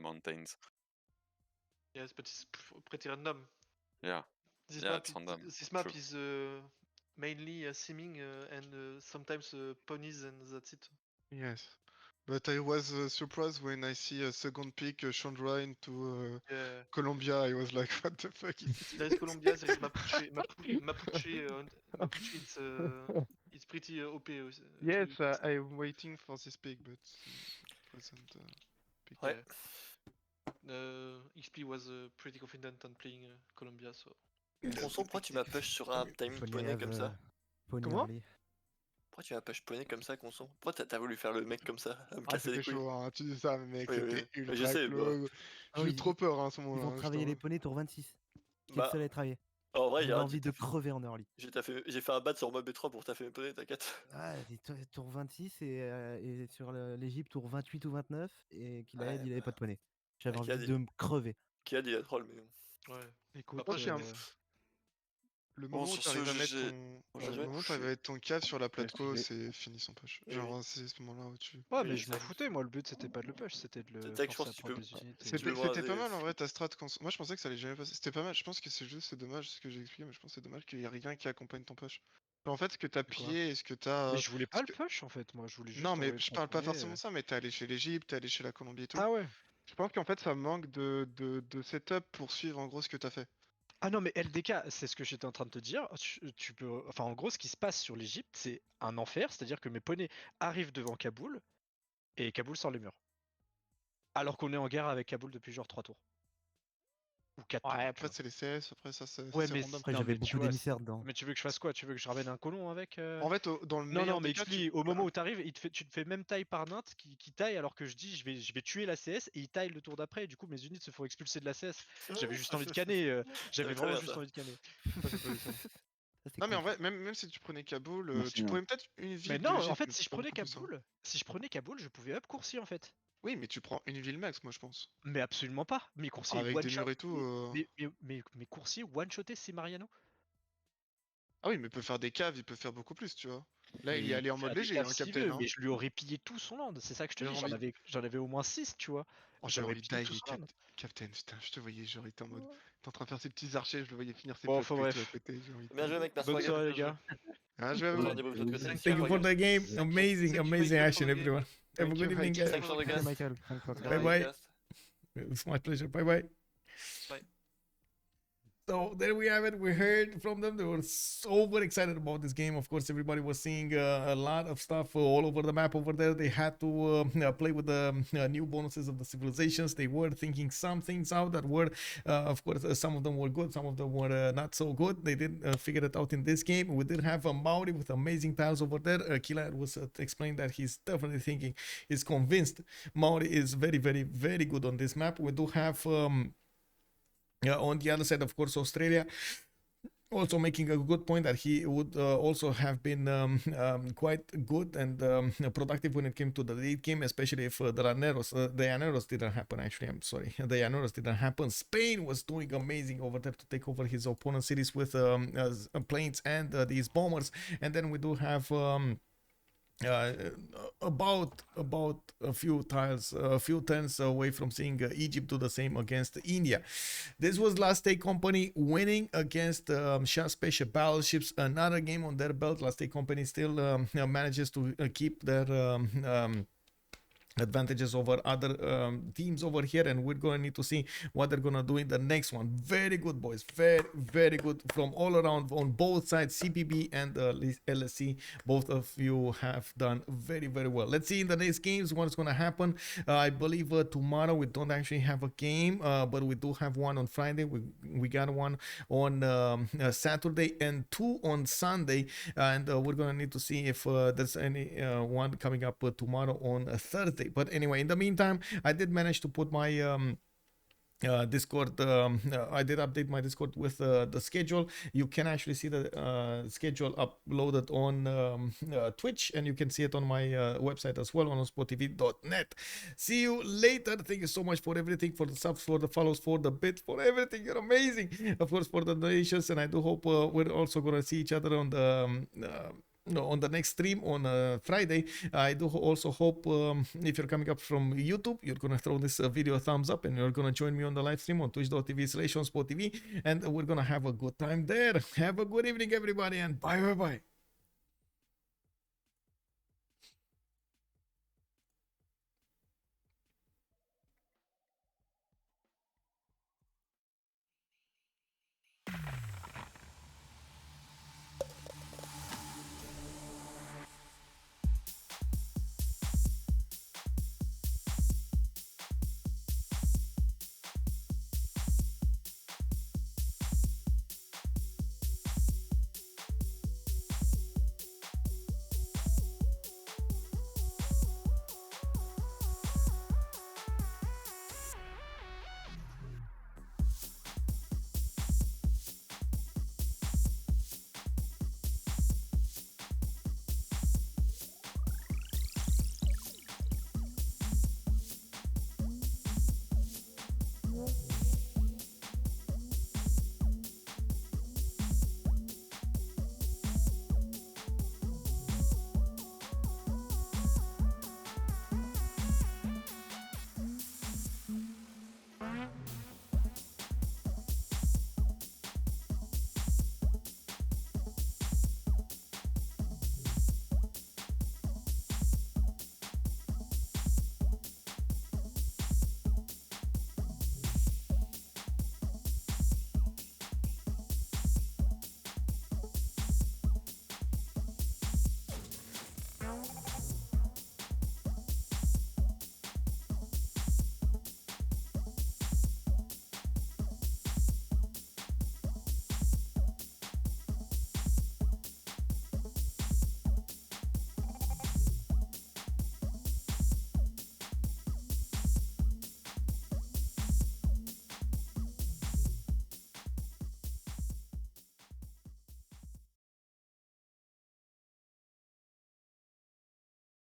mountains. Yes, but it's pretty random. Yeah. This Yeah, map, it's random. this map True. is mainly simming and sometimes ponies, and that's it. Yes, but I was surprised when I see a second pick Chandra into Yeah. Colombia. I was like, what the fuck is this? There is Colombia, there is Mapuche. Mapuche, it's pretty OP. Yes, I'm waiting for this pick, but wasn't pick. Ouais. Xpli was pretty confident on playing Colombia, so. Konson, pourquoi tu m'as push sur un time poney comme ça? Comment Pourquoi tu m'as push poney comme ça, Konson? Pourquoi t'as voulu faire le mec comme ça, à me casser les C'était couilles? chaud, hein. Tu dis ça, mais mec, Oui, c'était oui. ultra Je sais, close. Ah J'ai oui, eu trop peur hein, à ce moment-là. Ils vont travailler les poneys tour 26. Quel seul à travailler. En vrai, J'ai envie de crever en early. J'ai fait un bat sur mob B3 pour taffer mes poneys, t'inquiète. Ah, tour 26 et sur l'Egypte tour 28 ou 29 et Killayad il avait pas de poney. J'avais envie de me crever. Killayad il a troll, mais bon. Ouais. Écoute, le moment où t'arrives à mettre ton cave sur la plate-co, c'est fini sans push. Genre, c'est ce moment-là où tu. Ouais, mais je m'en foutais, moi le but c'était pas de le push, c'était de le forcer à prendre des unités. C'était pas mal en vrai ta strat. Moi je pensais que ça allait jamais passer. C'était pas mal, je pense que c'est dommage ce que j'ai expliqué, mais je pense que c'est dommage qu'il y ait rien qui accompagne ton push. En fait, ce que t'as pillé et ce que t'as. Mais je voulais pas le push en fait, moi je voulais juste. Non, mais je parle pas forcément de ça, mais t'es allé chez l'Egypte, t'es allé chez la Colombie et tout. Ah ouais. Je pense qu'en fait ça manque de setup pour suivre en gros ce que t'as fait. Ah non, mais LDK, c'est ce que j'étais en train de te dire. Tu peux, enfin, en gros, ce qui se passe sur l'Egypte, c'est un enfer. C'est-à-dire que mes poneys arrivent devant Kaboul et Kaboul sort les murs. Alors qu'on est en guerre avec Kaboul depuis genre 3 tours. Ou 4 tours. Ouais, après c'est les CS, après ça c'est. Ouais, mais après j'avais beaucoup d'émissaires dedans. Mais tu veux que je fasse quoi? Tu veux que je ramène un colon avec En fait, dans le Non, mais Xpli, au moment où t'arrives, tu te fais même taille par Nainte qui taille alors que je dis je vais tuer la CS et il taille le tour d'après et du coup mes unités se font expulser de la CS. J'avais juste envie de canner, j'avais vraiment juste envie de canner. Non mais en vrai, même si tu prenais Kaboul, tu pourrais peut-être une ville. Mais non, en fait si je prenais Kaboul, je pouvais up coursier en fait. Oui, mais tu prends une ville max, moi je pense. Mais absolument pas. Mes coursiers avec des murs et tout. Mes coursiers one-shotés c'est Mariano. Ah oui, mais il peut faire des caves, il peut faire beaucoup plus, tu vois. Là, il est allé en mode léger, hein, Captain. Mais je lui aurais pillé tout son land, c'est ça que je te dis. J'en avais au moins 6, tu vois. J'aurais pillé tout son land. Captain, putain, je te voyais, genre, il était en mode. T'es en train de faire ses petits archers, je le voyais finir ses petits à côté. Bien joué, mec, merci. Bonne soirée, les gars. Ah, je vais vous. Thank you for the game. Amazing action, everyone. Have a good evening, guys. Thanks for the guys. Bye bye. It was my pleasure. Bye bye. Bye. So there we have it. We heard from them. They were super excited about this game. Of course, everybody was seeing a lot of stuff all over the map over there. They had to play with the new bonuses of the civilizations. They were thinking some things out that were, of course, some of them were good. Some of them were not so good. They didn't figure it out in this game. We did have a Maori with amazing tiles over there. Killayad was explained that he's definitely thinking, he's convinced Maori is very, very, very good on this map. We do have... on the other side, of course, Australia also making a good point that he would also have been quite good and productive when it came to the late game, especially if the Llaneros didn't happen. Actually, I'm sorry, the Llaneros didn't happen. Spain was doing amazing over there to take over his opponent's cities with planes and these bombers. And then we do have about a few turns away from seeing Egypt do the same against India. This was Last Take Company winning against Chasse, Peche, Battleships. Another game on their belt. Last Take Company still manages to keep their advantages over other teams over here, and we're gonna need to see what they're gonna do in the next one. Very good, boys, very good from all around on both sides. CPB and LSC, both of you have done very well. Let's see in the next games what's gonna happen. I believe tomorrow we don't actually have a game, but we do have one on Friday. We got one on Saturday and 2 on Sunday, and we're gonna need to see if there's any one coming up tomorrow on Thursday. But anyway, in the meantime, I did manage to put my Discord. I did update my Discord with the schedule. You can actually see the schedule uploaded on Twitch, and you can see it on my website as well, on OnSpotTV.net. See you later. Thank you so much for everything, for the subs, for the follows, for the bits, for everything. You're amazing. Of course, for the donations, and I do hope we're also gonna see each other on the on the next stream on Friday. I do also hope if you're coming up from YouTube, you're gonna throw this video a thumbs up, and you're gonna join me on the live stream on twitch.tv/OnSpotTV, and we're gonna have a good time there. Have a good evening, everybody, and bye.